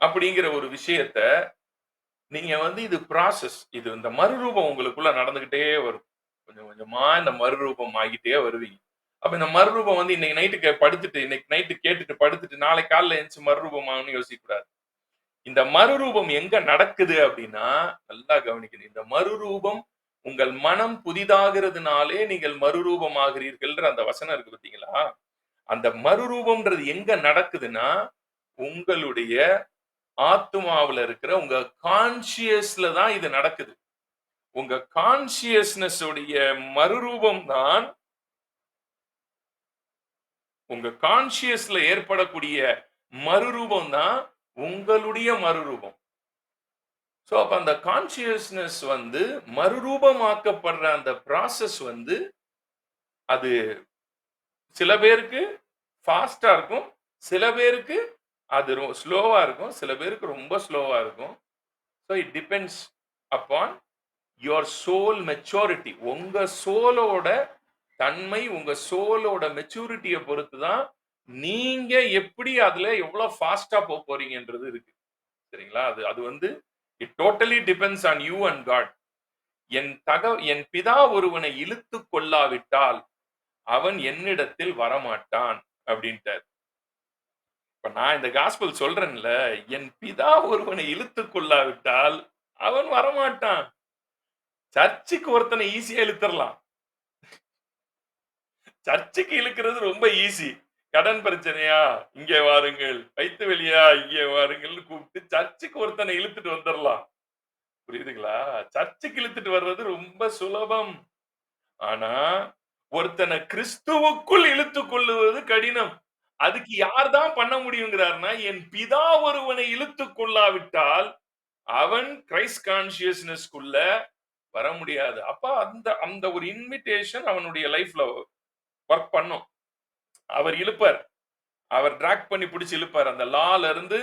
அப்படிங்கிற ஒரு விஷயத்த நீங்க இது ப்ராசஸ். இது இந்த மறுரூபம் உங்களுக்குள்ள நடந்துகிட்டே வரும். கொஞ்சம் கொஞ்சமா இந்த மறுரூபம் ஆகிட்டே வருவீங்க. அப்ப இந்த மறுரூபம் இன்னைக்கு நைட்டு படுத்துட்டு, இன்னைக்கு நைட்டு கேட்டுட்டு படுத்துட்டு, நாளைக்கு காலைல எந்திச்சு மறுரூபம் ஆகணும்னு யோசிக்கக்கூடாது. இந்த மறுரூபம் எங்க நடக்குது அப்படின்னா, நல்லா கவனிக்கணும். இந்த மறுரூபம் உங்கள் மனம் புதிதாகிறதுனாலே நீங்கள் மறுரூபமாகிறீர்கள்ன்ற அந்த வசனம் இருக்கு பார்த்தீங்களா? அந்த மறுரூபம்ன்றது எங்க நடக்குதுன்னா, உங்களுடைய ஆத்துமாவுல இருக்கிற உங்க கான்ஷியஸ்ல தான் இது நடக்குது. உங்க கான்ஷியஸ்னஸ் உடைய மறுரூபம் தான் உங்க கான்ஷியஸ்ல ஏற்படக்கூடிய மறுரூபம் தான் உங்களுடைய மறுரூபம். சோ அப்ப அந்த கான்ஷியஸ்னஸ் மறுரூபமாக்கப்படுற அந்த ப்ராசஸ் அது சில பேருக்கு ஃபாஸ்டா இருக்கும். சில பேருக்கு அது ஸ்லோவா இருக்கும். சில பேருக்கு ரொம்ப ஸ்லோவா இருக்கும். So it depends upon your soul maturity. உங்க சோலோட தன்மை, உங்க சோலோட மெச்சூரிட்டிய பொறுத்து தான் நீங்க எப்படி அதுல எவ்வளவு ஃபாஸ்டா போறீங்கன்றது இருக்கு. சரிங்களா? அது அது it totally depends on you and God. என் பிதா ஒருவனை இழுத்துக் கொள்ளாவிட்டால் அவன் என்னிடத்தில் வரமாட்டான் அப்படின்ட்டார். இப்ப நான் இந்த காஸ்பல் சொல்றேன்ல, என் பிதா ஒருவனை இழுத்துக் கொள்ளாவிட்டால் அவன் வரமாட்டான். சர்ச்சுக்கு ஒருத்தனை ஈஸியா இழுத்துறலாம். சர்ச்சுக்கு இழுக்கிறது ரொம்ப ஈஸி. கடன் பிரச்சனையா இங்கே வாருங்கள், வயித்து வெளியா இங்கே வாருங்கள்னு கூப்பிட்டு சர்ச்சுக்கு ஒருத்தனை இழுத்துட்டு வந்துடலாம். புரியுதுங்களா? சர்ச்சுக்கு இழுத்துட்டு வர்றது ரொம்ப சுலபம். ஆனா ஒருத்தனை கிறிஸ்துவுக்குள் இழுத்துக் கொள்ளுவது கடினம். அதுக்கு யார் தான் பண்ண முடியுங்கிறார்னா, என் பிதா ஒருவனை இழுத்துக் கொள்ளாவிட்டால் அவன் கிரைஸ்ட் கான்ஷியஸ்னஸ்க்குள்ள வர முடியாது. அப்ப அந்த அந்த ஒரு இன்விடேஷன் அவனுடைய லைஃப்ல ஒர்க் பண்ணும். அவர் இழுப்பார். அவர் டிராக் பண்ணி பிடிச்சு இழுப்பார். அந்த லால இருந்து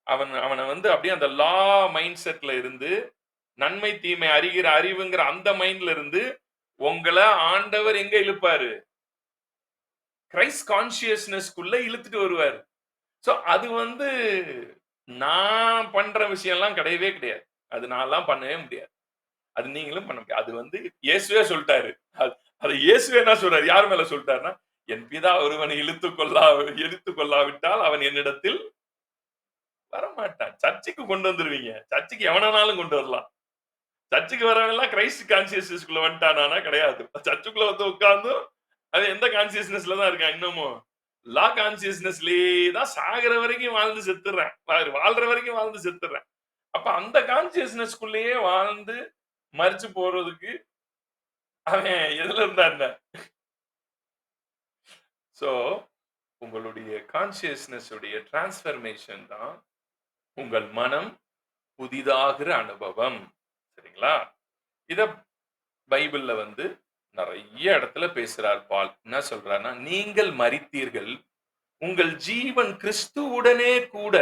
அவனை அப்படியே அந்த லா மைண்ட் செட்ல இருந்து நன்மை தீமை அறிகிற அறிவுங்கிற அந்த மைண்ட்ல இருந்து உங்கள ஆண்டவர் எங்க இழுப்பாரு? கிரைஸ்ட் கான்ஷியஸ்னஸ்க்குள்ள இழுத்துட்டு வருவார். சோ அது நான் பண்ற விஷயம்லாம் கிடையவே கிடையாது. அது நான்லாம் பண்ணவே முடியாது. அது நீங்களும் பண்ண முடியாது. அது இயேசுவே சொல்லிட்டாரு. அது இயேசுவே என்ன சொல்றாரு? யார் மேல சொல்லிட்டாருன்னா, என் பிதா ஒருவனை இழுத்துக் கொள்ளாவிட்டால் அவன் என்னிடத்தில் வரமாட்டான். சர்ச்சுக்கு கொண்டு வந்துருவீங்க. சர்ச்சுக்கு எவனானாலும் கொண்டு வரலாம். சர்ச்சுக்கு வரவன்லாம் கிரைஸ்ட் கான்ஷியஸ்னஸ்க்குள்ள வந்துட்டானா? கிடையாது. சர்ச்சுக்குள்ள உட்கார்ந்து அவன் எந்த கான்ஷியஸ்னஸ்ல தான் இருக்கான் இன்னமும். லா கான்ஷியஸ்னஸ்லயே தான் சாகுற வரைக்கும் வாழ்ந்து செத்துறேன். வாழ்ற வரைக்கும் வாழ்ந்து செத்துறேன். அப்ப அந்த கான்ஷியஸ்னஸ்க்குள்ளேயே வாழ்ந்து மரிச்சு போறதுக்கு அவன் எதுல இருந்தா என்ன? சோ உங்களுடைய கான்ஷியஸ்னஸ் உடைய டிரான்ஸ்ஃபர்மேஷன் தான் உங்கள் மனம் புதிதாகிற அனுபவம். சரிங்களா? இத பைபிள்ல நிறைய இடத்துல பேசுறார் பால். என்ன சொல்றாருன்னா, நீங்கள் மரித்தீர்கள், உங்கள் ஜீவன் கிறிஸ்துவுடனே கூட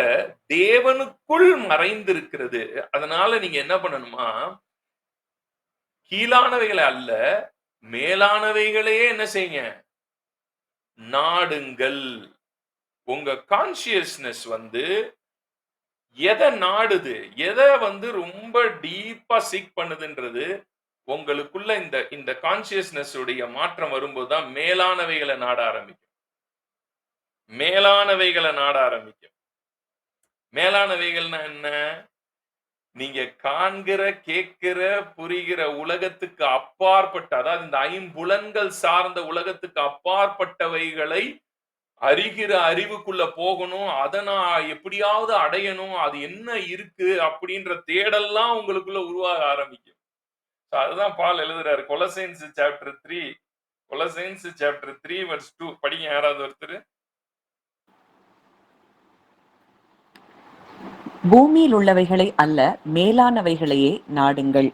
தேவனுக்குள் மறைந்திருக்கிறது. அதனால நீங்க என்ன பண்ணணுமா, கீழானவைகளை அல்ல மேலானவைகளையே என்ன செய்யுங்க, நாடுங்கள். உங்க கான்ஷியஸ்னஸ் எதை நாடுது, எதை ரொம்ப டீப்பா சீக் பண்ணுதுன்றது உங்களுக்குள்ள இந்த இந்த கான்ஷியஸ்னஸ் உடைய மாற்றம் வரும்போது தான் மேலானவைகளை நாட ஆரம்பிக்கும். மேலானவைகளை நாட ஆரம்பிக்கும். மேலானவைகள்னா என்ன? நீங்க காண்கிற, கேட்கிற, புரிகிற உலகத்துக்கு அப்பாற்பட்ட, அதாவது இந்த ஐம்புலன்கள் சார்ந்த உலகத்துக்கு அப்பாற்பட்டவைகளை அறிகிற அறிவுக்குள்ள போகணும். அதை நான் எப்படியாவது அடையணும். அது என்ன இருக்கு அப்படின்ற தேடல்லாம் உங்களுக்குள்ள உருவாக ஆரம்பிக்கும். அதுதான் பால் எழுதுறாரு. கொலோசைன்ஸ் சாப்டர் 3 கொலோசைன்ஸ் சாப்டர் 3 வெர்ஸ் 2 படிங்க யாராவது ஒருத்தர். பூமியில் உள்ளவைகளை அல்ல மேலானவைகளையே நாடுங்கள்.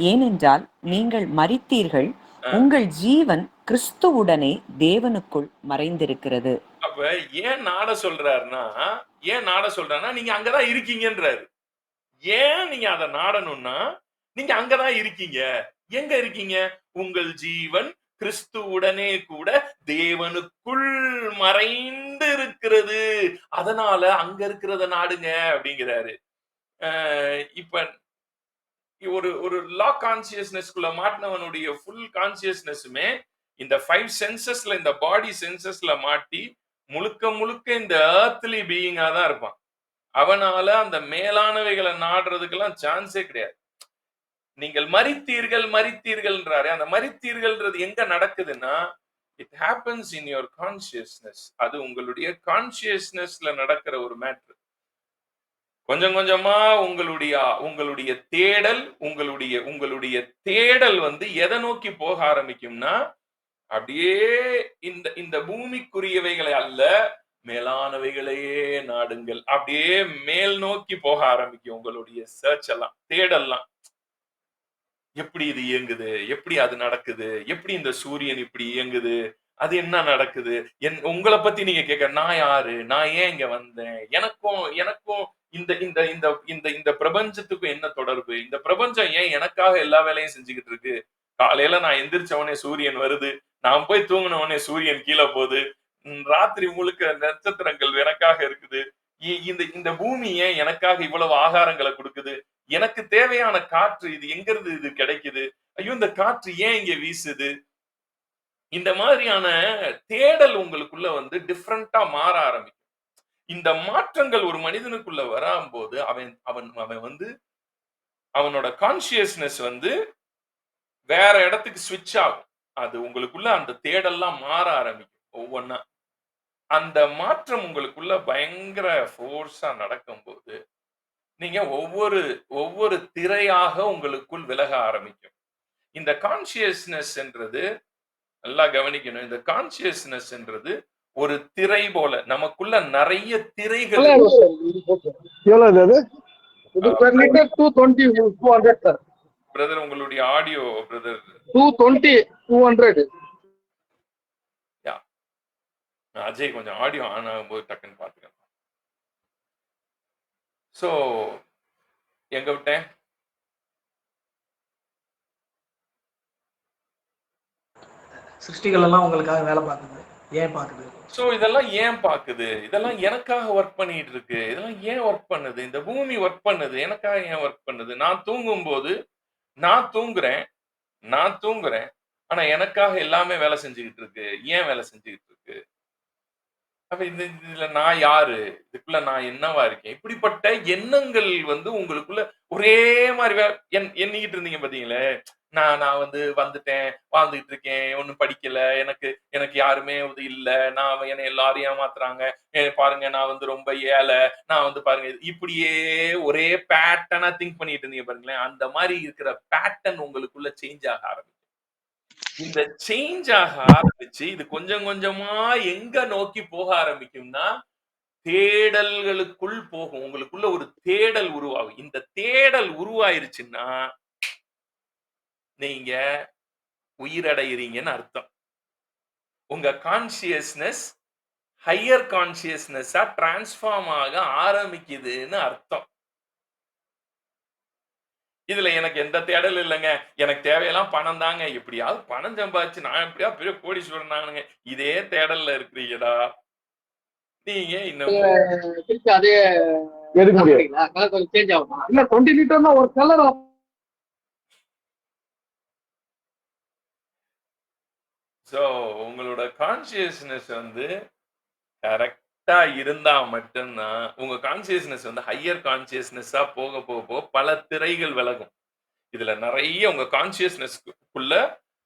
ஏனென்றால் நீங்கள் மரித்தீர்கள், உங்கள் ஜீவன் கிறிஸ்துவுடனே தேவனுக்குள் மறைந்திருக்கிறது. அப்ப ஏன் நாட சொல்றாருன்னா, நீங்க அங்கதான் இருக்கீங்கன்றாரு. ஏன் நீங்க அதை நாடணும்னா, நீங்க அங்கதான் இருக்கீங்க. எங்க இருக்கீங்க? உங்கள் ஜீவன் கிறிஸ்துவுடனே கூட தேவனுக்குள் மறைந்து இருக்கிறது, அதனால அங்க இருக்கிறத நாடுங்க அப்படிங்கிறாரு. இப்ப ஒரு ஒரு லா கான்சியஸ்னஸ்க்குள்ள மாட்டினவனுடைய ஃபுல் கான்சியஸ்னஸுமே இந்த 5 சென்சஸ்ல, இந்த பாடி சென்சஸ்ல மாட்டி முழுக்க முழுக்க இந்த earthly பீயிங்கா தான் இருப்பான். அவனால அந்த மேலானவைகளை நாடுறதுக்கெல்லாம் சான்ஸே கிடையாது. நீங்கள் மரித்தீர்கள் மரித்தீர்கள்ன்றாரு. அந்த மரித்தீர்கள்ன்றது எங்க நடக்குதுன்னா, it happens in your consciousness. அது உங்களுடைய கான்சியஸ்னஸ்ல நடக்கிற ஒரு மேட்டர். கொஞ்சம் கொஞ்சமா உங்களுடைய உங்களுடைய தேடல் உங்களுடைய உங்களுடைய தேடல் வந்து எதை நோக்கி போக ஆரம்பிக்கும்னா, அப்படியே இந்த இந்த பூமிக்குரியவைகளை அல்ல, மேலானவைகளையே நாடுங்கள். அப்படியே மேல் நோக்கி போக ஆரம்பிக்கும் உங்களுடைய சர்ச் எல்லாம், தேடல்லாம். எப்படி இது இயங்குது, எப்படி அது நடக்குது, எப்படி இந்த சூரியன் இப்படி இயங்குது, அது என்ன நடக்குது, உங்களை பத்தி நீங்க கேட்க, நான் யாரு, நான் ஏன் இங்க வந்தேன், எனக்கும் எனக்கும் இந்த இந்த இந்த இந்த இந்த பிரபஞ்சத்துக்கும் என்ன தொடர்பு, இந்த பிரபஞ்சம் ஏன் எனக்காக எல்லா வேலையும் செஞ்சுக்கிட்டு இருக்கு, காலையில நான் எந்திரிச்ச உடனே சூரியன் வருது, நான் போய் தூங்கின உடனே சூரியன் கீழே போகுது, ராத்திரி முழுக்க நட்சத்திரங்கள் எனக்காக இருக்குது, இந்த இந்த பூமி ஏன் எனக்காக இவ்வளவு ஆகாரங்களை கொடுக்குது, எனக்கு தேவையான காற்று இது எங்கிருந்து இது கிடைக்குது, ஐயோ இந்த காற்று ஏன் இங்க வீசுது, இந்த மாதிரியான தேடல் உங்களுக்குள்ள வந்து டிஃபரெண்டா மாற ஆரம்பிக்கும். இந்த மாற்றங்கள் ஒரு மனிதனுக்குள்ள வரும்போது அவன் அவன் அவன் வந்து அவனோட கான்சியஸ்னஸ் வந்து வேற இடத்துக்கு ஸ்விட்ச் ஆகும். அது உங்களுக்குள்ள அந்த தேடல்லாம் மாற ஆரம்பிக்கும் ஒவ்வொன்னா. அந்த மாற்றம் உங்களுக்குள்ள பயங்கர ஃபோர்ஸா நடக்கும்போது நீங்க ஒவ்வொரு ஒவ்வொரு திரையாக உங்களுக்குள் விலக ஆரம்பிக்கும். இந்த கான்சியஸ்னஸ் என்றது நல்லா கவனிக்கணும். இந்த கான்சியஸ்னஸ் என்றது ஒரு திரை போல, நமக்குள்ள நிறைய திரைகள். பிரதர் உங்களுடைய ஆடியோ பிரதர் 220 அஜய் கொஞ்சம் ஆடியோ ஆன் ஆகும்போது டக்குன்னு பாத்துக்கணும். சோ எங்க விட்டேன்? சிருஷ்டிகள் எல்லாம் உங்களுக்காக வேலை பார்க்குது, ஏன் பார்க்குது? சோ இதெல்லாம் ஏன் பாக்குது, இதெல்லாம் எனக்காக ஒர்க் பண்ணிட்டு இருக்கு, இதெல்லாம் ஏன் ஒர்க் பண்ணுது, இந்த பூமி ஒர்க் பண்ணுது, எனக்காக ஏன் ஒர்க் பண்ணுது, நான் தூங்கும் போது நான் தூங்குறேன் நான் தூங்குறேன் ஆனா எனக்காக எல்லாமே வேலை செஞ்சுக்கிட்டு இருக்கு, ஏன் வேலை செஞ்சுக்கிட்டு இருக்கு, அப்ப இந்த இதுல நான் யாரு, இதுக்குள்ள நான் என்னவா இருக்கேன், இப்படிப்பட்ட எண்ணங்கள் வந்து உங்களுக்குள்ள ஒரே மாதிரி எண்ணிக்கிட்டு இருந்தீங்க பாத்தீங்களே, நான் நான் வந்து வந்துட்டேன், வாழ்ந்துகிட்டு இருக்கேன், ஒன்னும் படிக்கல, எனக்கு எனக்கு யாருமே இது இல்ல, நான் என்னை எல்லாரும் ஏமாத்துறாங்க, பாருங்க நான் வந்து ரொம்ப ஏழை, நான் வந்து பாருங்க இப்படியே ஒரே பேட்டர்னா திங்க் பண்ணிட்டு இருந்தீங்க பாருங்களேன், அந்த மாதிரி இருக்கிற பேட்டர்ன் உங்களுக்குள்ள சேஞ்ச் ஆக ஆரம்பிக்கும். இந்த சேஞ்ச் ஆக ஆரம்பிச்சு இது கொஞ்சம் கொஞ்சமா எங்க நோக்கி போக ஆரம்பிக்கும்னா, தேடல்களுக்குள் போகும். உங்களுக்குள்ள ஒரு தேடல் உருவாகும். இந்த தேடல் உருவாயிருச்சுன்னா நீங்க உயிரடைகிறீங்கன்னு அர்த்தம். உங்க கான்சியஸ்னஸ் ஹையர் கான்சியஸ்னஸா டிரான்ஸ்ஃபார்ம் ஆக ஆரம்பிக்குதுன்னு அர்த்தம். இதுல எனக்கு எந்த தேடலும் இல்லைங்க, எனக்கு தேவையெல்லாம் பணம் தாங்க, எப்படியாவது பணம் சம்பாதிச்சு நான் எப்படியா பெரிய கோடீஸ்வரன் ஆகணுங்க, இதே தேடல்ல இருக்கிறீங்கடா நீங்க. இன்னும் அதே எடுக்க முடியல, கொஞ்சம் சேஞ்ச் ஆகும். இல்ல 20 லிட்டர்னா ஒரு கலர். சோ உங்களோட கான்சியஸ்னஸ் வந்து கரெக்டா இருந்தா மட்டும்தான் உங்க கான்சியஸ்னஸ் வந்து ஹையர் கான்சியஸ்னஸா போக போக போக பல திரைகள் விலகும். இதுல நிறைய உங்க கான்சியஸ்னஸ்க்குள்ள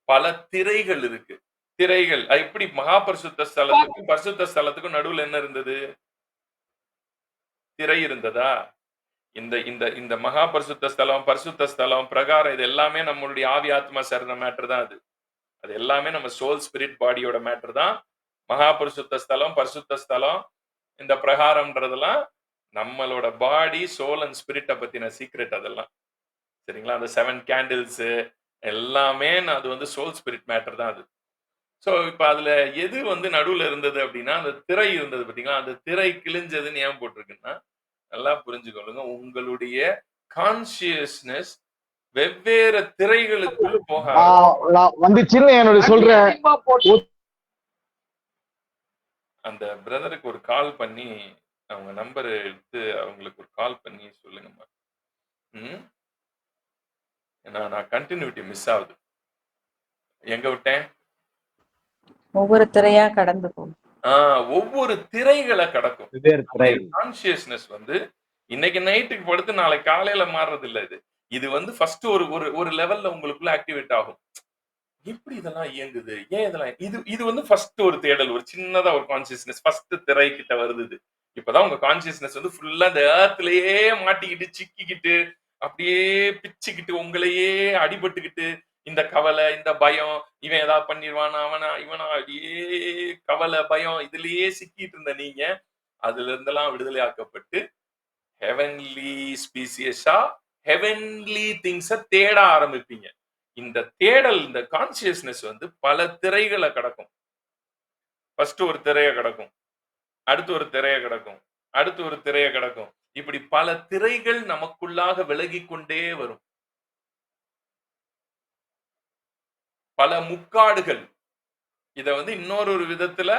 பல திரைகள் இருக்கு. திரைகள் எப்படி மகாபரிசுத்த ஸ்தலத்துக்கும் பரிசுத்த ஸ்தலத்துக்கும் நடுவுல என்ன இருந்தது? திரை இருந்ததா? இந்த இந்த இந்த மகாபரிசுத்த ஸ்தலம், பரிசுத்த ஸ்தலம், பிரகாரம் இது எல்லாமே நம்மளுடைய ஆவி ஆத்மா சரீர மேட்டர் தான். அது எல்லாமே நம்ம சோல் ஸ்பிரிட் பாடியோட மேட்டர் தான். மகாபரிசுத்த ஸ்தலம், பரிசுத்த ஸ்தலம், இந்த பிரகாரம்ன்றதெல்லாம் நம்மளோட பாடி சோல் அண்ட் ஸ்பிரிட்டை பத்தின சீக்ரெட். அதெல்லாம் சரிங்களா? அந்த 7 கேண்டில்ஸ் எல்லாமே அது வந்து சோல் ஸ்பிரிட் மேட்டர் தான் அது. ஸோ இப்போ அதுல எது வந்து நடுவுல இருந்தது அப்படின்னா, அந்த திரை இருந்தது பார்த்தீங்களா? அந்த திரை கிழிஞ்சதுன்னு ஏன் போட்டிருக்குன்னா, நல்லா புரிஞ்சுக்கொள்ளுங்க. உங்களுடைய கான்சியஸ்னஸ் வெவ்வேறு திரைகளுக்குள் போக வந்துச்சுன்னு என்னோட சொல்றேன். அந்த பிரதருக்கு ஒரு கால் பண்ணி, அவங்க நம்பர் எடுத்து அவங்களுக்கு ஒரு கால் பண்ணி சொல்லுங்கம்மா. ம். ஏன்னா நான் கன்டினியூட்டி மிஸ் ஆகுது. எங்க விட்டேன்? ஒவ்வொரு திரையா கடந்து போகும். ஒவ்வொரு திரைகளை கடக்கும். வெவ்வேறு திரை. கான்ஷியஸ்னஸ் வந்து இன்னைக்கு நைட்டுக்கு படுத்து நாளைக்கு காலையில மாறுறது இல்ல இது. இது வந்து ஃபர்ஸ்ட் ஒரு ஒரு ஒரு லெவல்ல உங்களுக்குள்ள ஆக்டிவேட் ஆகும். எப்படி இதெல்லாம் இயங்குது? ஏன் இதெல்லாம் இது இது வந்து ஃபர்ஸ்ட் ஒரு தேடல். ஒரு சின்னதா ஒரு கான்ஷியஸ்னஸ் ஃபர்ஸ்ட் திரை கிட்ட வருது இது. இப்பதான் உங்க கான்ஷியஸ்னஸ் வந்து ஃபுல்லா இந்த எர்த்லயே மாட்டிக்கிட்டு, சிக்கிக்கிட்டு, அப்படியே பிச்சுக்கிட்டு, உங்களையே அடிபட்டுக்கிட்டு, இந்த கவலை, இந்த பயம், இவன் ஏதாவது பண்ணிருவானா, அவனா, இவனா, அப்படியே கவலை, பயம் இதுலயே சிக்கிட்டு இருந்த நீங்க, அதுல இருந்தெல்லாம் விடுதலை ஆக்கப்பட்டு, ஹெவன்லி ஸ்பீசியஸா, ஹெவன்லி திங்ஸ தேட ஆரம்பிப்பீங்க. இந்த தேடல், இந்த கான்ஷியஸ்னஸ் வந்து பல திரைகள கடக்கும். ஃபர்ஸ்ட் ஒரு திரைய கடக்கும். அடுத்து ஒரு திரைய கடக்கும். அடுத்து ஒரு திரைய கடக்கும். இப்படி பல திரைகள் நமக்குள்ளாக விலகிக் கொண்டே வரும். பல முக்காடுகள். இத வந்து இன்னொரு விதத்துல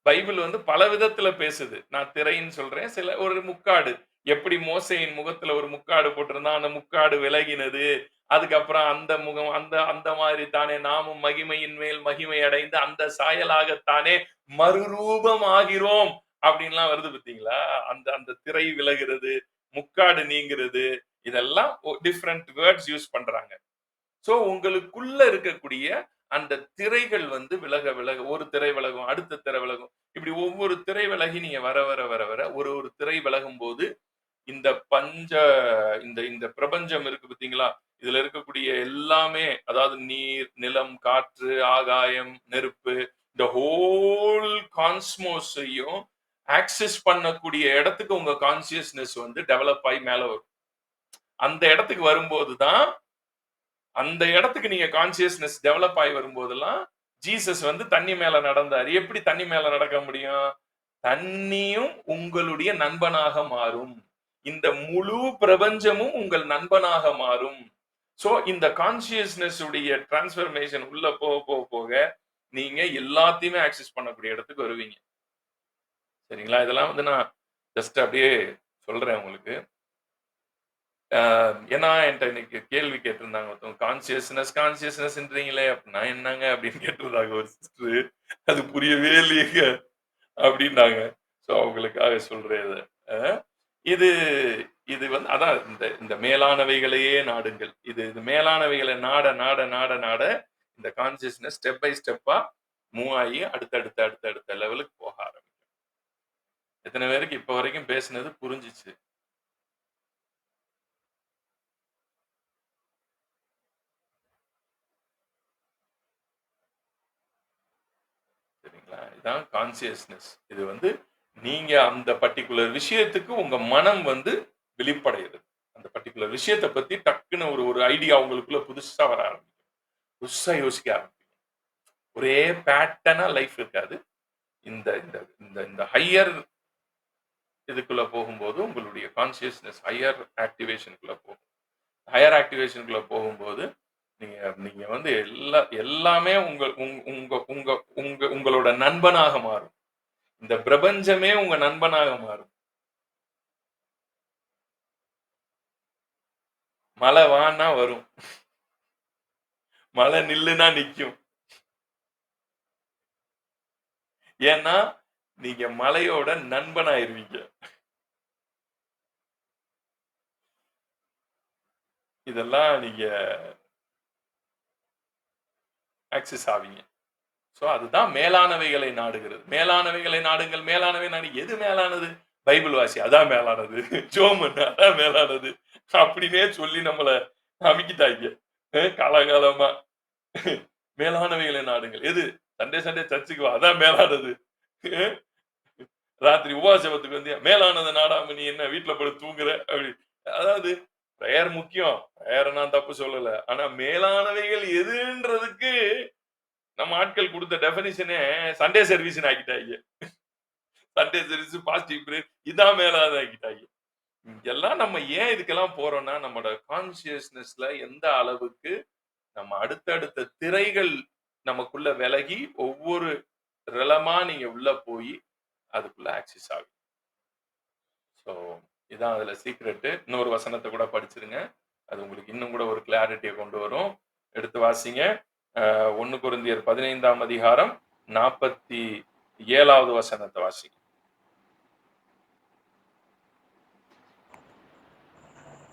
பைபிள் வந்து பல விதத்துல பேசுது. நான் திரைன்னு சொல்றேன். சில ஒரு முக்காடு. எப்படி மோசேயின் முகத்துல ஒரு முக்காடு போட்டிருந்தான். அந்த முக்காடு விலகினது. அதுக்கப்புறம் அந்த முகம் அந்த அந்த மாதிரி தானே நாமும் மகிமையின் மேல் மகிமை அடைந்து அந்த சாயலாகத்தானே மறுரூபம் ஆகிறோம் அப்படின்லாம் வருது பார்த்தீங்களா? அந்த அந்த திரை விலகிறது, முக்காடு நீங்கிறது, இதெல்லாம் டிஃபரெண்ட் வேர்ட்ஸ் யூஸ் பண்றாங்க. சோ உங்களுக்குள்ள இருக்கக்கூடிய அந்த திரைகள் வந்து விலக விலக ஒரு திரை விலகும், அடுத்த திரை விலகும். இப்படி ஒவ்வொரு திரை விலகி நீங்க வர வர வர வர ஒரு ஒரு திரை விலகும் போது இந்த பஞ்ச இந்த இந்த பிரபஞ்சம் இருக்கு பார்த்தீங்களா? இதுல இருக்கக்கூடிய எல்லாமே அதாவது நீர், நிலம், காற்று, ஆகாயம், நெருப்பு இந்த ஹோல் காஸ்மோஸையும் ஆக்சஸ் பண்ணக்கூடிய இடத்துக்கு உங்க கான்ஷியஸ்னஸ் வந்து டெவலப் ஆகி மேல வரும். அந்த இடத்துக்கு வரும்போது தான் அந்த இடத்துக்கு நீங்க கான்ஷியஸ்னஸ் டெவலப் ஆகி வரும்போதெல்லாம் ஜீசஸ் வந்து தண்ணி மேல நடந்தார். எப்படி தண்ணி மேல நடக்க முடியும்? தண்ணியும் உங்களுடைய நண்பனாக மாறும். இந்த முழு பிரபஞ்சமும் உங்கள் நண்பனாக மாறும். சோ இந்த கான்ஷியஸ்னஸ் உடைய டிரான்ஸ்ஃபர்மேஷன் உள்ள போக போக போக நீங்க எல்லாத்தையுமே ஆக்சஸ் பண்ணக்கூடிய இடத்துக்கு வருவீங்க. சரிங்களா? இதெல்லாம் வந்து நான் ஜஸ்ட் அப்படியே சொல்றேன் உங்களுக்கு. ஏன்னா என்கிட்ட இன்னைக்கு கேள்வி கேட்டிருந்தாங்க ஒருத்தவங்க கான்சியஸ்னஸ்ன்றீங்களே அப்படின்னா என்னங்க அப்படின்னு கேட்டிருந்தாங்க ஒரு சிஸ்டர். அது புரியவே இல்லையேங்க அப்படின்னாங்க. ஸோ அவங்களுக்காக சொல்றேன் இதை. இது இது வந்து அதான் இந்த இந்த மேலானவைகளையே நாடுங்கள். இது இது மேலானவைகளை நாட நாட நாட நாட இந்த கான்சியஸ்னஸ் ஸ்டெப் பை ஸ்டெப்பா மூவ் ஆகி அடுத்தடுத்த அடுத்தடுத்த லெவலுக்கு போக ஆரம்பிக்கும். எத்தனை பேருக்கு இப்ப வரைக்கும் பேசுனது புரிஞ்சிச்சு? சரிங்களா? இதான் கான்சியஸ்னஸ். இது வந்து நீங்க அந்த பர்ட்டிகுலர் விஷயத்துக்கு உங்க மனம் வந்து விழிப்படையுது. அந்த பர்ட்டிகுலர் விஷயத்த பத்தி டக்குன்னு ஒரு ஒரு ஐடியா உங்களுக்குள்ள புதுசா வர ஆரம்பிக்கும். புதுசா யோசிக்க ஆரம்பிக்கும். ஒரே பேட்டர்னா லைஃப் இருக்காது. இந்த இந்த இந்த இந்த ஹையர் இதுக்குள்ள போகும்போது உங்களுடைய கான்சியஸ்னஸ் ஹையர் ஆக்டிவேஷனுக்குள்ள போகும். ஹையர் ஆக்டிவேஷனுக்குள்ள போகும்போது நீங்க நீங்க வந்து எல்லாமே உங்க உங்க உங்க உங்க உங்களோட நண்பனாக மாறும். இந்த பிரபஞ்சமே உங்க நண்பனாக மாறும். மழை வான்னா வரும். மழை நில்லுனா நிக்கும். ஏன்னா நீங்க மழையோட நண்பனாயிருவீங்க. இதெல்லாம் நீங்க ஆக்சஸ் ஆவீங்க. சோ அதுதான் மேலானவைகளை நாடுகிறது. மேலானவைகளை நாடுங்கள், மேலானவை நாடு. எது மேலானது? பைபிள் வாசி அதான் மேலானது. ஜோம் பண்ணு அதான் மேலானது. அப்படின்னே சொல்லி நம்மள அமுக்கிட்டாங்க. காலகாலமா மேலானவைகளை நாடுங்கள். எது? சண்டே சண்டே சர்ச்சுக்கு வா அதான் மேலானது. ராத்திரி உபவாசத்துக்கு வந்து மேலானது நாடாம நீ என்ன வீட்டுல போய் தூங்குற அப்படி. அதாவது பிரேயர் முக்கியம். பிரேயர் நான் தப்பு சொல்லல. ஆனா மேலானவைகள் எதுன்றதுக்கு நம்ம ஆட்கள் கொடுத்த டெபினிஷனே சண்டே சர்வீஸ் ஆக்கிட்டாங்க. சண்டே சர்வீஸ் பாசிட்டிவ் பிரேயர் இதான் மேலாத ஆக்கிட்டாங்க. எல்லாம் நம்ம ஏன் இதுக்கெல்லாம் போறோம்னா நம்மளோட கான்சியஸ்னஸ்ல எந்த அளவுக்கு நம்ம அடுத்தடுத்த திரைகள் நமக்குள்ள விலகி ஒவ்வொரு ரிலமா நீங்க உள்ள போய் அதுக்குள்ள ஆக்சஸ் ஆகும். ஸோ இதான் அதுல சீக்ரெட்டு. இன்னொரு வசனத்தை கூட படிச்சிருங்க. அது உங்களுக்கு இன்னும் கூட ஒரு கிளாரிட்டியை கொண்டு வரும். எடுத்து வாசிங்க. 1 கொரிந்தியர் 15ஆம் அதிகாரம் 47வது வசனத்தை வாசிங்க.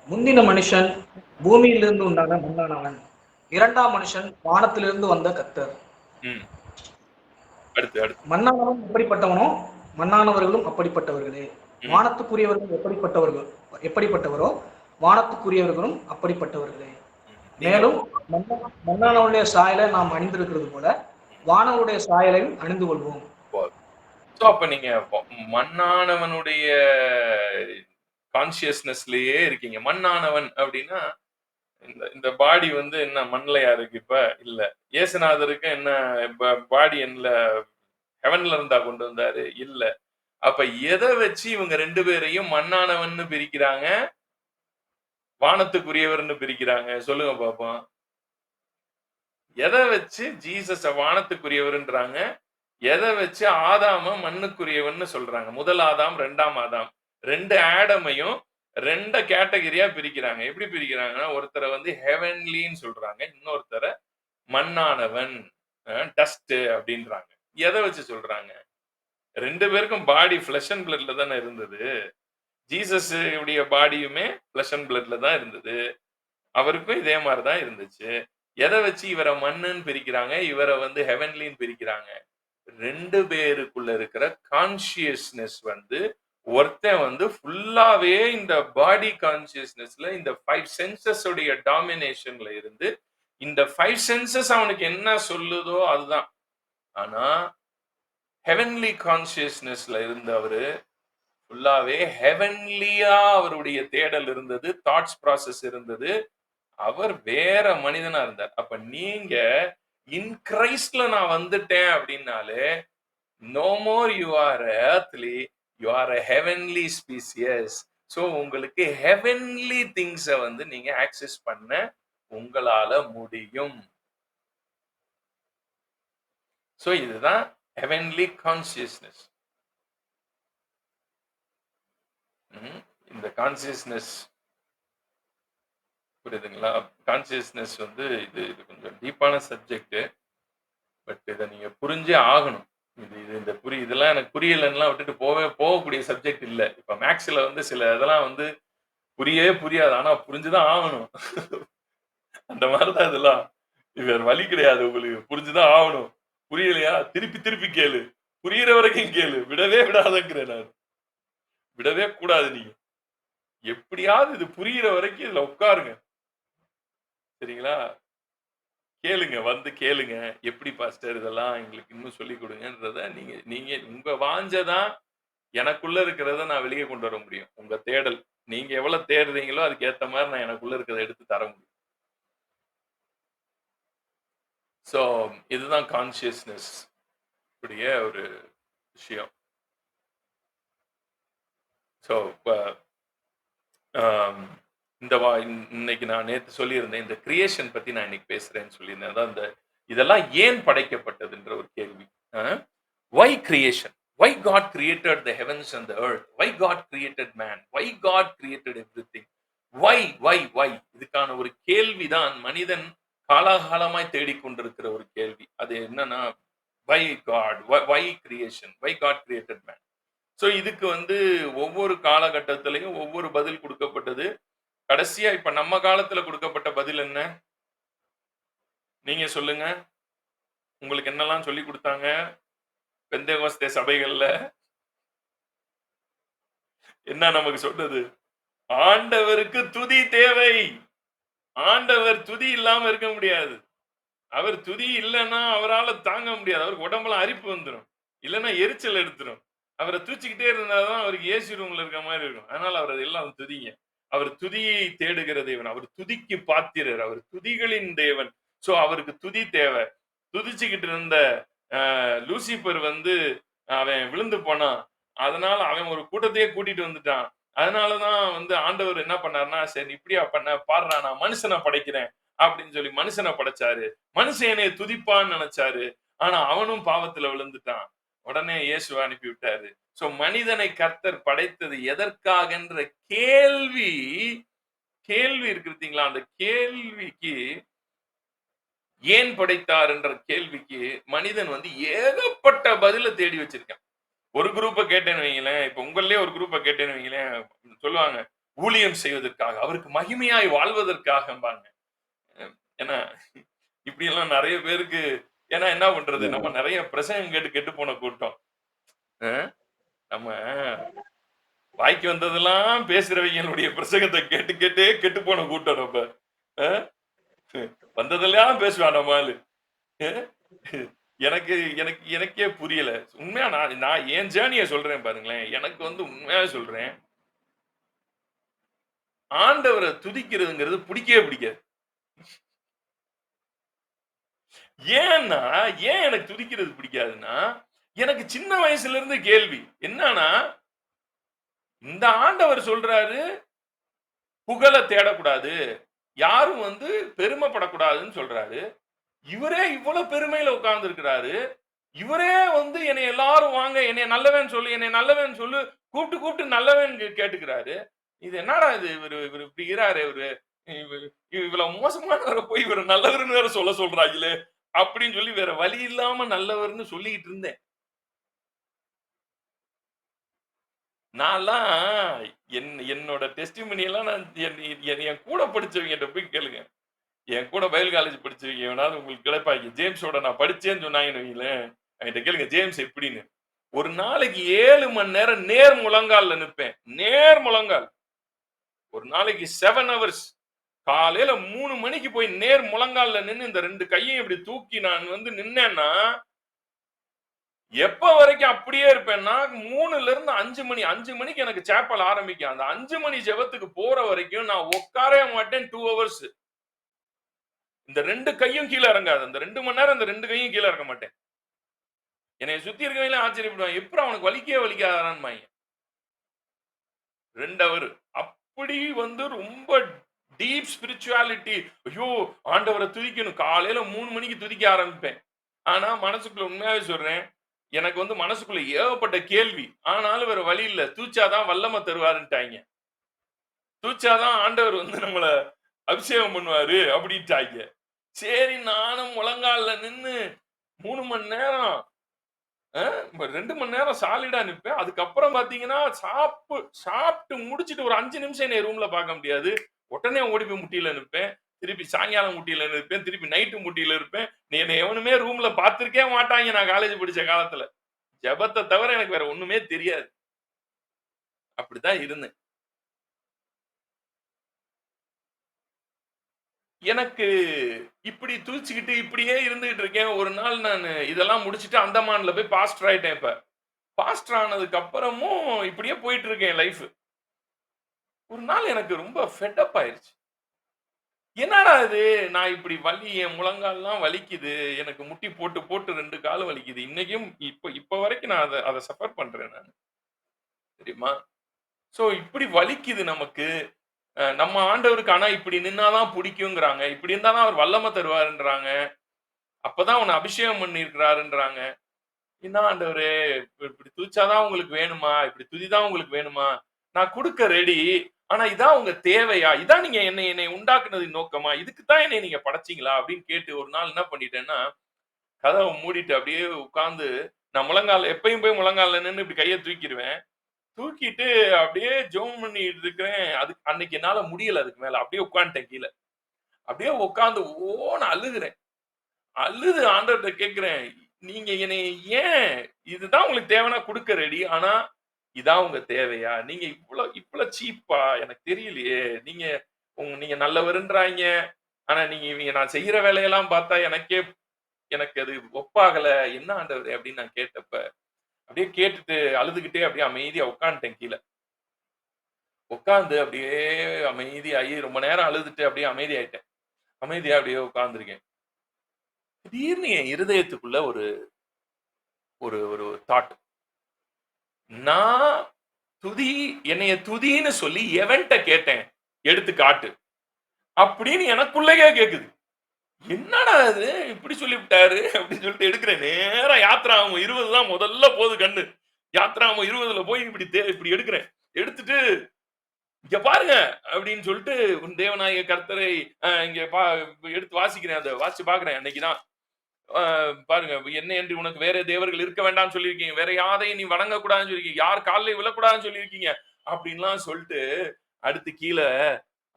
முந்தின மனுஷன் பூமியிலிருந்து உண்டான மண்ணானவன், இரண்டாம் மனுஷன் வானத்திலிருந்து வந்த கர்த்தர். அடுத்து மண்ணானவன் எப்படிப்பட்டவனோ மண்ணானவர்களும் அப்படிப்பட்டவர்களே. வானத்துக்குரியவர்கள் எப்படிப்பட்டவரோ வானத்துக்குரியவர்களும் அப்படிப்பட்டவர்களே. மேலும் மண்ணானவனுடைய சாயலை நாம் அணிந்திருக்கிறது போல வானவனுடைய சாயலையும் அணிந்து கொள்வோம். அப்ப நீங்க மண்ணானவனுடைய கான்சியஸ்னஸ்லயே இருக்கீங்க. மண்ணானவன் அப்படின்னா இந்த பாடி வந்து என்ன மண்லையா இருக்கு? இப்ப இல்ல. இயேசுநாதருக்கு என்ன பாடி என்ன ஹெவன்ல இருந்தா கொண்டு வந்தாரு? இல்ல. அப்ப எதை வச்சு இவங்க 2 பேரையும் மண்ணானவன் பிரிக்கிறாங்க, வானத்துக்குரியவர்னு பிரிக்கிறாங்க? சொல்லுங்க பாப்போம். எதை வச்சு ஜீசஸ வானத்துக்குரியவர்ன்றாங்க, எதை வச்சு ஆதாம மண்ணுக்குரியவன்னு சொல்றாங்க? முதல் ஆதாம், 2ஆம் ஆதாம். 2 ஆடமையும் 2 கேட்டகரியா பிரிக்கிறாங்க. எப்படி பிரிக்கிறாங்கன்னா, ஒருத்தரை வந்து ஹெவன்லின்னு சொல்றாங்க, இன்னொருத்தரை மண்ணானவன், டஸ்ட் அப்படின்றாங்க. எதை வச்சு சொல்றாங்க? 2 பேருக்கும் பாடி ஃபிளஷ் அண்ட் பிளட்ல தானே இருந்தது. ஜீசஸ் உடைய பாடியுமே ஃபிளஷ் அண்ட் பிளட்ல தான் இருந்தது. அவருக்கும் இதே மாதிரி தான் இருந்துச்சு. எதை வச்சு இவரை மண்ணுன்னு பிரிக்கிறாங்க, இவரை வந்து ஹெவன்லின்னு பிரிக்கிறாங்க? 2 பேருக்குள்ள இருக்கிற கான்சியஸ்னஸ் வந்து ஒருத்தன் வந்து ஃபுல்லாவே இந்த பாடி கான்சியஸ்னஸ்ல இந்த 5 சென்சஸ் உடைய டாமினேஷன்ல இருந்து இந்த 5 சென்சஸ் அவனுக்கு என்ன சொல்லுதோ அதுதான். ஆனா ஹெவன்லி கான்சியஸ்னஸ்ல இருந்தவரு ஃபுல்லாவே ஹெவன்லியா அவருடைய தேடல் இருந்தது, தாட்ஸ் ப்ராசஸ் இருந்தது. அவர் வேற மனிதனா இருந்தார். அப்ப நீங்க இன் கிரைஸ்ட்ல நான் வந்துட்டேன் அப்படின்னாலே no more you are earthly, you are a heavenly species. So உங்களுக்கு ஹெவன்லி திங்ஸை வந்து நீங்க ஆக்சஸ் பண்ண உங்களால முடியும். ஸோ இதுதான் ஹெவன்லி கான்சியஸ்னஸ். இந்த கான்சியஸ்னஸ் புரியுதுங்களா? கான்சியஸ்னஸ் வந்து இது கொஞ்சம் டீப்பான சப்ஜெக்ட். பட் இதை நீங்க புரிஞ்சே ஆகணும். இதெல்லாம் எனக்கு புரியலன்னா விட்டுட்டு போகக்கூடிய சப்ஜெக்ட் இல்லை. இப்ப மேக்ஸ்ல வந்து சில இதெல்லாம் வந்து புரியவே புரியாது, ஆனா புரிஞ்சுதான் ஆகணும். அந்த மாதிரிதான் இதெல்லாம். இது வேற வழி கிடையாது. உங்களுக்கு புரிஞ்சுதான் ஆகணும். புரியலையா? திருப்பி திருப்பி கேளு, புரியுற வரைக்கும் கேளு, விடவே விடாதங்கிறேன் நான். விடவே கூடாது. நீங்க எப்படியாவது இது புரியுற வரைக்கும் இதுல உட்காருங்க. சரிங்களா? கேளுங்க, வந்து கேளுங்க. எப்படி பாஸ்டர் இதெல்லாம் எங்களுக்கு இன்னும் சொல்லிக் கொடுங்கன்றத நீங்க உங்க வாஞ்சதான் எனக்குள்ள இருக்கிறத நான் வெளியே கொண்டு வர முடியும். உங்க தேடல் நீங்க எவ்வளவு தேடுறீங்களோ அதுக்கு ஏத்த மாதிரி நான் எனக்குள்ள இருக்கிறத எடுத்து தர முடியும். சோ இதுதான் கான்சியஸ்னஸ் உடைய ஒரு விஷயம். ஸோ இன்னைக்கு நான் நேற்று சொல்லியிருந்தேன், இந்த கிரியேஷன் பத்தி நான் இன்னைக்கு பேசுறேன்னு சொல்லியிருந்தேன். அதான் இதெல்லாம் ஏன் படைக்கப்பட்டதுன்ற ஒரு கேள்வி. Why creation? Why God created the heavens and the earth? Why God created man? Why God created everything? Why? இதுக்கான ஒரு கேள்விதான் மனிதன் காலாகாலமாய் தேடிக்கொண்டிருக்கிற ஒரு கேள்வி. அது என்னன்னா, why God? Why creation? Why God created man? So இதுக்கு வந்து ஒவ்வொரு காலகட்டத்திலையும் ஒவ்வொரு பதில் கொடுக்கப்பட்டது. கடைசியா இப்ப நம்ம காலத்துல கொடுக்கப்பட்ட பதில் என்ன? நீங்க சொல்லுங்க. உங்களுக்கு என்னெல்லாம் சொல்லி கொடுத்தாங்க பெந்தேகோஸ்தே சபைகள்ல? என்ன நமக்கு சொன்னது? ஆண்டவருக்கு துதி தேவை. ஆண்டவர் துதி இல்லாம இருக்க முடியாது. அவர் துதி இல்லைன்னா அவரால் தாங்க முடியாது. அவருக்கு உடம்புல அரிப்பு வந்துடும், இல்லைன்னா எரிச்சல் எடுத்துரும். அவரை தூச்சிக்கிட்டே இருந்தாதான் அவருக்கு ஏசி ரூம்ல இருக்க மாதிரி இருக்கும். அதனால அவர் எல்லாம் துதிங்க. அவர் துதியை தேடுகிற தேவன். அவர் துதிக்கு பாத்திரர். அவர் துதிகளின் தேவன். சோ அவருக்கு துதி தேவை. துதிச்சுக்கிட்டு இருந்த லூசிபர் வந்து அவன் விழுந்து போனான். அதனால அவன் ஒரு கூட்டத்தையே கூட்டிட்டு வந்துட்டான். அதனாலதான் வந்து ஆண்டவர் என்ன பண்ணாருன்னா, சரி இப்படியா பண்ண பாடுறா, நான் மனுஷனை படைக்கிறேன் அப்படின்னு சொல்லி மனுஷனை படைச்சாரு. மனுஷன் என்னைய துதிப்பான்னு நினைச்சாரு. ஆனா அவனும் பாவத்துல விழுந்துட்டான். உடனே இயேசுவை அனுப்பி விட்டாரு. சோ மனிதனை கர்த்தர் படைத்தது எதற்காகன்ற கேள்வி கேள்வி இருக்கு பார்த்தீங்களா? அந்த கேள்விக்கு ஏன் படைத்தார் என்ற கேள்விக்கு மனிதன் வந்து ஏகப்பட்ட பதில தேடி வச்சிருக்கான். ஒரு குரூப்ப கேட்டேன்னு வைங்களேன், இப்ப உங்கள்லயே ஒரு குரூப்ப கேட்டேன்னு வைங்களேன், சொல்லுவாங்க ஊழியம் செய்வதற்காக, அவருக்கு மகிமையாய் வாழ்வதற்காகம்பாங்க. ஏன்னா இப்படி எல்லாம் நிறைய பேருக்கு, ஏன்னா என்ன பண்றது, நம்ம நிறைய பிரசங்கம் கேட்டு கெட்டு போன கூட்டம். அஹ் நம்ம வாய்க்கு வந்ததெல்லாம் பேசுறவங்களுடைய பிரசங்கத்தை கேட்டு கேட்டே கெட்டு போன கூட்டம் நம்ம. அஹ் வந்ததெல்லாம் பேசுவான் நம்ம ஆளு. அஹ் எனக்கு எனக்கு எனக்கே புரியல. உண்மையா நான் என் ஜேர்னிய சொல்றேன் பாருங்களேன். எனக்கு வந்து உண்மையா சொல்றேன், ஆண்டவரை துதிக்கிறதுங்கிறது பிடிக்கவே பிடிக்காது. ஏன்னா ஏன் எனக்கு துதிக்கிறது பிடிக்காதுன்னா, எனக்கு சின்ன வயசுல இருந்து கேள்வி என்னன்னா, இந்த ஆண்டவர் சொல்றாரு புகழ தேடக்கூடாது, யாரும் வந்து பெருமைப்படக்கூடாதுன்னு சொல்றாரு. இவரே இவ்வளவு பெருமையில உட்கார்ந்து இருக்கிறாரு. இவரே வந்து என்னை எல்லாரும் வாங்க என்னை நல்லவன் சொல்லு, என்னை நல்லவன் சொல்லு, கூப்பிட்டு கூப்பிட்டு நல்லவன் கேட்டுக்கிறாரு. இது என்னடா இது, இவரு இவரு இப்படி இருக்கிறாரு, இவ்வளவு மோசமானவரை போய் இவர் நல்லவர்னு வேற சொல்றாங்களே அப்படின்னு சொல்லி வேற வழி இல்லாம நல்லவர்னு சொல்லிட்டு இருந்தேன். நான்லாம் என்னோட டெஸ்டிமனி எல்லாம் நான் என் கூட படிச்சவங்க போய் கேளுங்க. என் கூட பைபிள் காலேஜ் படிச்சவங்க வேணாலும் உங்களுக்கு கிடைப்பாங்க. ஜேம்ஸோட நான் படிச்சேன்னு சொன்னாங்கன்னு வைங்களேன், என்கிட்ட கேளுங்க ஜேம்ஸ் எப்படின்னு. ஒரு நாளைக்கு 7 மணி நேரம் நேர் முழங்கால்ல நிற்பேன். நேர் முழங்கால். ஒரு நாளைக்கு 7 hours. காலையில 3 மணிக்கு போய் நேர் முழங்கால்ல நின்னு இந்த 2 கையையும் இப்படி தூக்கி நான் வந்து நின்னேன்னா, எப்ப வரைக்கும் அப்படியே இருப்பேன்னா 3ல இருந்து 5 மணி. 5 மணிக்கு எனக்கு சேப்பல் ஆரம்பிக்கும். அந்த 5 மணி ஜெபத்துக்கு போற வரைக்கும் நான் உட்காரவே மாட்டேன் 2 hours. இந்த 2 கையும் கீழே இறங்காது. அந்த 2 மணி நேரம் இந்த 2 கையும் கீழே இறங்க மாட்டேன். என்னை சுத்தி இருக்கவங்க ஆச்சரியப்படுவாங்க, எப்படி அவனுக்கு வலிக்கவே வலிக்காதான்னு. 2 hour. அப்படி வந்து ரொம்ப டீப் ஸ்பிரிச்சுவாலிட்டி. ஐயோ ஆண்டவரை துதிக்கணும். காலையில 3 மணிக்கு துதிக்க ஆரம்பிப்பேன். ஆனா மனசுக்குள்ள உண்மையாவே சொல்றேன், எனக்கு வந்து மனசுக்குள்ள ஏகப்பட்ட கேள்வி. ஆனாலும் வேற வழி இல்ல. தூச்சாதான் வல்லமை தருவாருன்ட்டாங்க. தூச்சாதான் ஆண்டவர் வந்து நம்மள அபிஷேகம் பண்ணுவாரு அப்படின்ட்டாங்க. சரி நானும் முழங்கால்ல நின்னு 3 மணி நேரம் 2 மணி நேரம் சாலிடா நிப்பேன். அதுக்கப்புறம் பாத்தீங்கன்னா சாப்பிட்டு முடிச்சிட்டு ஒரு 5 நிமிஷம் என்னை ரூம்ல பார்க்க முடியாது. உடனே ஓடி போய் முட்டியில நிப்பேன். திருப்பி சாயங்காலம் முட்டியில இருப்பேன். திருப்பி நைட்டு முட்டியில இருப்பேன். என்னை எவனுமே ரூம்ல பார்த்திருக்கவே மாட்டாங்க நான் காலேஜ் படிச்ச காலத்துல. ஜெபத்தை தவிர எனக்கு வேற ஒண்ணுமே தெரியாது. அப்படிதான் இருந்தேன். எனக்கு இப்படி துதிச்சுக்கிட்டு இப்படியே இருந்துகிட்டு இருக்கேன். ஒரு நாள் நான் இதெல்லாம் முடிச்சுட்டு அந்தமான்ல போய் பாஸ்டர் ஆயிட்டேன். இப்ப பாஸ்டர் ஆனதுக்கு அப்புறமும் இப்படியே போயிட்டு இருக்கேன் லைஃப். ஒரு நாள் எனக்கு ரொம்ப ஃபெட் அப் ஆயிருச்சு. என்னடா இது, நான் இப்படி வலி, என் முழங்கால்லாம் வலிக்குது, எனக்கு முட்டி போட்டு போட்டு 2 காலும் வலிக்குது. இன்னைக்கும் இப்ப வரைக்கும் நான் அதை சஃபர் பண்றேன் நான், தெரியுமா? சோ இப்படி வலிக்குது நமக்கு. நம்ம ஆண்டவருக்கு ஆனா இப்படி நின்னாதான் பிடிக்குங்கிறாங்க. இப்படி இருந்தாதான் அவர் வல்லமை தருவாருன்றாங்க. அப்பதான் உன்னை அபிஷேகம் பண்ணியிருக்கிறாருன்றாங்க. என்ன ஆண்டவரே, இப்படி துதிச்சாதான் உங்களுக்கு வேணுமா? இப்படி துதிதான் உங்களுக்கு வேணுமா? நான் கொடுக்க ரெடி. ஆனா இதான் உங்க தேவையா? இதான் நீங்க என்னை உண்டாக்குனதின் நோக்கமா? இதுக்குத்தான் என்னை நீங்க படைச்சீங்களா? அப்படின்னு கேட்டு ஒரு நாள் என்ன பண்ணிட்டேன்னா, கதவை மூடிட்டு அப்படியே உட்கார்ந்து, நான் முழங்கால் எப்பயும் போய் முழங்கால்ல நின்னு இப்படி கையை தூக்கிடுவேன். தூக்கிட்டு அப்படியே ஜெபம் பண்ணிட்டு இருக்கிறேன். அன்னைக்கு என்னால முடியல. அதுக்கு மேல அப்படியே உட்கார்ந்துட்டேன் கீழே. அப்படியே உட்கார்ந்து ஓன்னு அழுகுறேன். அழுது ஆண்டவர்கிட்ட கேட்கிறேன், நீங்க என்னை ஏன், இதுதான் உங்களுக்கு தேவைன்னா கொடுக்க ரெடி. ஆனா இதான் உங்க தேவையா? நீங்க இவ்வளவு சீப்பா? எனக்கு தெரியலையே. நீங்க நல்லவருன்றாங்க. ஆனா நீங்க நான் செய்யற வேலையெல்லாம் பார்த்தா எனக்கு அது ஒப்பாகல. என்ன ஆண்டவரே அப்படின்னு நான் கேட்டப்ப, அப்படியே கேட்டுட்டு அழுதுகிட்டே அப்படியே அமைதியா உட்காந்துட்டேன் கீழே. உட்கார்ந்து அப்படியே அமைதியாகி ரொம்ப நேரம் அழுதுட்டு அப்படியே அமைதியாயிட்டேன். அமைதியா அப்படியே உட்கார்ந்துருக்கேன். திடீர்னு என் இருதயத்துக்குள்ள ஒரு ஒரு ஒரு தாட். நான் என்னைய துதின்னு சொல்லி எவன்ட்ட கேட்டேன், எடுத்து காட்டு அப்படின்னு எனக்குள்ளேயே கேக்குது. என்னடா இது இப்படி சொல்லிவிட்டாரு அப்படின்னு சொல்லிட்டு எடுக்கிறேன். நேரம் யாத்திரா 20 தான் முதல்ல போகுது கண்ணு. யாத்ராம 20ல போய் இப்படி எடுக்கிறேன். எடுத்துட்டு இங்க பாருங்க அப்படின்னு சொல்லிட்டு உன் தேவனாகிய கர்த்தரை இங்க எடுத்து வாசிக்கிறேன். அதை வாசிச்சு பாக்குறேன். அன்னைக்குதான் பாருங்க, என்ன என்று உனக்கு வேற தேவர்கள் இருக்க வேண்டாம்னு சொல்லியிருக்கீங்க, வேற யாரையும் நீ வணங்க கூடாதுன்னு சொல்லியிருக்கீங்க, யார் காலில் விழக்கூடாதுன்னு சொல்லியிருக்கீங்க அப்படின்லாம் சொல்லிட்டு அடுத்து கீழே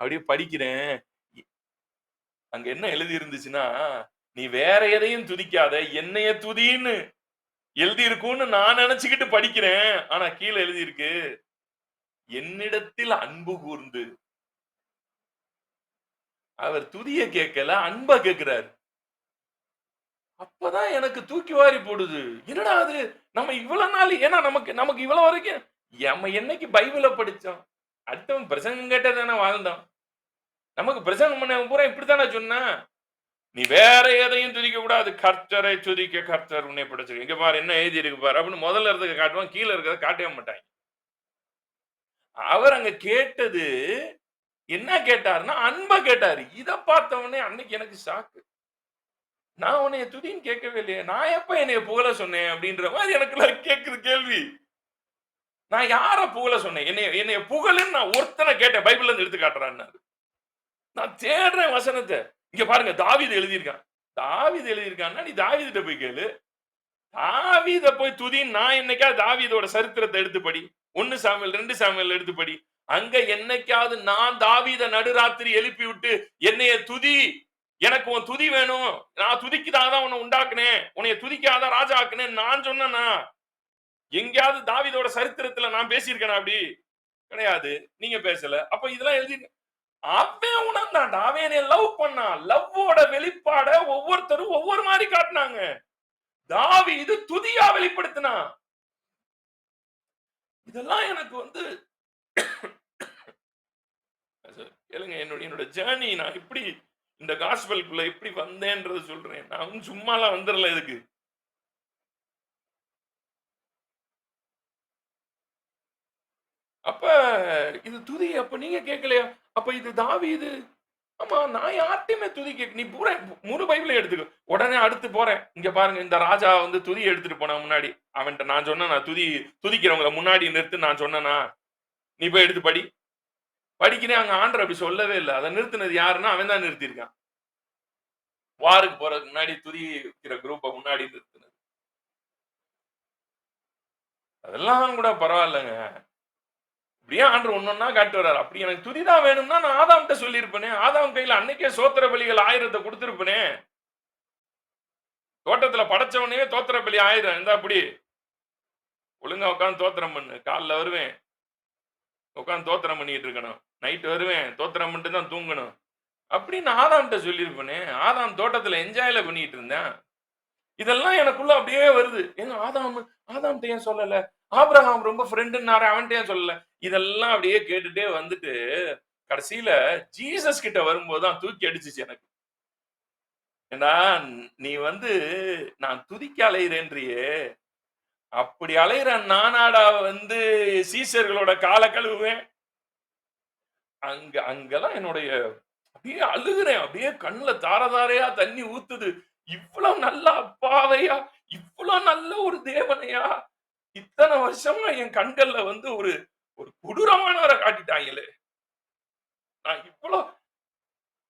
அப்படியே படிக்கிறேன். அங்க என்ன எழுதி இருந்துச்சுன்னா, நீ வேற எதையும் துதிக்காத, என்னைய துதின்னு எழுதி இருக்கும்னு நான் நினைச்சுக்கிட்டு படிக்கிறேன். ஆனா கீழே எழுதி இருக்கு, என்னிடத்தில் அன்பு கூர்ந்து. அவர் துதிய கேட்கல, அன்பா கேட்கிறார். அப்பதான் எனக்கு தூக்கி வாரி போடுது. என்னடா அது, நம்ம இவ்வளவு நாள், ஏன்னா நமக்கு இவ்வளவு வரைக்கும் நம்ம என்னைக்கு பைபிளை படிச்சோம், அடுத்தவன் பிரசங்கம் கேட்டதானே வாழ்ந்தோம். நமக்கு பிரசங்கம் பண்ண பூரா இப்படித்தானே சொன்னா, நீ வேற எதையும் துதிக்க கூடாது, கர்த்தரை துதிக்க கர்த்தர் உன்னை படைச்சிருக்கு. இங்க பாரு என்ன எழுதி இருக்கு பாரு அப்படின்னு முதல்ல இருக்கிறத காட்டுவான், கீழே இருக்கிறத காட்டவே மாட்டாங்க. அவர் அங்க கேட்டது என்ன கேட்டாருன்னா, அன்பா கேட்டாரு. இதை பார்த்தவனே அன்னைக்கு எனக்கு ஷாக்கு. நான் உன்னைய துதின்னு கேட்கவே இல்லையே, நான் எப்ப என்னைய புகழ சொன்னேன் அப்படின்ற மாதிரி எனக்கு கேட்குது கேள்வி. நான் யார புகழ சொன்னேன்? என்னைய புகழுன்னு நான் ஒருத்தனை கேட்டேன். பைபிள்ல இருந்து எடுத்து காட்டுறான்னு நான் தேடுறேன் வசனத்தை. இங்க பாருங்க, தாவீது எழுதியிருக்கான். தாவீது எழுதியிருக்கான்னா நீ தாவீதுட்ட போய் கேளு. தாவீத போய் துதின்னு நான் என்னைக்கா தாவீதோட சரித்திரத்தை எடுத்து படி. 1 சாமுவேல் 2 சாமுவேல் எடுத்து படி. அங்க என்னைக்காவது நான் தாவீத நடுராத்திரி எழுப்பி விட்டு என்னைய துதி, எனக்கு உன் துதி வேணும், நான் துதிக்காதான் உன்னை உண்டாக்குனேன், உன்னைய துதிக்காதான் ராஜா ஆக்குனேன் நான் சொன்னா? எங்கேயாவது தாவீதோட சரித்திரத்துல நான் பேசியிருக்கேன்? அப்படி கிடையாது. நீங்க பேசல. அப்ப இதெல்லாம் எழுதி அவன் உணர்ந்தான்டா. அவன் என்னை லவ் பண்ணான். லவ்வோட வெளிப்பாட ஒவ்வொருத்தரும் ஒவ்வொரு மாதிரி காட்டினாங்க. தாவீது துதியா வெளிப்படுத்தினா. இதெல்லாம் எனக்கு கேளுங்க, என்னோட ஜேர்னி, நான் இப்படி இந்த காஸ்பெல்குள்ள எப்படி வந்தேன்றது சொல்றேன். நான் சும்மாலாம் வந்துடல இதுக்கு. அப்ப இது துதி. அப்ப நீங்க கேட்கலையா? அப்ப இது தாவீது. ஆமா, நான் யார்ட்டையுமே துதி கேட்க, நீ பூரா முழு பைபிளை எடுத்துக்க. உடனே அடுத்து போறேன். இங்க பாருங்க, இந்த ராஜா துதி எடுத்துட்டு போனா முன்னாடி அவன்கிட்ட நான் சொன்னா, நான் துதிக்கிறவங்களை முன்னாடி நிறுத்து நான் சொன்னா, நீ போய் எடுத்து படி. படிக்கிறேன். அங்க ஆண்டர் அப்படி சொல்லவே இல்லை. அதை நிறுத்தினது யாருன்னா அவன் தான் நிறுத்திருக்கான். வாருக்கு போறதுக்கு முன்னாடி துதிக்கிற குரூப்பை முன்னாடி நிறுத்தினது. அதெல்லாம் கூட பரவாயில்லைங்க. அப்படியே ஆண்டர் ஒன்னொன்னா காட்டு வர்றாரு. அப்படி எனக்கு துதிதான் வேணும்னா நான் ஆதாம்கிட்ட சொல்லியிருப்பேனே. ஆதாம் கையில அன்னைக்கே சோத்திர பலிகள் 1000 கொடுத்திருப்பேனே. தோட்டத்துல படைச்சவனே தோத்திர பலி 1000 இருந்தா அப்படி ஒழுங்கா உட்காந்து தோத்திரம் பண்ணு. காலைல வருவேன், உட்காந்து தோத்திரம் பண்ணிட்டு இருக்கணும். நைட்டு வருவேன், தோத்திரம் பண்ணிட்டு தான் தூங்கணும் அப்படின்னு ஆதாம்கிட்ட சொல்லியிருப்பேனே. ஆதாம் தோட்டத்துல என்ஜாய்ல பண்ணிட்டு இருந்தேன். இதெல்லாம் எனக்குள்ள அப்படியே வருது. ஏங்க ஆதாம்கிட்ட ஏன் சொல்லல? ஆபிரகாம் ரொம்ப ஃப்ரெண்டுன்னாரு, அவன்கிட்ட ஏன் சொல்லல? இதெல்லாம் அப்படியே கேட்டுட்டே வந்துட்டு கடைசியில ஜீசஸ் கிட்ட வரும்போது தான் தூக்கி அடிச்சிச்சு எனக்கு. ஏன்னா நீ நான் துதிக்க அலையிறேன்றியே, அப்படி அலையிற நானாடா சீசர்களோட கால கழுவுவேன். அங்கெல்லாம் என்னுடைய அப்படியே அழுகுறேன். அப்படியே கண்ணுல தாரதாரையா தண்ணி ஊத்துது. இவ்வளவு நல்ல அப்பாவையா, இவ்வளவு நல்ல ஒரு தேவனையா, இத்தனை வருஷமா என் கண்கள்ல ஒரு ஒரு கொடூரமானவரை காட்டிட்டாங்களே. நான் இவ்வளவு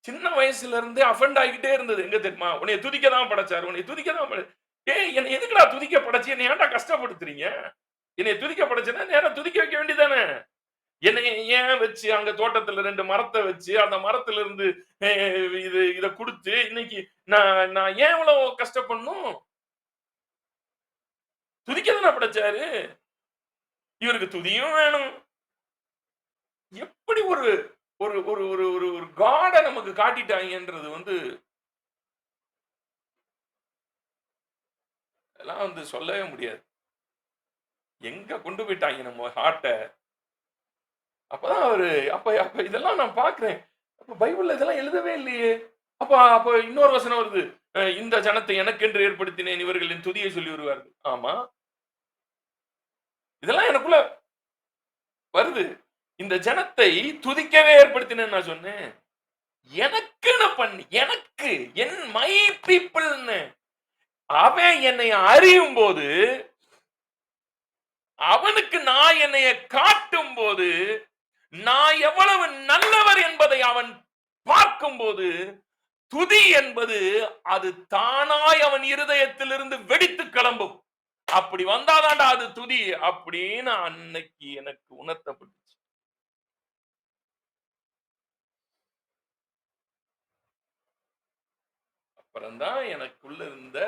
சின்ன வயசுல இருந்தே அஃபெண்ட் ஆகிட்டே இருந்தது. எங்க தெரியுமா? உன்னைய துதிக்கதான் படைச்சாரு, உன்னைய துதிக்கதான் என்னை எதுக்குடா துதிக்க படைச்சு? என்னை ஏன்டா கஷ்டப்படுத்துறீங்க? என்னைய துதிக்க படைச்சுன்னா நேரம் துதிக்க வைக்க வேண்டியதானே. என்னை ஏன் வச்சு அங்க தோட்டத்துல 2 மரத்தை வச்சு அந்த மரத்துல இருந்து இத கொடுத்து இன்னைக்கு நான் ஏன் இவ்வளவு கஷ்டப்படணும்? துதிக்கதானே படைச்சாரு. இவருக்கு துதியும் வேணும். எப்படி ஒரு ஒரு ஒரு ஒரு ஒரு ஒரு காட நமக்கு காட்டிட்டாங்கன்றது அதெல்லாம் சொல்லவே முடியாது. எங்க கொண்டு போயிட்டாங்க நம்ம ஹார்ட்ட. அப்பதான் அப்ப இதெல்லாம் நான் பாக்குறேன். அப்ப பைபிள்ல இதெல்லாம் எழுதவே இல்லையே. அப்ப இன்னொரு வசனம் வருது, இந்த ஜனத்தை எனக்கென்று ஏற்படுத்தினேன், இவர்களின் துதியை சொல்லி வருவார்கள். ஆமா, இதெல்லாம் எனக்குள்ள வருது. இந்த ஜனத்தை துதிக்கவே ஏற்படுத்தினேன் நான் சொன்னேன். எனக்கு என் மை பீப்புள்னு அவன் என்னை அறியும் போது அவனுக்கு நான் என்னைய காட்டும் போது, நான் எவ்வளவு நல்லவர் என்பதை அவன் பார்க்கும்போது, துதி என்பது அது தானாய் அவன் இருதயத்திலிருந்து வெடித்து கிளம்பும். அப்படி வந்தாதான்டா அது துதி அப்படின்னு அன்னைக்கு எனக்கு உணர்த்தப்பட்டுச்சு. அப்புறம்தான் எனக்குள்ள இருந்த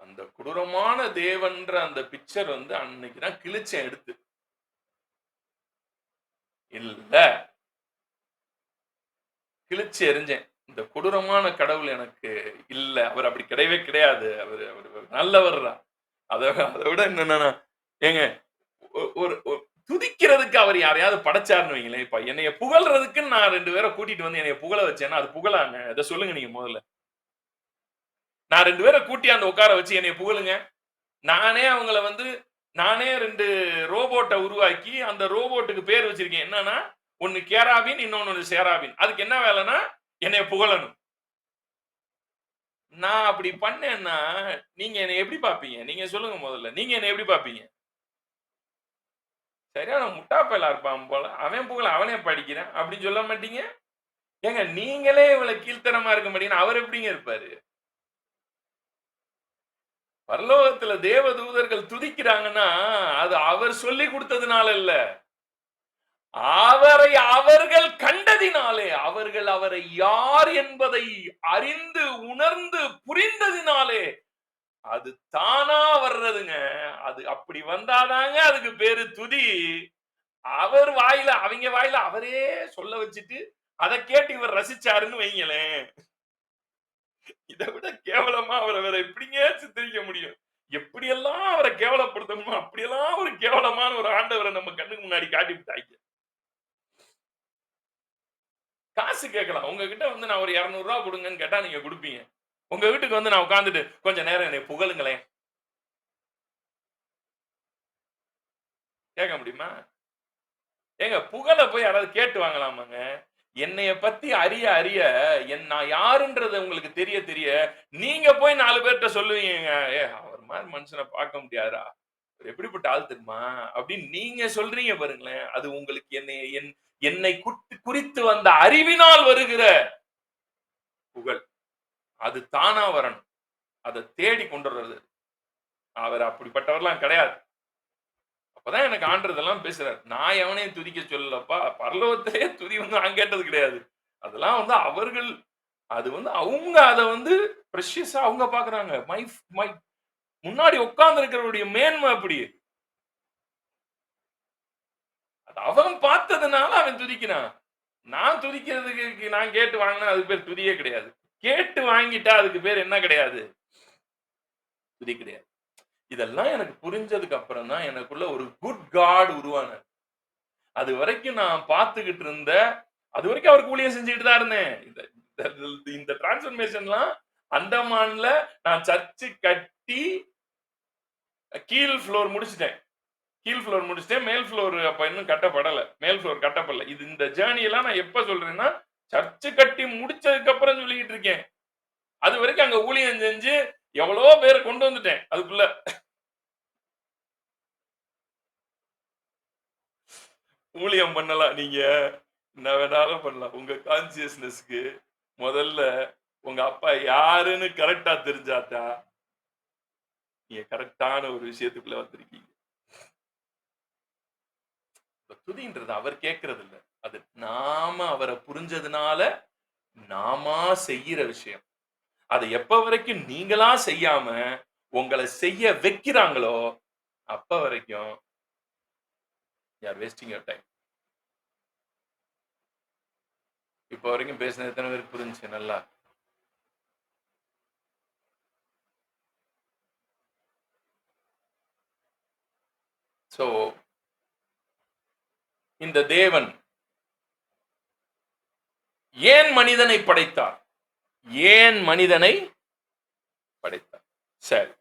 அந்த கொடூரமான தேவன்ற அந்த பிக்சர் வந்து அன்னைக்குதான் கிழிச்சேன் எடுத்து. இல்ல கிழிச்சு எறிஞ்சேன். இந்த கொடூரமான கடவுள் எனக்கு இல்ல. அவர் அப்படி கிடையவே கிடையாது. அவர் அவர் நல்லவர் தான். அதை விட என்னன்னா, ஏங்க ஒரு துதிக்கிறதுக்கு அவர் யாரையாவது படைச்சாருன்னு வைங்களேன். இப்ப என்னைய புகழ்றதுக்கு நான் 2 பேரை கூட்டிட்டு வந்து என்னைய புகழ வச்சேன்னா அது புகழாங்க? இதை சொல்லுங்க நீங்க முதல்ல. நான் 2 பேரை கூட்டி அந்த உட்கார வச்சு என்னைய புகழுங்க. நானே அவங்கள வந்து நானே 2 ரோபோட்டை உருவாக்கி அந்த ரோபோட்டுக்கு பேர் வச்சிருக்கேன். என்னன்னா, ஒன்னு கேராபின், இன்னொன்னு சேராபின். அதுக்கு என்ன வேலைன்னா என்னைய புகழணும். நான் அப்படி பண்ணேன்னா நீங்க என்னை எப்படி பார்ப்பீங்க? நீங்க சொல்லுங்க முதல்ல. நீங்க என்னை எப்படி பார்ப்பீங்க? சரியான முட்டாப்பையலா இருப்பான் போல. அவன் புகழ அவனே படிக்கிறான் அப்படின்னு சொல்ல மாட்டீங்க? ஏங்க நீங்களே இவ்வளவு கீழ்த்தரமா இருக்க மாட்டீங்கன்னா அவர் எப்படிங்க இருப்பாரு? பரலோகத்துல தேவ தூதர்கள் துதிக்கிறாங்கன்னா அது அவர் சொல்லி கொடுத்ததுனால இல்ல, அவரை அவர்கள் கண்டதினாலே, அவர்கள் அவரை யார் என்பதை அறிந்து உணர்ந்து புரிந்ததினாலே அது தானா வர்றதுங்க. அது அப்படி வந்தாதாங்க அதுக்கு பேரு துதி. அவர் வாயில அவங்க வாயில அவரே சொல்ல வச்சுட்டு அதை கேட்டு இவர் ரசிச்சாருன்னு வைங்களேன். இதை விட கேவலமா அவரை வேற எப்படிங்க சித்தரிக்க முடியும்? எப்படியெல்லாம் அவரை கேவலப்படுத்தணுமோ அப்படியெல்லாம் ஒரு கேவலமான ஒரு ஆண்டவரை நம்ம கண்ணுக்கு முன்னாடி காட்டி விட்டாங்க. காசு கேட்கலாம். உங்ககிட்ட வந்து நான் ஒரு 200 ரூபாய் கொடுங்கன்னு கேட்டா நீங்க கொடுப்பீங்க. உங்க வீட்டுக்கு வந்து நான் உட்கார்ந்துட்டு கொஞ்ச நேரம் என்னை புகழுங்களேன் கேட்க முடியுமா? ஏங்க புகழ போய் யாராவது கேட்டு வாங்கலாமாங்க? என்னைய பத்தி அறிய அறிய நான் யாருன்றது உங்களுக்கு தெரிய தெரிய நீங்க போய் 4 பேர்கிட்ட சொல்லுவீங்க, அவர் மாதிரி மனுஷனை பார்க்க முடியாதா, எப்படிப்பட்ட ஆள் தெரியுமா அப்படின்னு நீங்க சொல்றீங்க பாருங்களேன். அது உங்களுக்கு என்னை குறித்து வந்த அறிவினால் வருகிற புகழ். அது தானா வரணும். அதை தேடி கொண்டு வர்றது. அவர் அப்படிப்பட்டவர்லாம் கிடையாது. அப்பதான் எனக்கு ஆண்டதெல்லாம் பேசுறாரு. நான் எவனையும் துதிக்க சொல்லலப்பா. பரலோகத்திலேயே துதி வந்து நான் கேட்டது கிடையாது. அதெல்லாம் வந்து அவர்கள் அது வந்து அவங்க அதை வந்து பிரஷியஸா அவங்க பாக்குறாங்க. மை முன்னாடி உட்கார்ந்து இருக்கிறவருடைய மேன்மை அப்படி. அது அவன் பார்த்ததுனால அவன் துதிக்கிறான். நான் துதிக்கிறதுக்கு நான் கேட்டு வாங்கினா அதுக்கு பேர் துதியே கிடையாது. கேட்டு வாங்கிட்டா அதுக்கு பேர் என்ன கிடையாது? துதி கிடையாது. இதெல்லாம் எனக்கு புரிஞ்சதுக்கு அப்புறம் தான் எனக்குள்ள ஒரு குட் காட் உருவானார். அது வரைக்கும் நான் பார்த்துக்கிட்டு இருந்த, அது வரைக்கும் அவருக்கு ஊழியம் செஞ்சுக்கிட்டு தான் இருந்தேன். இந்த டிரான்ஸ்ஃபர்மேஷன்லாம் அந்தமான்ல நான் சர்ச்சு கட்டி கீழ் ஃப்ளோர் முடிச்சிட்டேன். மேல் ஃப்ளோர் அப்ப இன்னும் கட்டப்படல. மேல் ஃப்ளோர் கட்டப்படல. இந்த ஜேர்னி எல்லாம் நான் எப்ப சொல்றேன்னா சர்ச்சு கட்டி முடிச்சதுக்கு அப்புறம் சொல்லிக்கிட்டு இருக்கேன். அது வரைக்கும் அங்க ஊழியம் செஞ்சு எவ்வளவோ பேரை கொண்டு வந்துட்டேன். அதுக்குள்ள ஊழியம் பண்ணலாம். நீங்க என்ன வேணாலும் பண்ணலாம். உங்க கான்சியஸ்னஸ்க்கு முதல்ல உங்க அப்பா யாருன்னு கரெக்டா தெரிஞ்சாத்தா நீங்க கரெக்டான ஒரு விஷயத்துக்குள்ள வந்திருக்கீங்க. துதின்றது அவர் கேட்கறது இல்ல. அது நாம அவரை புரிஞ்சதுனால நாம செய்யற விஷயம். அதை எப்ப வரைக்கும் நீங்களா செய்யாம உங்களை செய்ய வைக்கிறாங்களோ அப்ப வரைக்கும் you are wasting your time. இப்ப வரைக்கும் பேசினது எத்தனை பேருக்கு புரிஞ்சுச்சு? நல்லா சோ இந்த தேவன் ஏன் மனிதனை படைத்தார்? சரி,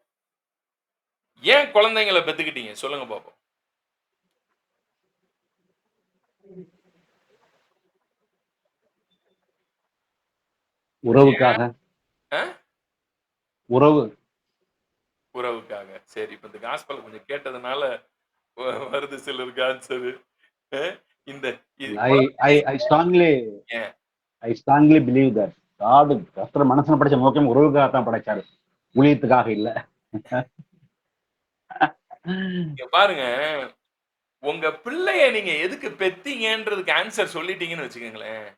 ஏன் குழந்தைங்களை பெத்துக்கிட்டீங்க? சொல்லுங்க பாப்போம். உறவுக்காக. உறவுக்காக. சரி, இப்ப இந்த காஸ்பல் கொஞ்சம் கேட்டதுனால வருது சிலருக்கு ஆன்சரு. இந்த இது I I I strongly ஏன் I strongly believe that God கர்த்தர் மனுஷனை படைச்ச நோக்கம் உறவுக்காக தான் படைச்சாரு, ஊழியத்துக்காக இல்ல. இங்க பாருங்க, உங்க பிள்ளைய நீங்க எதுக்கு பெத்தீங்கன்றதுக்கு ஆன்சர் சொல்லிட்டீங்கன்னு வச்சுக்கோங்களேன்.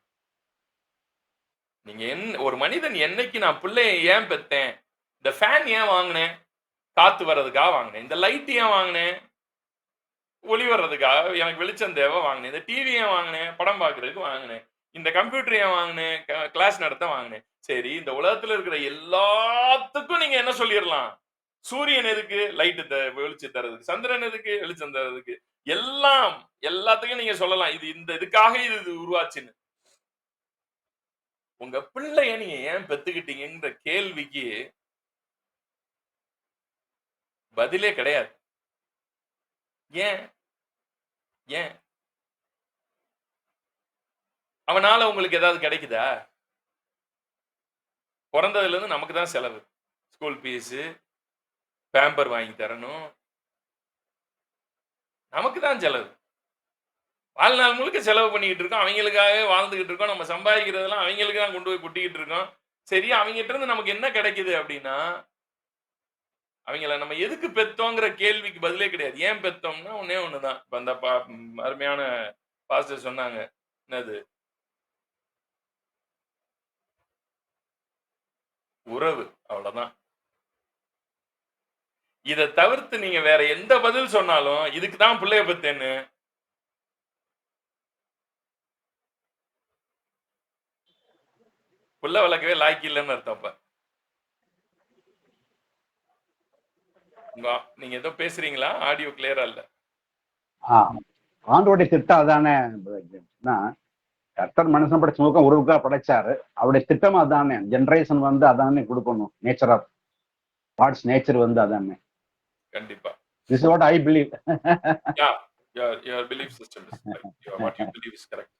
நீங்க ஒரு மனிதன் என்னைக்கு நான் பிள்ளைய ஏன் பெத்தேன், இந்த ஃபேன் ஏன் வாங்கினேன், காத்து வர்றதுக்காக வாங்கினேன். இந்த லைட் ஏன் வாங்கினேன், ஒளி வர்றதுக்காக, எனக்கு வெளிச்சம் தேவை வாங்கினேன். இந்த டிவி ஏன் வாங்கினேன், படம் பார்க்கறதுக்கு வாங்கினேன். இந்த கம்ப்யூட்டர் ஏன் வாங்கினேன், கிளாஸ் நடத்த வாங்கினேன். சரி, இந்த உலகத்துல இருக்கிற எல்லாத்துக்கும் நீங்க என்ன சொல்லிடலாம், சூரியன் எதுக்கு, லைட் வெளிச்சம் தரதுக்கு, சந்திரன் எதுக்கு, வெளிச்சம் தரதுக்கு, எல்லாத்துக்கும் நீங்க சொல்லலாம் இது இந்த இதுக்காக இது உருவாச்சுன்னு. உங்க பிள்ளைய நீங்க ஏன் பெத்துக்கிட்டீங்கன்ற கேள்விக்கு பதிலே கிடையாது. ஏன் ஏன் அவனால உங்களுக்கு ஏதாவது கிடைக்குதா? பிறந்ததுல இருந்து நமக்கு தான் செலவு. ஸ்கூல் ஃபீஸ், பேம்பர் வாங்கி தரணும், நமக்கு தான் செலவு. வாழ்நாள் முழுக்க செலவு பண்ணிக்கிட்டு இருக்கோம், அவங்களுக்காகவே வாழ்ந்துகிட்டு இருக்கோம். நம்ம சம்பாதிக்கிறதெல்லாம் அவங்களுக்கு தான் கொண்டு போய் கொட்டிக்கிட்டு இருக்கோம். சரி, அவங்ககிட்ட இருந்து நமக்கு என்ன கிடைக்குது அப்படின்னா, அவங்கள நம்ம எதுக்கு பெத்தோங்கிற கேள்விக்கு பதிலே கிடையாது. ஏன் பெத்தோம்னா ஒன்னே ஒண்ணுதான். இப்ப அந்த அருமையான பாஸ்டர் சொன்னாங்க, என்னது, உறவு, அவ்வளவுதான். இதை தவிர்த்து நீங்க வேற எந்த பதில் சொன்னாலும் இதுக்கு தான் பிள்ளைய பெத்தேன்னு, புள்ள வளர்க்கவே லாய்க்கு இல்லைன்னு அர்த்தம். நீங்க ஏதோ பேசுறீங்களா? ஆடியோ கிளியரா இல்ல. ஆண்டோடைய திட்டம் அதானே. கர்த்தர் மனுஷன் படைச்ச நோக்கம் உறவுக்காக படைச்சாரு, அவருடைய திட்டம் அதானே. ஜெனரேஷன் வந்து அதானே கொடுக்கணும். நேச்சர் ஆஃப் காட்ஸ் நேச்சர் வந்து அதானே. கண்டிப்பா. This is what I believe. Yeah, your belief system is correct. What you believe is correct.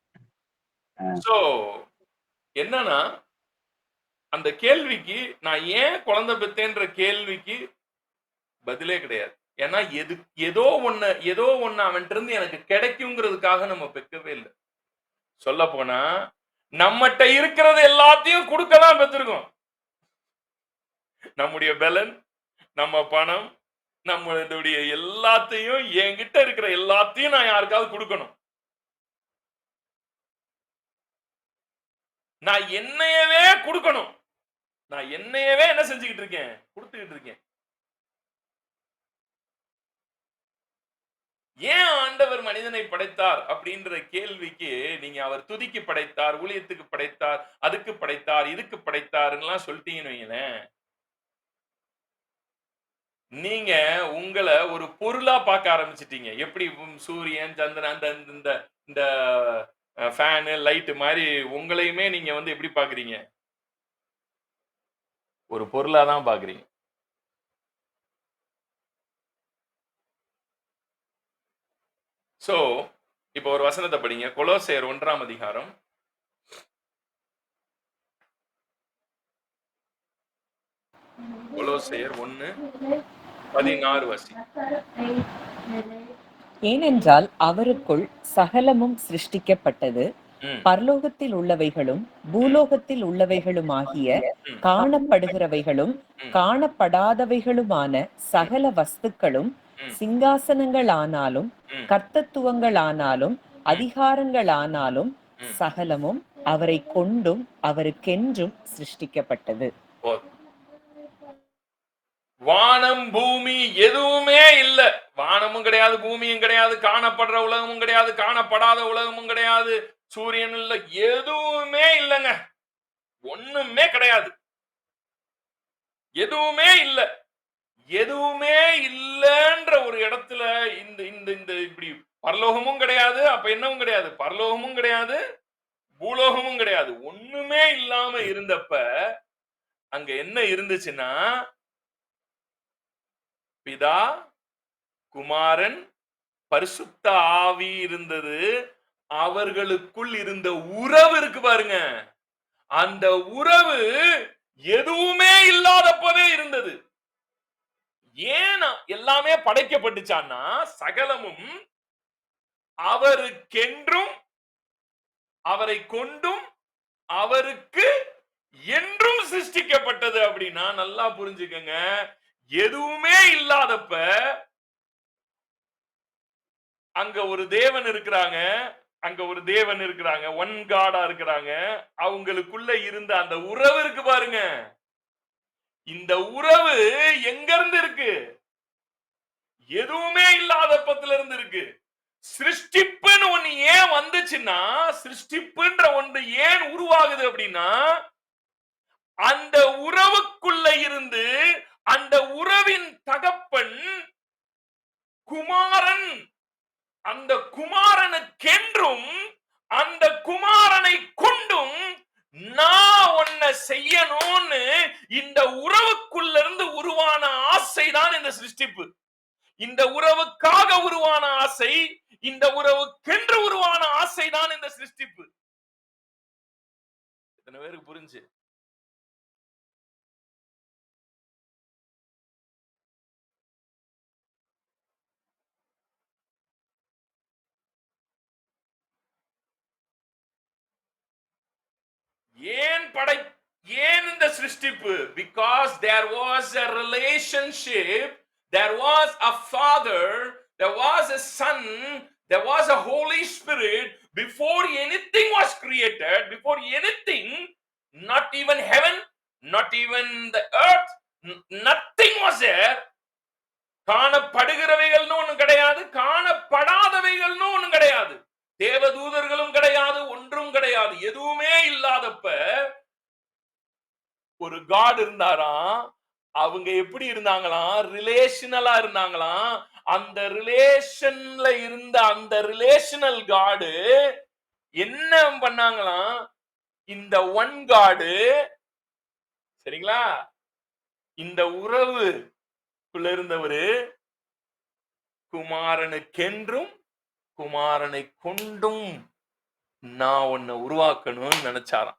So என்னன்னா, அந்த கேள்விக்கு நான் ஏன் குழந்தை பெத்தேன்ற கேள்விக்கு பதிலே கிடையாது. ஏன்னா ஏதோ ஒண்ணு அவன்கிட்ட இருந்து எனக்கு கிடைக்குங்கிறதுக்காக நம்ம பெக்கவே இல்லை. சொல்ல போனா நம்மகிட்ட இருக்கிறது எல்லாத்தையும் கொடுக்கதான் பெற்றிருக்கோம். நம்முடைய பலன், நம்ம பணம், நம்மளுடைய எல்லாத்தையும், என்கிட்ட இருக்கிற எல்லாத்தையும் நான் யாருக்காவது கொடுக்கணும். நான் என்னையவே கொடுக்கணும். நான் என்னையவே என்ன செஞ்சுக்கிட்டு இருக்கேன், கொடுத்துக்கிட்டு இருக்கேன். ஏன் ஆண்டவர் மனிதனை படைத்தார் அப்படின்ற கேள்விக்கு நீங்க அவர் துதிக்கு படைத்தார், ஊழியத்துக்கு படைத்தார், அதுக்கு படைத்தார், இதுக்கு படைத்தாருலாம் சொல்லிட்டீங்கன்னு வைங்களேன், நீங்க உங்களை ஒரு பொருளா பார்க்க ஆரம்பிச்சிட்டீங்க. எப்படி சூரியன், சந்திரன், இந்த ஃபேனு, லைட் மாதிரி உங்களையுமே நீங்க வந்து எப்படி பாக்குறீங்க, ஒரு பொருளா தான் பாக்குறீங்க. சோ இப்போ ஒரு வசனத்தை படிங்க, கொலோசையர் 1ஆம் அதிகாரம். கொலோசையர் 1:16 வாசி. ஏனென்றால் அவருக்குள் சகலமும் சிருஷ்டிக்கப்பட்டது, பரலோகத்தில் உள்ளவைகளும் பூலோகத்தில் உள்ளவைகளுமாகிய காணப்படுகிறவைகளும் காணப்படாதவைகளுமான சகல வஸ்துக்களும், சிங்காசனங்களானாலும் கர்த்தத்துவங்களானாலும் அதிகாரங்களானாலும் சகலமும் அவரை கொண்டும் அவருக்கென்றும் சிருஷ்டிக்கப்பட்டது. வானம் பூமி எதுவுமே இல்ல. வானமும் கிடையாது, பூமியும் கிடையாது, காணப்படுற உலகமும் கிடையாது, காணப்படாத உலகமும் கிடையாது, சூரியன் இல்ல, எதுவுமே இல்லைங்க. ஒண்ணுமே கிடையாது. எதுவுமே இல்ல. எதுவுமே இல்லைன்ற ஒரு இடத்துல இந்த இப்படி பரலோகமும் கிடையாது, அப்ப என்னவும் கிடையாது, பரலோகமும் கிடையாது, பூலோகமும் கிடையாது, ஒண்ணுமே இல்லாம இருந்தப்ப அங்க என்ன இருந்துச்சுன்னா, பிதா, குமாரன், பரிசுத்த ஆவி இருந்தது. அவர்களுக்குள் இருந்த உறவு இருக்கு பாருங்க, அந்த உறவு எதுவுமே இல்லாதப்பவே இருந்தது. ஏன் எல்லாமே படைக்கப்பட்டுச்சான்னா சகலமும் அவருக்கென்றும் அவரை கொண்டும் அவருக்கு என்றும் சிருஷ்டிக்கப்பட்டது. அப்படின்னா நல்லா புரிஞ்சுக்கங்க, எதுவுமே இல்லாதப்ப அங்க ஒரு தேவன் இருக்கிறாங்க, ஒன் காடா இருக்கிறாங்க. அவங்களுக்குள்ள இருந்த அந்த உறவு இருக்கு பாருங்க, இந்த உறவு எங்க இருந்து இருக்கு? எதுவுமே இல்லாதப்பத்துல இருந்து இருக்கு. சிருஷ்டிப்புன்னு ஒண்ணு ஏன் வந்துச்சுன்னா, சிருஷ்டிப்புன்ற ஒன்று ஏன் உருவாகுது அப்படின்னா, அந்த உறவுக்குள்ள இருந்து அந்த உறவின் தகப்பன் குமாரன், அந்த குமாரனுக்கென்றும் அந்த குமாரனை கொண்டும் நான் உன்னை செய்யணும்னு இந்த உறவுக்குள்ள இருந்து உருவான ஆசை தான் இந்த சிருஷ்டிப்பு. இந்த உறவுக்காக உருவான ஆசை, இந்த உறவுக்கென்று உருவான ஆசை தான் இந்த சிருஷ்டிப்பு. எத்தனை பேருக்கு புரிஞ்சு? ஏன் இந்த சிருஷ்டிப்பு? Because there was a relationship, there was a father, there was a son, there was a Holy Spirit before anything was created, before anything, not even heaven, not even the earth, nothing was there. காணப்படுகிறவைகள்னு ஒண்ணு கிடையாது, காணப்படாதவைகள்னு ஒண்ணு கிடையாது, தேவதூதர்களும் கிடையாது, ஒன்றும் கிடையாது. எதுவுமே இல்லாதப்ப ஒரு காட் இருந்தாராம். அவங்க எப்படி இருந்தாங்களாம்? ரிலேஷனலா இருந்தாங்களாம். அந்த ரிலேஷன்ல இருந்த அந்த ரிலேஷனல் காடு என்ன பண்ணாங்களாம்? இந்த ஒன் காடு, சரிங்களா, இந்த உறவுக்குள்ள இருந்தவரு குமாரனுக்கென்றும் குமாரனை கொண்டும் நான் உன்னை உருவாக்கணும்னு நினைச்சாராம்.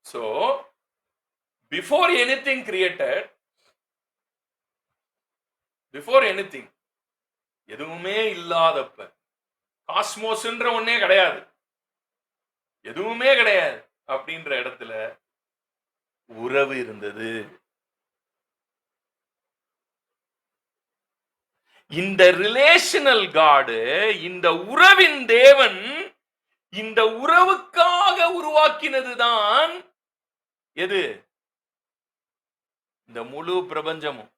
So, before anything created, before anything, எதுவுமே இல்லாதப்ப, காஸ்மோஸ்ன்ற ஒன்னே கிடையாது, எதுவுமே கிடையாது அப்படின்ற இடத்துல உறவு இருந்தது. இந்த ரிலேஷனல் காடு, இந்த உறவின் தேவன், இந்த உறவுக்காக உருவாக்கினதுதான் எது? இந்த முழு பிரபஞ்சமும்.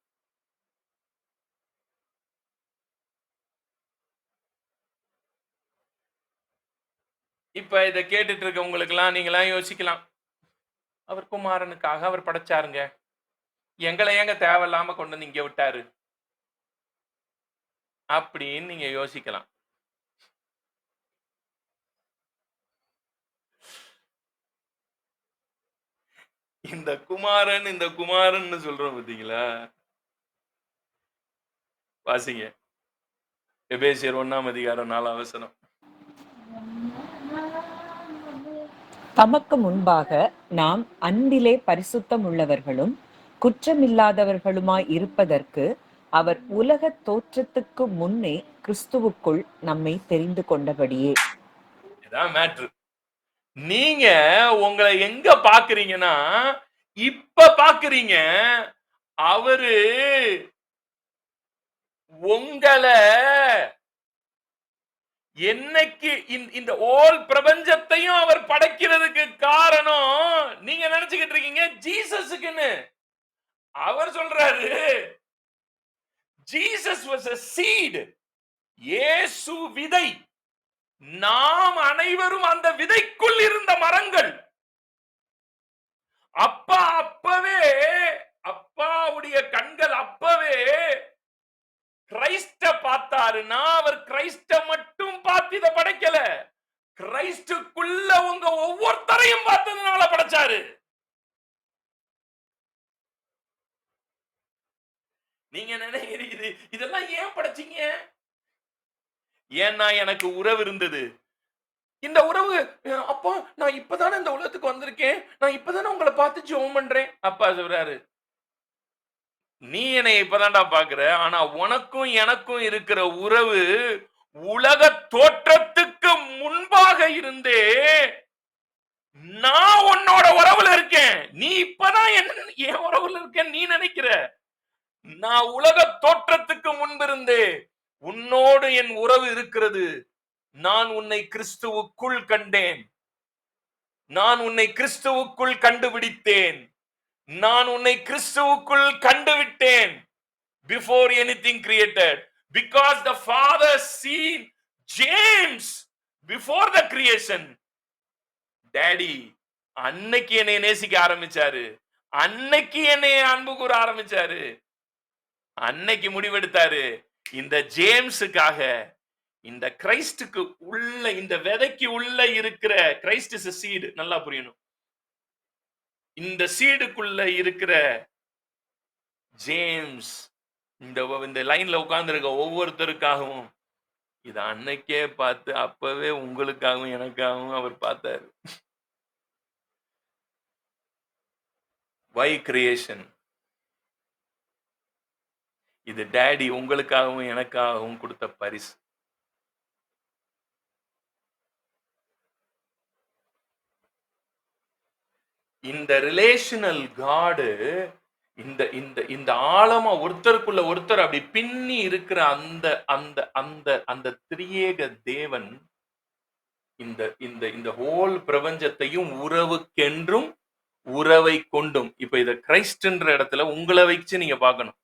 இப்ப இதை கேட்டுட்டு இருக்க உங்களுக்கு எல்லாம் நீங்களாம் யோசிக்கலாம், அவர் குமாரனுக்காக அவர் படைச்சாருங்க, எங்களை ஏங்க தேவையில்லாம கொண்டு வந்து இங்க விட்டாரு அப்படின்னு நீங்க யோசிக்கலாம். இந்த குமாரன் சொல்றோம் பாத்தீங்களா? வாசிங்க எபேசியர் 1:4. தமக்கு முன்பாக நாம் அன்பிலே பரிசுத்தம் உள்ளவர்களும் குற்றமில்லாதவர்களுமாய் இருப்பதற்கு அவர் உலக தோற்றத்துக்கு முன்னே கிறிஸ்துவுக்குள் நம்மை தெரிந்து கொண்டபடியே. இதான் மேட்ரு. நீங்க உங்களை எங்க பாக்குறீங்கன்னா, இப்ப பாக்குறீங்க. அவரு உங்களை என்னைக்கு இந்த ஓல் பிரபஞ்சத்தையும் அவர் படைக்கிறதுக்கு காரணம் நீங்க நினைச்சுக்கிட்டு இருக்கீங்க ஜீசஸுக்குன்னு. அவர் சொல்றாரு, ஜீசஸ் வாஸ் a seed. இயேசு விதை, நாம் அனைவரும் அந்த விதைக்குள் இருந்த மரங்கள். அப்பவே அப்பாவுடைய கண்கள் அப்பவே கிறிஸ்ட பார்த்தாருன்னா, அவர் கிறிஸ்ட மட்டும் பார்த்து இதை படைக்கல, கிறிஸ்டுக்குள்ள உங்க ஒவ்வொருத்தரையும் பார்த்ததுனால படைச்சாரு. நீங்க நினைக்கிறீங்க இதெல்லாம் ஏன் படைச்சீங்க? ஏன்னா எனக்கு உறவு இருந்தது, இந்த உறவு அப்போ நான் இப்பதானே இந்த உலகத்துக்கு வந்திருக்கேன், நான் இப்பதானே உங்களை பார்த்து ஜெபம் பண்றேன். அப்பா சொல்றாரு, நீ என்னை இப்பதான்டா பாக்குற, ஆனா உனக்கும் எனக்கும் இருக்கிற உறவு உலக தோற்றத்துக்கு முன்பாக இருந்தே நான் உன்னோட உறவுல இருக்கேன். நீ இப்பதான் என் உறவுல இருக்கேன் நீ நினைக்கிற. நான் உலக தோற்றத்துக்கு முன்பிருந்தே உன்னோடு என் உறவு இருக்கிறது. நான் உன்னை கிறிஸ்துவுக்குள் கண்டேன். நான் உன்னை கிறிஸ்துவுக்குள் கண்டுபிடித்தேன். நான் உன்னை கிறிஸ்துவுக்குள் கண்டுவிட்டேன். Before anything created, because the Father seen James before the creation. Daddy அன்னைக்கு என்னை நேசிக்க ஆரம்பிச்சாரு, அன்னைக்கு என்னை அன்பு கூற ஆரம்பிச்சாரு, அன்னைக்கு முடிவெடுத்தாரு. இந்த ஜேம்ஸுக்காக, இந்த கிரைஸ்டுக்கு உள்ள, இந்த விதைக்கு உள்ள இருக்கிற கிரைஸ்ட் இஸ் a seed. நல்லா புரியணும். இந்த சீடுக்குள்ள இருக்கிற ஜேம்ஸ், இந்த லைன்ல உட்கார்ந்து இருக்க ஒவ்வொருத்தருக்காகவும் இத அன்னைக்கே பார்த்து அப்பவே உங்களுக்காகவும் எனக்காகவும் அவர் பார்த்தாரு. Why creation? இது டாடி உங்களுக்காகவும் எனக்காகவும் கொடுத்த பரிசு. இந்த ரிலேஷனல் காடு, இந்த இந்த இந்த ஆழமா ஒருத்தருக்குள்ள ஒருத்தர் அப்படி பின்னி இருக்கிற அந்த அந்த அந்த அந்த திரியேக தேவன் இந்த இந்த இந்த ஹோல் பிரபஞ்சத்தையும் உறவுக்கென்றும் உறவை கொண்டும், இப்ப இத கிரைஸ்ட்ன்ற இடத்துல உங்களை வச்சு நீங்க பார்க்கணும்.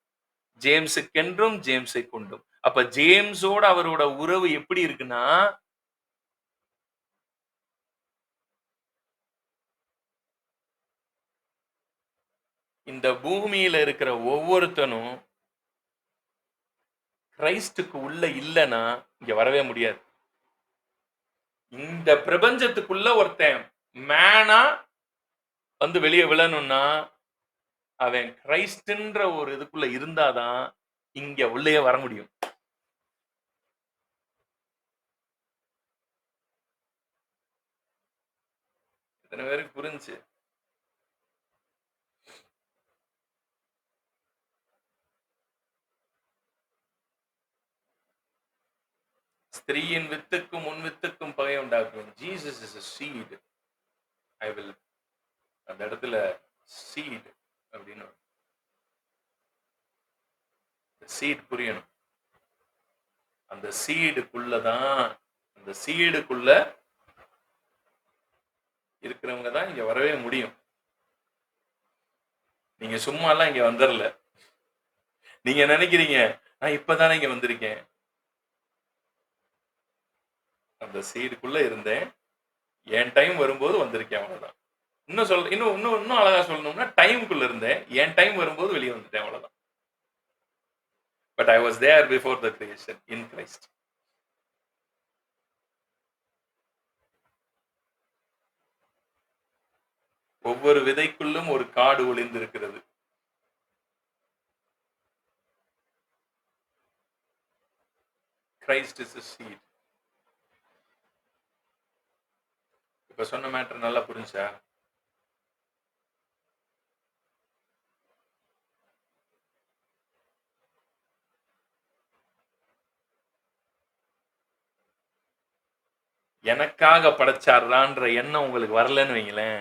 ஜேம்ஸுக்கென்றும் ஜேம்ஸை கொண்டும். அப்ப ஜேம்ஸோட அவரோட உறவு எப்படி இருக்குன்னா, இந்த பூமியில இருக்கிற ஒவ்வொருத்தனும் கிரைஸ்டுக்கு உள்ள இல்லைன்னா இங்க வரவே முடியாது. இந்த பிரபஞ்சத்துக்குள்ள ஒருத்தன் மேனா வந்து வெளியே விழணும்னா அவன் கிரைஸ்ட்ன்ற ஒரு இதுக்குள்ள இருந்தாதான் இங்க உள்ளே வர முடியும். எத்தனை பேருக்கு புரிஞ்சு? ஸ்திரீயின் வித்துக்கும் உன் வித்துக்கும் பகை உண்டாக்குவேன். Jesus is a seed. I will, அந்த இடத்துல seed அப்படின்னு சீட் புரியணும். அந்த சீடுக்குள்ளதான், அந்த சீடுக்குள்ள இருக்கிறவங்க தான் இங்க வரவே முடியும். நீங்க சும்மா எல்லாம் இங்க வந்துடல. நீங்க நினைக்கிறீங்க நான் இப்பதானே இங்க வந்திருக்கேன். அந்த சீடுக்குள்ள இருந்தேன், என் டைம் வரும்போது வந்திருக்கேன், அவ்வளவுதான். இன்னும் அழகா சொல்லணும்னா டைமுக்குள்ள இருந்தேன், என் டைம் வரும்போது வெளியே வந்துட்டேன், அவ்வளவுதான். But I was there before the creation in Christ. ஒவ்வொரு விதைக்குள்ளும் ஒரு காடு ஒளிந்திருக்கிறது. Christ is a seed. இப்ப சொன்ன மேட்டர் நல்லா புரிஞ்சா? எனக்காக படைச்சார்றான்ற எண்ணம் உங்களுக்கு வரலன்னு வைங்களேன்,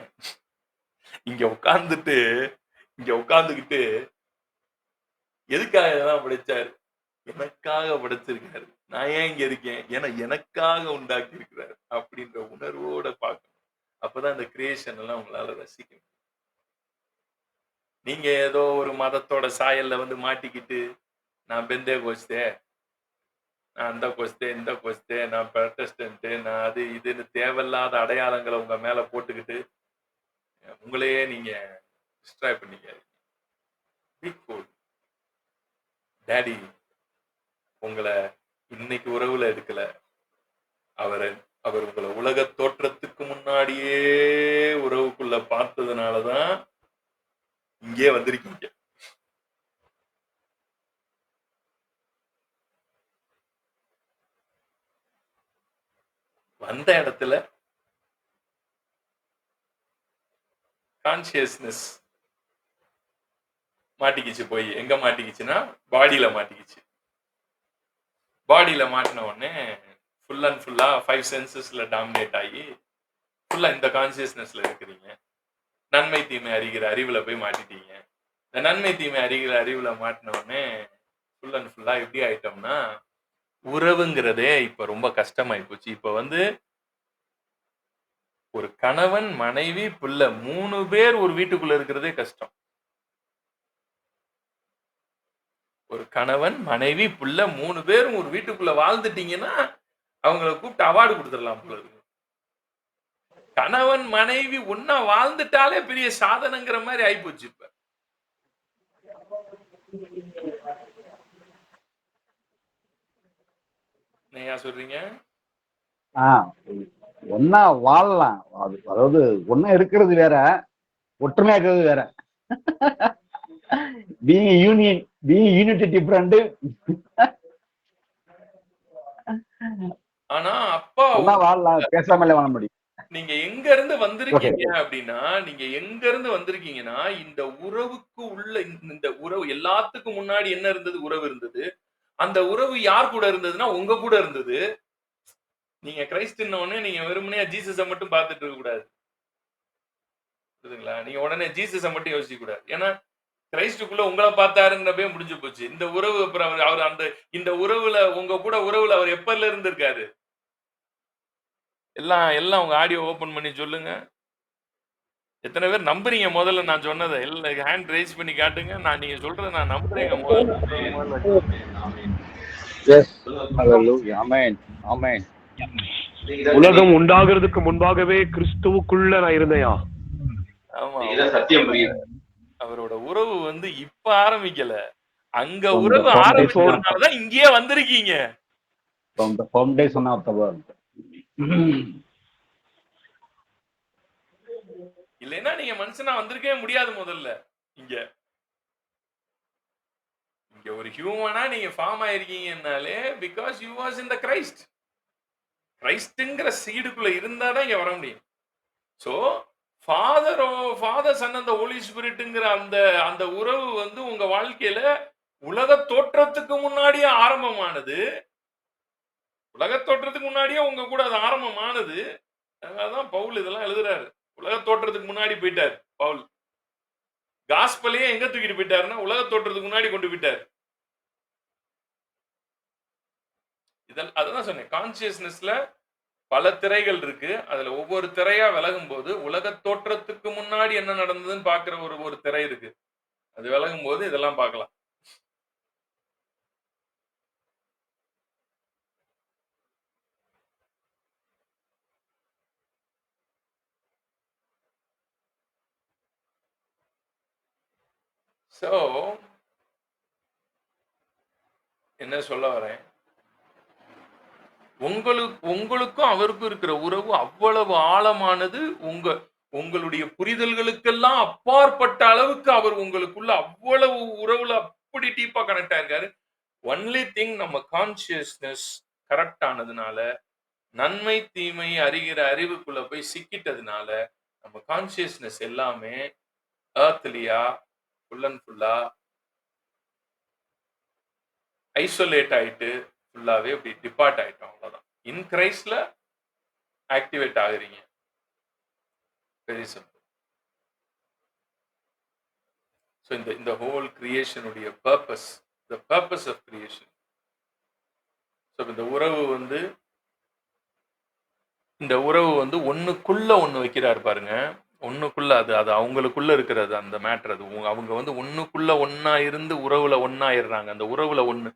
இங்க உட்கார்ந்துகிட்டு எதுக்காக இதெல்லாம் படைச்சாரு? எனக்காக படைச்சிருக்காரு. நான் ஏன் இங்க இருக்கேன்? ஏன்னா எனக்காக உண்டாக்கி இருக்கிறாரு அப்படின்ற உணர்வோட பார்க்கணும். அப்பதான் இந்த கிரியேஷன் எல்லாம் உங்களால ரசிக்க முடியும். நீங்க ஏதோ ஒரு மதத்தோட சாயல்ல வந்து மாட்டிக்கிட்டு, நான் பெந்தே கோஸ்தே, நான் அந்த கோஸ்தே, இந்த கோஸ்தே, நான் ப்ரொட்டஸ்டன்ட், நான் அது இதுன்னு தேவையில்லாத அடையாளங்களை உங்க மேல போட்டுக்கிட்டு உங்களையே நீங்க டிஸ்ட்ராய் பண்ணிக்காதீங்க. Be cool. டாடி உங்களை இன்னைக்கு உறவுல எடுக்கல. அவர் உங்களை உலக தோற்றத்துக்கு முன்னாடியே உறவுக்குள்ள பார்த்ததுனாலதான் இங்கே வந்திருக்கீங்க. அந்த இடத்துல கான்சியஸ்னஸ் மாட்டிக்கிச்சு. போய் எங்க மாட்டிக்கிச்சுன்னா பாடியில மாட்டிக்கிச்சு. பாடியில மாட்டின உடனே ஃபுல் அண்ட் ஃபுல்லா 5 சென்சஸ்ல டாமினேட் ஆகி ஃபுல்லா இந்த கான்சியஸ்னஸ்ல இருக்கிறீங்க. நன்மை தீமை அறிகிற அறிவுல போய் மாட்டிட்டீங்க. இந்த நன்மை தீமை அறிகிற அறிவுல மாட்டின உடனே ஃபுல் அண்ட் ஃபுல்லா எப்படி ஆயிட்டோம்னா உறவுங்கிறதே இப்ப ரொம்ப கஷ்டமாயி போச்சு. இப்ப வந்து ஒரு கணவன் மனைவி புள்ள 3 பேர் ஒரு வீட்டுக்குள்ள இருக்கிறதே கஷ்டம். ஒரு கணவன் மனைவி புள்ள 3 பேரும் ஒரு வீட்டுக்குள்ள வாழ்ந்துட்டீங்கன்னா அவங்கள கூப்பிட்டு அவார்டு கொடுத்துடலாம் போல இருக்கு. கணவன் மனைவி ஒன்னா வாழ்ந்துட்டாலே பெரிய சாதனைங்கிற மாதிரி ஆயிப்போச்சு. இப்ப நீங்க சொல்றீங்க ஒன்னா வாழலாம். அதாவது ஒன்னா இருக்கிறது வேற, ஒற்றுமையா இருக்கிறது வேற. being unity different. ஆனா அப்பா ஒன்னா வாழலாம், பேசாமலே வாழ முடியும். நீங்க எங்க இருந்து வந்திருக்கீங்க அப்படின்னா, நீங்க எங்க இருந்து வந்திருக்கீங்கன்னா இந்த உறவுக்கு உள்ள இந்த உறவு எல்லாத்துக்கும் முன்னாடி என்ன இருந்தது? உறவு இருந்தது. அந்த உறவு யார் கூட இருந்ததுன்னா உங்க கூட இருந்தது. நீங்க கிறிஸ்டியன் உடனே நீங்க வெறுமனே ஜீசஸ மட்டும் பார்த்துட்டு இருக்க கூடாது. புரியுதுங்களா? நீங்க உடனே ஜீசஸ மட்டும் யோசிக்க கூடாது. ஏன்னா கிறிஸ்துக்குள்ள உங்களை பார்த்தாருன்றப்பே முடிஞ்சு போச்சு. இந்த உறவு அப்புறம் அவர் அந்த இந்த உறவுல உங்க கூட உறவுல அவர் எப்பல இருந்து இருக்காரு? எல்லாம் உங்க ஆடியோ ஓபன் பண்ணி சொல்லுங்க. எத்தனை பேர் நம்புறீங்க? முதல்ல நான் சொன்னதை எல்லாம் ஹேண்ட் ரைஸ் பண்ணி காட்டுங்க. நான் நீங்க சொல்றதை நான் நம்புறேங்க. உலகம் உண்டாகிறதுக்கு முன்பாகவே கிறிஸ்துவுக்குள்ள நான் இருந்தேயா? ஆமா, சத்தியம். அவரோட உறவு வந்து இப்ப ஆரம்பிக்கல, அங்க உறவு ஆரம்பிச்சதுனாலதான் இங்கேயே வந்திருக்கீங்க. From the foundation of the world. இல்லைன்னா நீங்க மனுஷனா வந்திருக்கவே முடியாது. முதல்ல இங்க ஒரு ஹியூமனா நீங்க ஃபார்ம் ஆயிருக்கீங்கன்னாலே because you was in the Christ. கிரைஸ்ட்ங்கிற சீடுக்குள்ள இருந்தாதான் இங்க வர முடியும். சோ ஃபாதர் சன் அந்த ஹோலி ஸ்பிரிட்ங்கிற அந்த உறவு வந்து உங்க வாழ்க்கையில உலக தோற்றத்துக்கு முன்னாடியே ஆரம்பமானது. உலக தோற்றத்துக்கு முன்னாடியே உங்க கூட அது ஆரம்பமானது. அதனாலதான் பவுல் இதெல்லாம் எழுதுறாரு. உலக தோற்றத்துக்கு முன்னாடி போயிட்டார் பவுல். காஸ்பலையே எங்க தூக்கிட்டு போயிட்டாருன்னா உலக தோற்றத்துக்கு முன்னாடி கொண்டு போயிட்டார். அதுதான் சொன்னேன், கான்சியஸ்னஸ்ல பல திரைகள் இருக்கு. அதுல ஒவ்வொரு திரையா விலகும் போது உலக தோற்றத்துக்கு முன்னாடி என்ன நடந்ததுன்னு பாக்குற ஒரு திரை இருக்கு. அது விலகும் போது இதெல்லாம் பார்க்கலாம். சோ என்ன சொல்ல வரேன், உங்களுக்கும் அவருக்கும் இருக்கிற உறவு அவ்வளவு ஆழமானது. உங்களுடைய புரிதல்களுக்கெல்லாம் அப்பாற்பட்ட அளவுக்கு அவர் உங்களுக்குள்ள அவ்வளவு உறவுல அப்படி டீப்பா கனெக்ட் ஆயிருக்காரு. ஒன்லி திங், நம்ம கான்சியஸ்னஸ் கரெக்ட் ஆனதுனால, நன்மை தீமை அறிகிற அறிவுக்குள்ள போய் சிக்கிட்டதுனால நம்ம கான்சியஸ்னஸ் எல்லாமே ஏர்த்லியா ஃபுல் அண்ட் ஃபுல்லா ஐசோலேட் ஆயிட்டு ஃபுல்லாவே அப்படி டிபார்ட் ஆயிட்டோம். அவ்வளவுதான். இன் கிரைஸ்ட்ல ஆக்டிவேட் ஆகுறீங்க. Very simple. ஸோ இந்த ஹோல் கிரியேஷனுடைய purpose, the purpose of creation. So இந்த உறவு வந்து ஒண்ணுக்குள்ள ஒண்ணு வைக்கிறாரு பாருங்க. ஒண்ணுக்குள்ள அது அவங்களுக்குள்ள இருக்கிறது அந்த மேட்டர். அது அவங்க வந்து ஒண்ணுக்குள்ள ஒன்னா இருந்து உறவுல ஒன்னாயிடுறாங்க. அந்த உறவுல ஒண்ணு.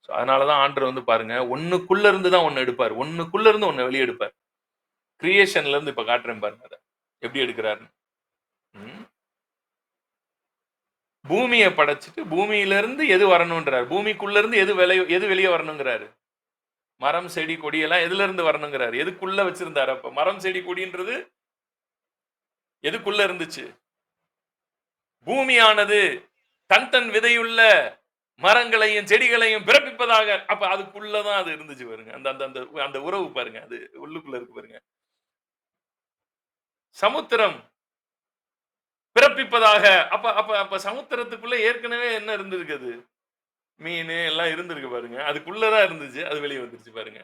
அதனாலதான் ஆண்டவர் வந்து பாருங்க, ஒண்ணுக்குள்ள இருந்து தான் ஒண்ணு எடுப்பாரு. ஒண்ணுக்குள்ள இருந்து ஒண்ணு வெளியே எடுப்பார். கிரியேஷன்ல இருந்து இப்ப காட்டுறேன் பாருங்க அதை எப்படி எடுக்கிறாருன்னு. பூமியை படைச்சிட்டு பூமியில இருந்து எது வரணும்ன்றாரு. பூமிக்குள்ள இருந்து எது வெளியே வரணுங்கிறாரு. மரம் செடி கொடியெல்லாம் எதுல இருந்து வரணுங்கிறாரு. எதுக்குள்ள வச்சிருந்தாரு. அப்ப மரம் செடி கொடின்றது எதுக்குள்ள இருந்துச்சு? பூமியானது தன் விதையுள்ள மரங்களையும் செடிகளையும் பிறப்பிப்பதாக. அப்ப அதுக்குள்ளதான் அது இருந்துச்சு பாருங்க. அந்த அந்த அந்த அந்த உறவு பாருங்க, அது உள்ளுக்குள்ள இருக்கு பாருங்க. சமுத்திரம் பிறப்பிப்பதாக. அப்ப அப்ப அப்ப சமுத்திரத்துக்குள்ள ஏற்கனவே என்ன இருந்திருக்கு? அது மீன் எல்லாம் இருந்திருக்கு பாருங்க. அதுக்குள்ளதான் இருந்துச்சு, அது வெளியே வந்துருச்சு பாருங்க.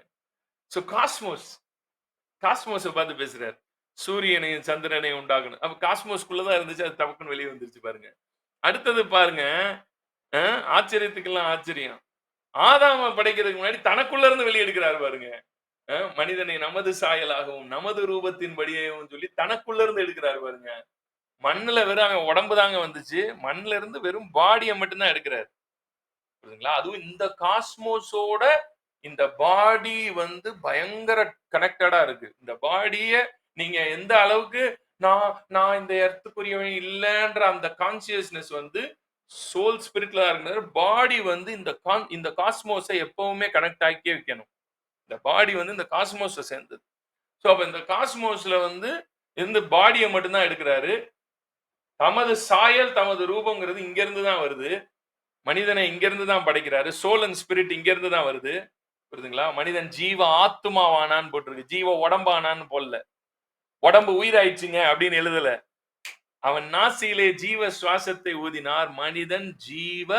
சோ காஸ்மோஸ், காஸ்மோஸை பார்த்து பேசுறாரு. சூரியனையும் சந்திரனையும் உண்டாகணும். அப்ப காஸ்மோஸ்குள்ளதான் இருந்துச்சு, அது தவக்குன்னு வெளியே வந்துருச்சு பாருங்க. அடுத்தது பாருங்க, ஆச்சரியத்துக்கெல்லாம் ஆச்சரியம். ஆதாம படைக்கிறதுக்கு முன்னாடி தனக்குள்ள இருந்து வெளியே எடுக்கிறாரு பாருங்க. மனிதனை நமது சாயலாகவும் நமது ரூபத்தின் படியவும் சொல்லி தனக்குள்ள இருந்து எடுக்கிறாரு பாருங்க. மண்ணுல வெறும் அவன் உடம்பு தாங்க வந்துச்சு, மண்ணுல இருந்து வெறும் பாடியை மட்டும்தான் எடுக்கிறாரு. புரியுதுங்களா? அதுவும் இந்த காஸ்மோஸோட இந்த பாடி வந்து பயங்கர கனெக்டடா இருக்கு. இந்த பாடிய நீங்க எந்த அளவுக்கு நான் நான் இந்த எர்த்துக்குரியவன் இல்லைன்ற அந்த கான்சியஸ்னஸ் வந்து சோல் ஸ்பிரிட்ல இருக்கிற பாடி வந்து இந்த காஸ்மோஸை எப்பவுமே கனெக்ட் ஆக்கி வைக்கணும். இந்த பாடி வந்து இந்த காஸ்மோஸை சேர்ந்தது. ஸோ அப்ப இந்த காஸ்மோஸ்ல வந்து இந்த பாடியை மட்டும்தான் எடுக்கிறாரு. தமது சாயல் தமது ரூபங்கிறது இங்க இருந்து தான் வருது. மனிதனை இங்க இருந்து தான் படைக்கிறாரு. சோல் அண்ட் ஸ்பிரிட் இங்க இருந்து தான் வருது. புரியுதுங்களா? மனிதன் ஜீவ ஆத்துமாவானான்னு போட்டிருக்கு, ஜீவ உடம்பானான்னு போடல. உடம்பு உயிராயிடுச்சுங்க அப்படின்னு எழுதல. அவன் நாசியிலே ஜீவ சுவாசத்தை ஊதினார், மனிதன் ஜீவ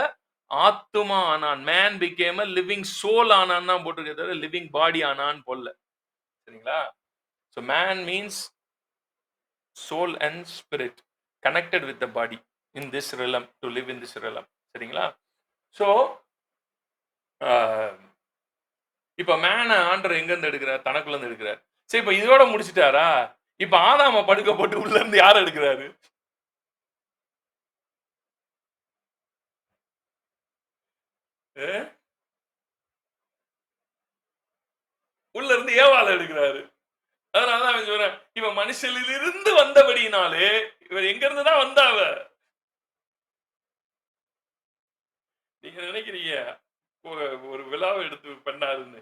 ஆத்துமா ஆனான். Man became a living soul ஆனான் தான் போட்டிருக்க தவிர லிவிங் பாடி ஆனான்னு போடல. சரிங்களா? So man means soul and spirit connected with the body in this realm, to live in this realm. சரிங்களா? ஸோ இப்ப மேன ஆண்டர் எங்க இருந்து எடுக்கிறார்? தனக்குள்ள இருந்து எடுக்கிறார். சரி, இப்ப இதோட முடிச்சிட்டாரா? இப்ப ஆதாம படுக்க போட்டு உள்ள இருந்து யார் எடுக்கிறாரு? உள்ள இருந்து ஏவாள எடுக்கிறாரு. அதனாலதான் அவன் சொல்றேன், இவன் மனுஷனிலிருந்து வந்தபடினாலே இவர் எங்க இருந்து தான் வந்தாவ. நீங்க நினைக்கிறீங்க ஒரு விழாவை எடுத்து பண்ணாருன்னு.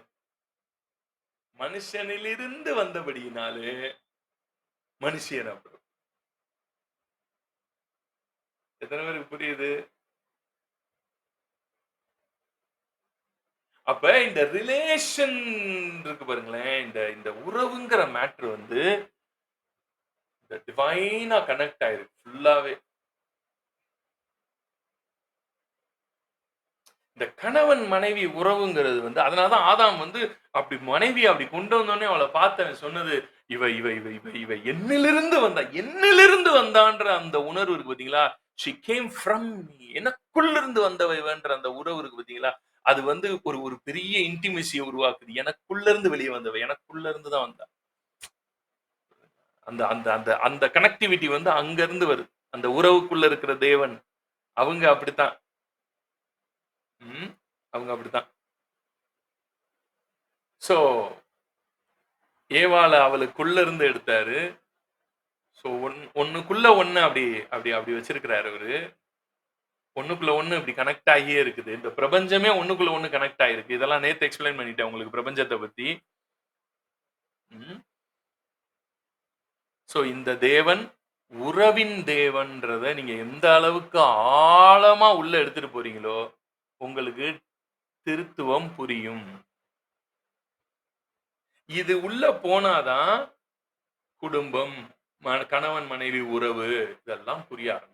மனுஷனிலிருந்து வந்தபடினாலே மனுஷன். அப்புறம் எத்தனை பேருக்கு புரியுது? அப்ப இந்த ரிலேஷன் இருக்கு பாருங்களேன், இந்த உறவுங்கிற மேட்ரு வந்து இந்த டிவைனா கனெக்ட் ஆயிருக்கு ஃபுல்லாவே. இந்த கணவன் மனைவி உறவுங்கிறது வந்து அதனாலதான் ஆதாம் வந்து அப்படி மனைவி அப்படி கொண்டு வந்தோடனே அவளை பார்த்தவன் சொன்னது, இவ இவ இவ இவ இவ என்னிலிருந்து வந்தான்ற அந்த உணர்வு இருக்கு பாத்தீங்களா? she came from me, எனக்குள்ள இருந்து வந்தவ இவன்ற அந்த உறவு இருக்கு பாத்தீங்களா? அது வந்து ஒரு பெரிய இன்டிமேசியை உருவாக்குது. எனக்குள்ள இருந்து வெளியே வந்தவ எனக்குள்ள இருந்து தான் வந்தா. அந்த அந்த அந்த அந்த கனெக்டிவிட்டி வந்து அங்க இருந்து வருது. அந்த உறவுக்குள்ள இருக்கிற தேவன் அவங்க அப்படித்தான். அவங்க அப்படித்தான். சோ ஏவாள அவளுக்குள்ள இருந்து எடுத்தாரு. சோ ஒண்ணுக்குள்ள ஒண்ணு அப்படி அப்படி அப்படி வச்சிருக்கிறாரு அவரு. ஒண்ணுக்குள்ள ஒண்ணு இப்படி கனெக்ட் ஆகியே இருக்குது. இந்த பிரபஞ்சமே ஒண்ணுக்குள்ள ஒண்ணு கனெக்ட் ஆயிருக்கு. இதெல்லாம் நேத்து எக்ஸ்பிளைன் பண்ணிட்டேன் உங்களுக்கு பிரபஞ்சத்தை பத்தி. சோ இந்த தேவன் உறவின் தேவன்றத நீங்க எந்த அளவுக்கு ஆழமா உள்ள எடுத்துட்டு போறீங்களோ உங்களுக்கு திருத்துவம் புரியும். இது உள்ள போனாதான் குடும்பம், கணவன் மனைவி உறவு இதெல்லாம் புரிய ஆரம்பிக்கும்.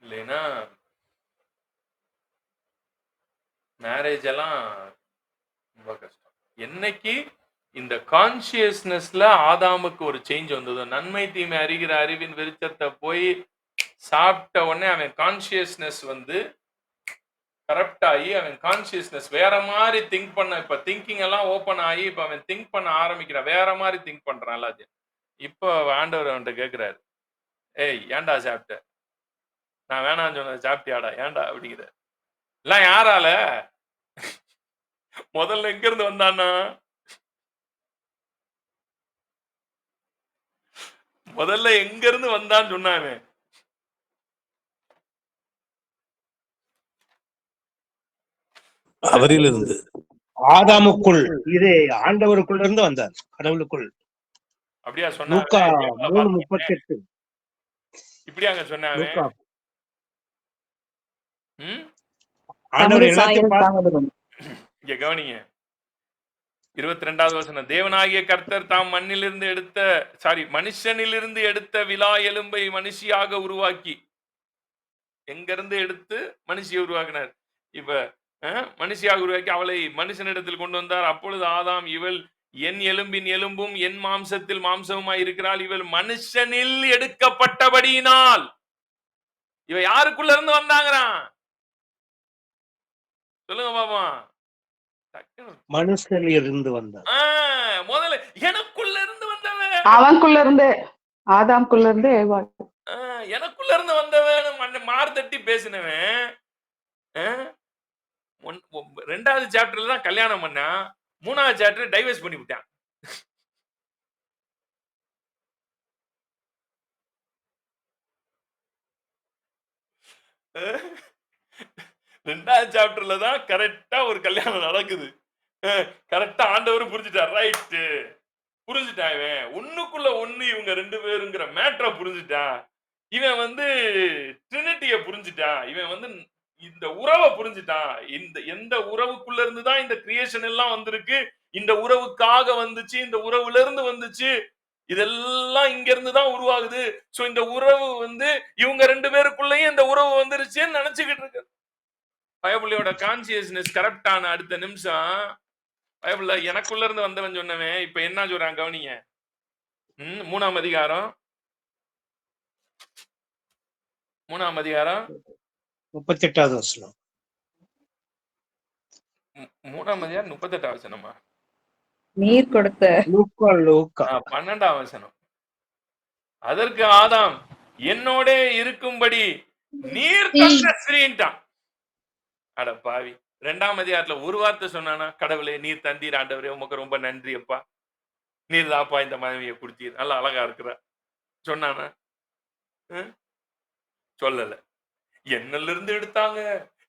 இல்லைன்னா மேரேஜ் எல்லாம் ரொம்ப கஷ்டம். என்னைக்கு இந்த கான்சியஸ்னஸ்ல ஆதாமுக்கு ஒரு சேஞ்ச் வந்ததோ, நன்மை தீமை அறிகிற அறிவின் வெளிச்சத்தை போய் சாப்பிட்ட உடனே அவன் கான்சியஸ்னஸ் வந்து கரெக்ட் ஆகி அவன் கான்சியஸ்னஸ் வேற மாதிரி திங்க் பண்ண, இப்ப திங்கிங் எல்லாம் ஓப்பன் ஆகி இப்ப அவன் திங்க் பண்ண ஆரம்பிக்கிறான், வேற மாதிரி திங்க் பண்றான் எல்லாத்தையும். இப்போ ஆண்டவர் அவன்கிட்ட கேட்கிறாரு, ஏய் ஏன்டா சாப்பிட்ட? நான் வேணான்னு சொன்ன சாப்பிட்டியாடா ஏன்டா அப்படிங்கிற. எல்லாம் யாரால? முதல்ல எங்க இருந்து வந்தான்னா, முதல்ல எங்க இருந்து வந்தான்னு சொன்னானே, அவரிலிருந்து ஆதாமுக்குள், இது ஆண்டவருக்குள்ள இருந்து வந்தார், கடவுளுக்குள். அப்படியா லூக்கா சொன்னாங்க? 3:38. இப்படியாங்க சொன்னாங்க? லூக்கா ம் ஆண்டவர் தமது எல்லாத்தையும் சாயல் தாமதம். இங்க கவனிங்க. 22வது வசனம். தேவனாகிய கர்த்தர் தாம் மனுஷனிலிருந்து எடுத்த விலா எலும்பை மனுஷியாக உருவாக்கி, எங்க இருந்து எடுத்து மனுஷியை உருவாக்கினார். இப்ப மனுஷியாக உருவாக்கி அவளை மனுஷனிடத்தில் கொண்டு வந்தார். அப்பொழுது ஆதாம், இவள் என் எலும்பின் எலும்பும் என் மாம்சத்தில் மாம்சமுமாய் இருக்கிறாள், இவள் மனுஷனில் எடுக்கப்பட்டபடியினால். இவ யாருக்குள்ள இருந்து வந்தாங்கிறான்? சொல்லுங்க பாப்பா. மனுஷனில் இருந்து வந்தார். முதல்ல எனக்குள்ள இருந்து வந்தவன், அவனுக்குள்ள இருந்து ஆதாம்குள்ள இருந்து ஏவாள். எனக்குள்ள இருந்து வந்தவன் மார் தட்டி பேசினவன் 2வது சாப்டர்ல தான் கல்யாணம் பண்ணா, 3வது சாப்டர் டைவர்ஸ் பண்ணி விட்டான். அஹ் 2வது சாப்டர்ல தான் கரெக்டா ஒரு கல்யாணம் நடக்குது. கரெக்டா ஆண்டவர் புரிஞ்சுட்டார். ரைட், புரிஞ்சுட்டான். இவன் ஒண்ணுக்குள்ள ஒண்ணு இவங்க 2 பேருங்கிற மேட்டரை புரிஞ்சுட்டான். இவன் ட்ரினிட்டியை புரிஞ்சுட்டான். இவன் இந்த உறவை புரிஞ்சுட்டான். எந்த உறவுக்குள்ள இருந்து தான் இந்த கிரியேஷன் எல்லாம் வந்திருக்கு, இந்த உறவுக்காக வந்துச்சு, இந்த உறவுல இருந்து வந்துச்சு, இதெல்லாம் இங்க இருந்து தான் உருவாகுது. சோ இந்த உறவு இவங்க 2 பேருக்குள்ளேயும் இந்த உறவு வந்துருச்சுன்னு நினைச்சுக்கிட்டு இருக்கு. பைபிளோட கான்சியஸ்னஸ் கரெக்டான அடுத்த நிமிஷம் பைபிள்ல எனக்குள்ள இருந்து வந்தவன் சொன்னவன் இப்ப என்ன சொல்றான் கவனிங்க. 3ஆம் அதிகாரம் 38வது வசனம். 3ஆம் அதிகாரம் 38வது வசனமா? நீர் கொடுத்த லூக்கா 12ஆம் வசனம். அதற்கு ஆதாம், என்னோட இருக்கும்படி நீர் தந்த ஸ்திரீன்ட்டான். அட பாவி, 2ஆம் அதிகாரத்துல ஒரு வார்த்தை சொன்னானா? கடவுளே நீர் தந்தீர் ஆண்டவரே, உமக்கு ரொம்ப நன்றி அப்பா, நீர் தாப்பா இந்த மனைவியை கொடுத்தீர், நல்லா அழகா இருக்கிற சொன்னானா? சொல்லல. என்னல இருந்து எடுத்தாங்க,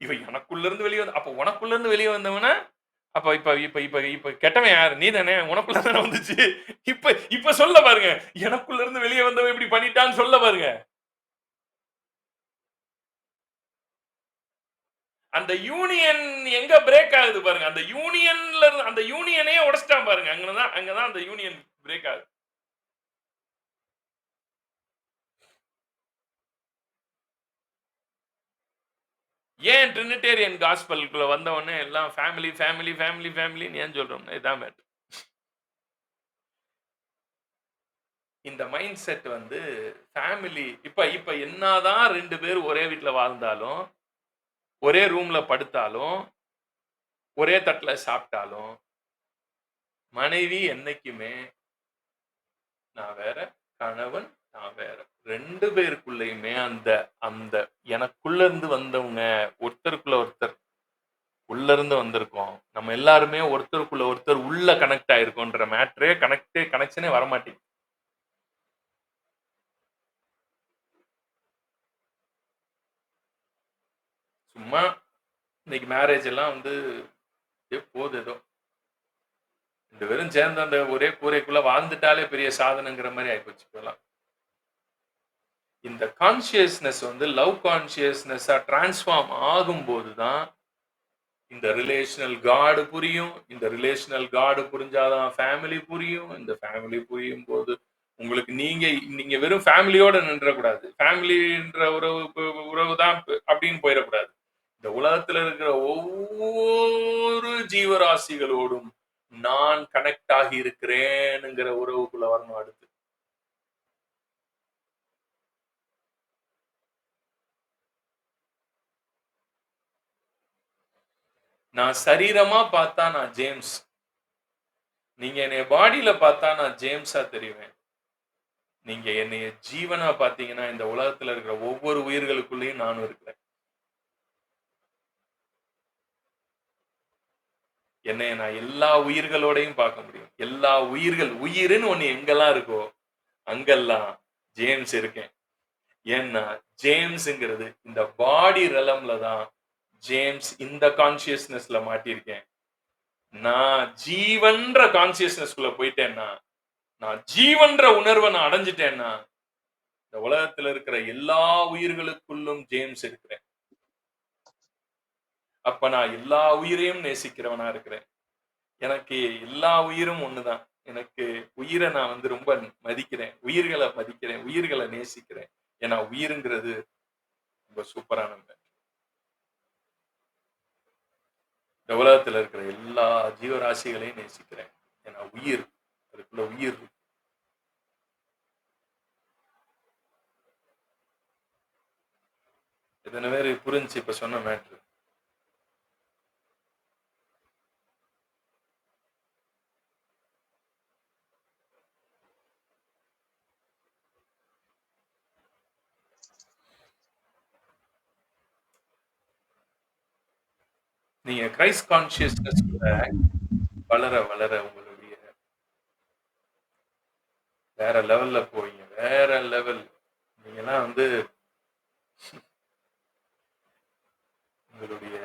இவ எனக்குள்ள இருந்து வெளியே வந்த. அப்ப உனக்குள்ள இருந்து வெளியே வந்தவன அப்ப இப்ப இப்ப இப்ப இப்ப கெட்டவன் யாரு? நீ தானே, உனக்குள்ள தானே வந்துச்சு. இப்ப சொல்ல பாருங்க, எனக்குள்ள இருந்து வெளியே வந்தவன் இப்படி பண்ணிட்டான்னு சொல்ல பாருங்க. அந்த யூனியன் எங்க பிரேக் ஆகுது பாருங்க. அந்த யூனியன்ல இருந்து அந்த யூனியனே உடைச்சிட்டான் பாருங்க. அங்கதான் அந்த யூனியன் பிரேக் ஆகுது. ஏன் ட்ரினிட்டேரியன் காஸ்பலுக்குள்ள வந்தவொடனே எல்லாம் ஃபேமிலி ஃபேமிலி ஃபேமிலி ஃபேமிலின்னு ஏன் சொல்றோம்னா இதான் மேட்டர். இந்த மைண்ட் செட் ஃபேமிலி இப்ப என்னதான் 2 பேர் ஒரே வீட்டுல வாழ்ந்தாலும், ஒரே ரூம்ல படுத்தாலும், ஒரே தட்டுல சாப்பிட்டாலும், மனைவி என்னைக்குமே நான் வேற, கணவன் நான் வேற. 2 பேருக்குள்ளயுமே அந்த அந்த எனக்குள்ள இருந்து வந்தவங்க ஒருத்தருக்குள்ள ஒருத்தர் உள்ள இருந்து வந்திருக்கோம். நம்ம எல்லாருமே ஒருத்தருக்குள்ள ஒருத்தர் உள்ள கனெக்ட் ஆயிருக்கோன்ற மேட்டரே கனெக்ஷனே வரமாட்டேங்குது. சும்மா இன்னைக்கு மேரேஜ் எல்லாம் போகுது, ஏதோ 2 பேரும் சேர்ந்து அந்த ஒரே கூரைக்குள்ள வாழ்ந்துட்டாலே பெரிய சாதனைங்கிற மாதிரி ஆயிப்போச்சு இப்பெல்லாம். இந்த கான்சியஸ்னஸ் லவ் கான்சியஸ்னஸா டிரான்ஸ்ஃபார்ம் ஆகும்போது தான் இந்த ரிலேஷனல் காடு புரியும். இந்த ரிலேஷனல் காடு புரிஞ்சாதான் ஃபேமிலி புரியும். இந்த ஃபேமிலி புரியும் போது உங்களுக்கு நீங்க வெறும் ஃபேமிலியோட நின்றக்கூடாது. ஃபேமிலின்ற உறவு தான் அப்படின்னு போயிடக்கூடாது. இந்த உலகத்துல இருக்கிற ஒவ்வொரு ஜீவராசிகளோடும் நான் கனெக்ட் ஆகி இருக்கிறேன்ங்கிற உறவுக்குள்ள வரணும். அடுத்து நான் சரீரமா பார்த்தா நான் ஜேம்ஸ், நீங்க என்னைய பாடியில பார்த்தா நான் ஜேம்ஸா தெரிவேன். நீங்க என்னைய ஜீவனா பார்த்தீங்கன்னா இந்த உலகத்துல இருக்கிற ஒவ்வொரு உயிர்களுக்குள்ளேயும் நானும் இருக்கிறேன். என்னைய நான் எல்லா உயிர்களோடையும் பார்க்க முடியும். எல்லா உயிர்னு ஒண்ணு எங்கெல்லாம் இருக்கோ அங்கெல்லாம் ஜேம்ஸ் இருக்கேன். ஏன்னா ஜேம்ஸ்ங்கிறது இந்த பாடி ரெலம்ல தான் ஜேம்ஸ் இந்த கான்சியஸ்னஸ்ல மாட்டியிருக்கேன். நான் ஜீவன்ற கான்சியஸ்னஸ்குள்ள போயிட்டேன்னா நான் ஜீவன்ற உணர்வை நான் அடைஞ்சிட்டேன்னா இந்த உலகத்துல இருக்கிற எல்லா உயிர்களுக்குள்ளும் ஜேம்ஸ் இருக்கிறேன். அப்ப நான் எல்லா உயிரையும் நேசிக்கிறவனா இருக்கிறேன். எனக்கு எல்லா உயிரும் ஒண்ணுதான். எனக்கு உயிரை நான் வந்து ரொம்ப மதிக்கிறேன், உயிர்களை நேசிக்கிறேன். ஏன்னா உயிருங்கிறது ரொம்ப சூப்பரான இந்த உலகத்துல இருக்கிற எல்லா ஜீவராசிகளையும் நேசிக்கிறேன். ஏன்னா உயிர், அதுக்குள்ள உயிர். எத்தனை பேர் புரிஞ்சு இப்ப சொன்ன மேட்ரு? நீங்க கிரைஸ்ட் கான்சியஸ்னஸ் வளர வளர உங்களுடைய வேற லெவல்ல போவீங்க. வேற லெவல். நீங்கெல்லாம் வந்து உங்களுடைய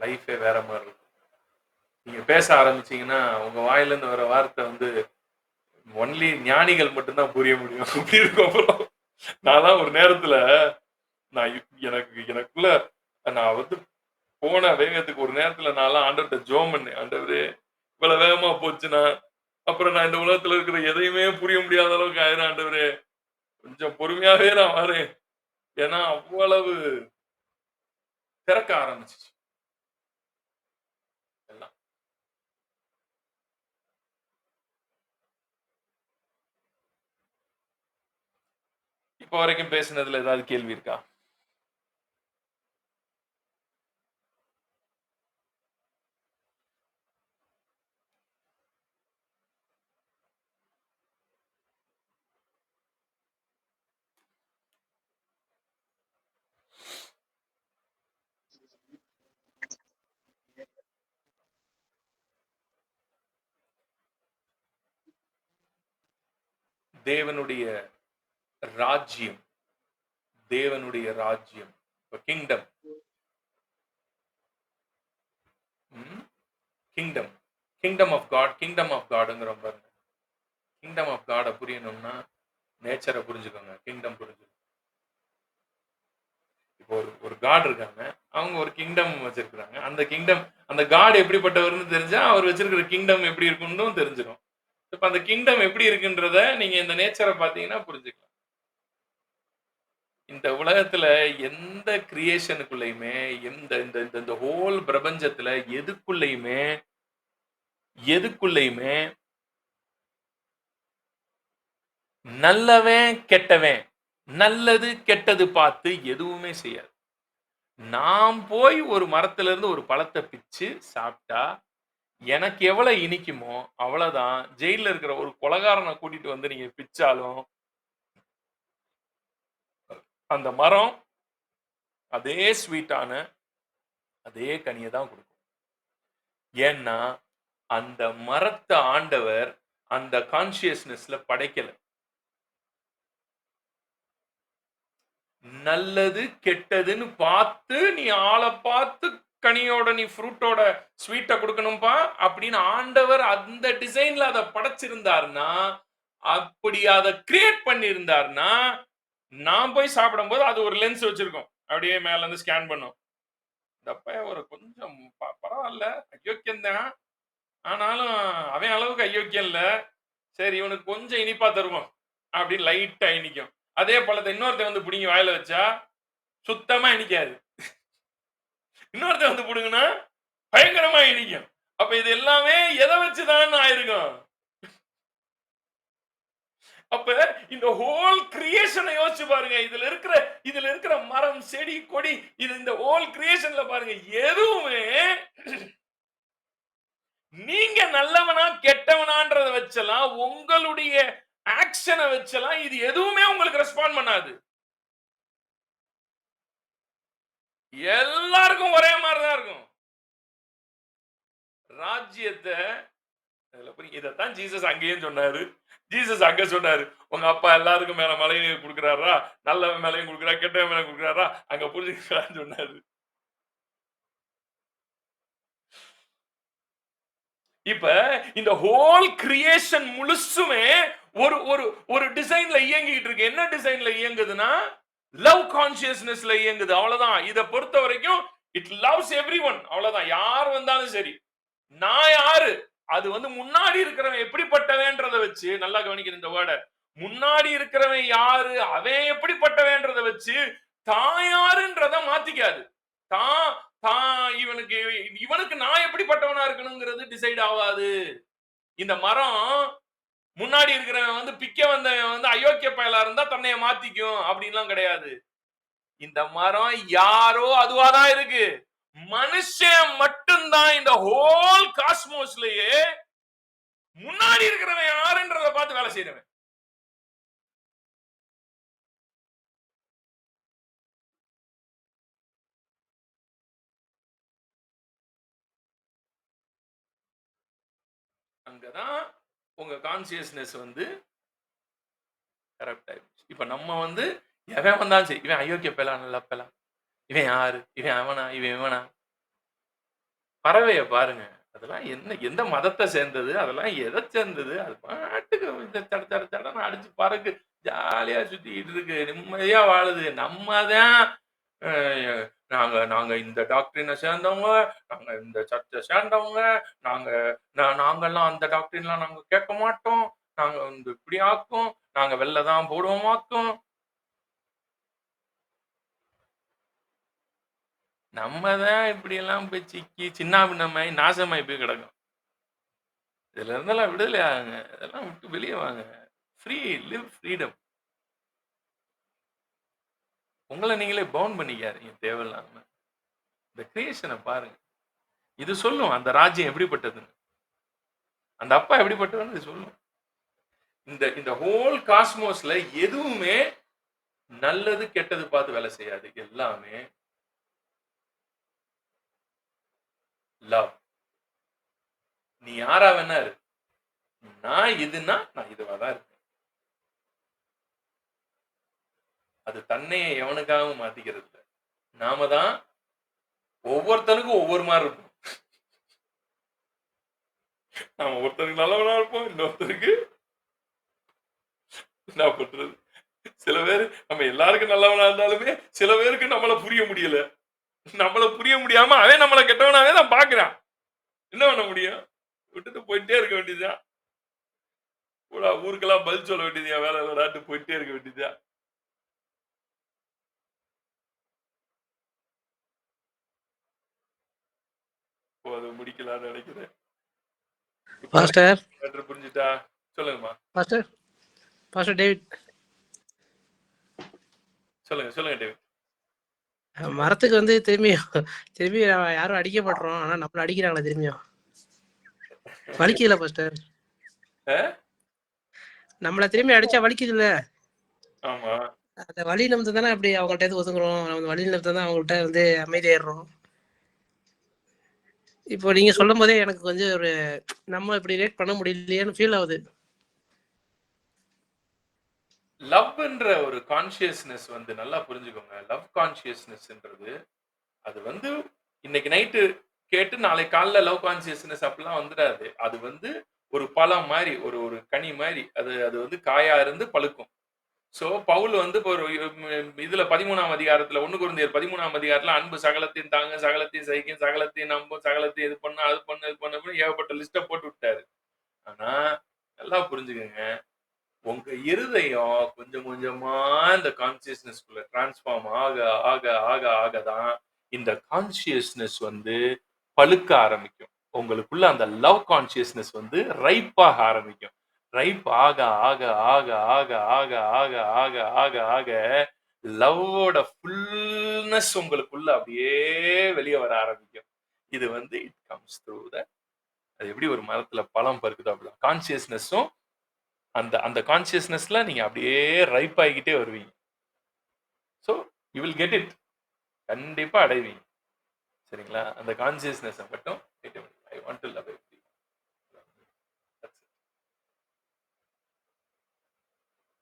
லைஃபே வேற மாதிரி இருக்கும். நீங்க பேச ஆரம்பிச்சீங்கன்னா உங்க வாயில இருந்து வர வார்த்தை வந்து ஒன்லி ஞானிகள் மட்டும்தான் புரிய முடியும். அப்படி இருக்கும். அப்புறம் நான் ஒரு நேரத்துல நான் எனக்குள்ள நான் வந்து போன வேகத்துக்கு ஒரு நேரத்துல நான் ஆண்டவர்கிட்ட ஜோம் பண்ணேன். ஆண்டவரே இவ்வளவு வேகமா போச்சுன்னா அப்புறம் நான் இந்த உலகத்துல இருக்கிற எதையுமே புரிய முடியாத அளவுக்கு ஆயிரும். ஆண்டவரே கொஞ்சம் பொறுமையாவே நான் வரேன். ஏன்னா அவ்வளவு திறக்க ஆரம்பிச்சிச்சு எல்லாம். இப்ப வரைக்கும் பேசினதுல ஏதாவது கேள்வி இருக்கா? தேவனுடைய ராஜ்யம், கிங்டம், கிங்டம் ஆஃப் காட்ங்கிற பாருங்க. கிங்டம் ஆஃப் காட புரியணும்னா நேச்சரை புரிஞ்சுக்கோங்க, கிங்டம் புரிஞ்சுக்கோங்க. இப்போ ஒரு காட் இருக்காங்க, அவங்க ஒரு கிங்டம் வச்சிருக்காங்க. அந்த காட் எப்படிப்பட்டவர்னு தெரிஞ்சா அவர் வச்சிருக்கிற கிங்டம் எப்படி இருக்குன்னு தெரிஞ்சிடும். இப்ப அந்த கிங்டம் எப்படி இருக்குன்றத நீங்க இந்த நேச்சரை பாத்தீங்கன்னா புரிஞ்சுக்கலாம். இந்த உலகத்துல எந்த கிரியேஷனுக்குள்ளயுமே இந்த ஹோல் பிரபஞ்சத்துல எதுக்குள்ளயுமே நல்லவன் கெட்டவன், நல்லது கெட்டது பார்த்து எதுவுமே செய்யாது. நாம் போய் ஒரு மரத்துல இருந்து ஒரு பழத்தை பிச்சு சாப்பிட்டா எனக்கு எவ்வளவு இனிக்குமோ அவ்வளவுதான். ஜெயில இருக்கிற ஒரு கொலைகாரனை கூட்டிட்டு வந்து நீங்க பிச்சாலும் அந்த மரம் அதே ஸ்வீட்டான அதே கனியை தான் கொடுக்கும். ஏன்னா அந்த மரத்தை ஆண்டவர் அந்த கான்சியஸ்னஸ்ல படைக்கல. நல்லது கெட்டதுன்னு பார்த்து நீ ஆளை பார்த்து கனியோட நீ ஃப்ரூட்டோட ஸ்வீட்டை கொடுக்கணும்பா அப்படின்னு ஆண்டவர் அந்த டிசைன்ல அதை படைச்சிருந்தாருன்னா, அப்படி அதை கிரியேட் பண்ணியிருந்தாருன்னா, நான் போய் சாப்பிடும் போது அது ஒரு லென்ஸ் வச்சிருக்கோம், அப்படியே மேல இருந்து ஸ்கேன் பண்ணும். இந்த பையன் ஒரு கொஞ்சம் பரவாயில்ல, அயோக்கியம் தான், ஆனாலும் அவன் அளவுக்கு அயோக்கியம் இல்ல, சரி இவனுக்கு கொஞ்சம் இனிப்பா தருவோம் அப்படின்னு லைட்டா இனிக்கும். அதே பழத்தை இன்னொருத்த வந்து பிடிங்கி வாயில வச்சா சுத்தமா இனிக்காது. இன்னொருத்த வந்து பிடுங்கன்னா பயங்கரமா இனிக்கும். அப்ப இது எல்லாமே எதை வச்சுதான் ஆயிருக்கும்? அப்ப இந்த ஹோல் கிரியேஷனை யோசிச்சு பாருங்க. இதுல இருக்கிற மரம், செடி, கொடி, இது இந்த ஹோல் கிரியேஷன்ல பாருங்க, எதுவுமே நீங்க நல்லவனா கெட்டவனான்றத வச்சலாம், உங்களுடைய ஆக்ஷனை வச்சலாம், இது எதுவுமே உங்களுக்கு ரெஸ்பாண்ட் பண்ணாது. எல்லாருக்கும் ஒரே மாதிரிதான் இருக்கும். ராஜ்யத்தை இதைத்தான் ஜீசஸ் அங்கேயும் சொன்னாரு. ஜீசஸ் அங்க சொன்னாரு, உங்க அப்பா எல்லாருக்கும் மேல மலையும் கொடுக்கிறாரா, நல்லவன் மேலையும் கொடுக்குறா, கெட்டவன் மேல கொடுக்குறாரா, அங்க புரிஞ்சுக்கலான்னு சொன்னாரு. இப்ப இந்த ஹோல் கிரியேஷன் முழுசுமே ஒரு ஒரு ஒரு டிசைன்ல இயங்கிட்டு இருக்கு. என்ன டிசைன்ல இயங்குதுன்னா லவ் கான்சியஸ்னஸ்ல இயங்குது. அவ்வளவுதான். இதை பொறுத்த வரைக்கும் இட் லவ்ஸ் எவ்ரிஒன். அவ்வளவுதான். யார் வந்தாலும் சரி. நான் யாரு, அது வந்து முன்னாடி இருக்கிறவன் எப்படிப்பட்டவன்றத வச்சு, நல்லா கவனிக்கணும் இந்த வேர்டை, முன்னாடி இருக்கிறவன் யாரு, அவன் எப்படிப்பட்டவன்றத வச்சு தான் யாருன்றத மாத்திக்காது. தான் தான் இவனுக்கு நான் எப்படிப்பட்டவனா இருக்கணுங்கிறது டிசைட் ஆகாது. இந்த மரம் முன்னாடி இருக்கிறவன் வந்து பிக்க வந்தவன் வந்து அயோக்கிய பயலா இருந்தா தன்னைய மாத்திக்கும் அப்படின்லாம் கிடையாது. இந்த மரம் யாரோ அதுவாதான் இருக்கு. மனுஷன் மட்டும்தான் இந்த ஹோல் காஸ்மோஸ்லயே முன்னாடி இருக்கிறவன் யாருன்றத பார்த்து வேலை செய்யறவன். அங்கதான் உங்க கான்சியஸ்னஸ் வந்து கரெக்ட் ஆயிடுச்சு. இப்ப நம்ம வந்து எவன் வந்தாலும் சரி, இவன் அயோக்கிய பேலாம் நல்ல பேலாம், இவன் யாரு, இவன் அவனா, இவன் இவனா. பறவைய பாருங்க, அதெல்லாம் என்ன எந்த மதத்தை சேர்ந்தது, அதெல்லாம் எதை சேர்ந்தது, அது பாட்டுக்கு அடிச்சு பறக்கு, ஜாலியா சுத்திட்டு இருக்கு, நிம்மதியா வாழுது. நம்ம தான் நாங்க நாங்க இந்த டாக்டரினை சேர்ந்தவங்க, நாங்க இந்த சர்ச்சை சேர்ந்தவங்க, நாங்கெல்லாம் அந்த டாக்டரின்லாம் நாங்க கேட்க மாட்டோம், நாங்க வந்து இப்படி ஆக்கும், நாங்க வெளில தான் போடுவோமாக்கும். நம்ம தான் இப்படி எல்லாம் போய் சிக்கி சின்ன பின்னமாய் நாசமாய் போய் கிடக்கும். இதுல இருந்தெல்லாம் விடுதலை ஆகுங்க. இதெல்லாம் விட்டு வெளியே வாங்க. Free, live freedom. உங்களை நீங்களே பவுண்ட் பண்ணிக்காதீங்க தேவையில்லாம. இந்த கிரியேஷனை பாருங்க. இது சொல்லும் அந்த ராஜ்யம் எப்படிப்பட்டதுன்னு, அந்த அப்பா எப்படிப்பட்டதுன்னு இது சொல்லும். இந்த இந்த ஹோல் காஸ்மோஸ்ல எதுவுமே நல்லது கெட்டது பார்த்து வேலை செய்யாது. எல்லாமே லவ். நீ யாரா வேணா இரு, நான் இதுன்னா நான் இதுவாதான் இருப்பேன். அது தன்னையே எவனுக்காகவும் மாத்திக்கிறது இல்லை. நாம தான் ஒவ்வொருத்தனுக்கும் ஒவ்வொரு மாதிரி இருக்கும். நாம ஒருத்தருக்கு நல்லவனா இருப்போம், இன்னொருத்தருக்கு என்ன பண்றது. சில பேர் நம்ம எல்லாருக்கும் நல்லவனா இருந்தாலுமே சில பேருக்கு நம்மள புரிய முடியல. நம்மள புரிய முடியாம அவன் நம்மளை கெட்டவனாவே தான் பாக்குறான். என்ன பண்ண முடியும்? விட்டுட்டு போயிட்டே இருக்க வேண்டியதுதான். ஊருக்கெல்லாம் பதில் சொல்ல வேண்டியது, வேலை விளையாட்டு போயிட்டே இருக்க வேண்டியதுதான். அதை முடிக்கலாம்னு நினைக்கிறேன். பாஸ்டர் புரிஞ்சுட்டா? சொல்லுங்கம்மா. பாஸ்டர் பாஸ்டர் டேவிட், சொல்லுங்க சொல்லுங்க டேவிட். மரத்துக்கு வந்து திரும்பி யாரும் அடிக்கப்படுறோம், ஆனா நம்மள அடிக்கிறாங்களா திரும்பியும்? வலிக்குதுல பாஸ்டர்? நம்மள திரும்பி அடிச்சா வலிக்குது இல்ல? ஆமா. அந்த வலி நிமித்தம் தானே அப்படி அவங்கள்ட்ட ஒதுங்குறோம். நம்ம வலி நிமித்தம் தான் அவங்கள்ட்ட வந்து அமைதியாயிடுறோம். இப்போ நீங்க சொல்லும் போதே எனக்கு கொஞ்சம் ஒரு நம்ம இப்படி ரியாக்ட் பண்ண முடியலையேன்னு ஃபீல் ஆகுது. லவ்ன்ற ஒரு கான்சியஸ்னஸ் வந்து நல்லா புரிஞ்சுக்கோங்க. லவ் கான்சியஸ்னஸ்ன்றது அது வந்து இன்னைக்கு நைட்டு கேட்டு நாளை காலைல லவ் கான்சியஸ்னஸ் அப்படிலாம் வந்துடாது. அது வந்து ஒரு பழம் மாதிரி, ஒரு ஒரு கனி மாதிரி. அது அது வந்து காயா இருந்து பழுக்கும். சோ பவுல் வந்து இப்போ ஒரு இதுல 13ஆம் அதிகாரத்துல 1 கொரிந்தியர் 13ஆம் அதிகாரத்துல அன்பு சகலத்தையும் தாங்க, சகலத்தையும் சகிக்கும், சகலத்தையும் நம்பும், சகலத்தையும் இது பண்ணு, அது பண்ணு, இது பண்ணு ஏகப்பட்ட லிஸ்ட போட்டு விட்டாரு. ஆனா நல்லா புரிஞ்சுக்கங்க, உங்க இருதயம் கொஞ்சம் கொஞ்சமா இந்த கான்சியஸ்னஸ்குள்ள டிரான்ஸ்ஃபார்ம் ஆக ஆக ஆக ஆகதான் இந்த கான்சியஸ்னஸ் வந்து பழுக்க ஆரம்பிக்கும். உங்களுக்குள்ள அந்த லவ் கான்சியஸ்னஸ் வந்து ரைப்பாக ஆரம்பிக்கும். ரைப் ஆக ஆக ஆக ஆக ஆக ஆக ஆக ஆக ஆக லவ்வோட ஃபுல்னஸ் உங்களுக்குள்ள அப்படியே வெளியே வர ஆரம்பிக்கும். இது வந்து இட் கம்ஸ் த்ரூ த, அது எப்படி ஒரு மரத்துல பழம் பருக்குதோ அப்படிதான் கான்சியஸ்னஸும் அந்த அந்த கான்சியஸ்னஸ்ல நீங்க அப்படியே ரைப் ஆகிக்கிட்டே வருவீங்க. So you will get it. கண்டிப்பா அடைவீங்க. சரிங்களா? அந்த கான்சியஸ்னஸ் மட்டும் I want to love everyone.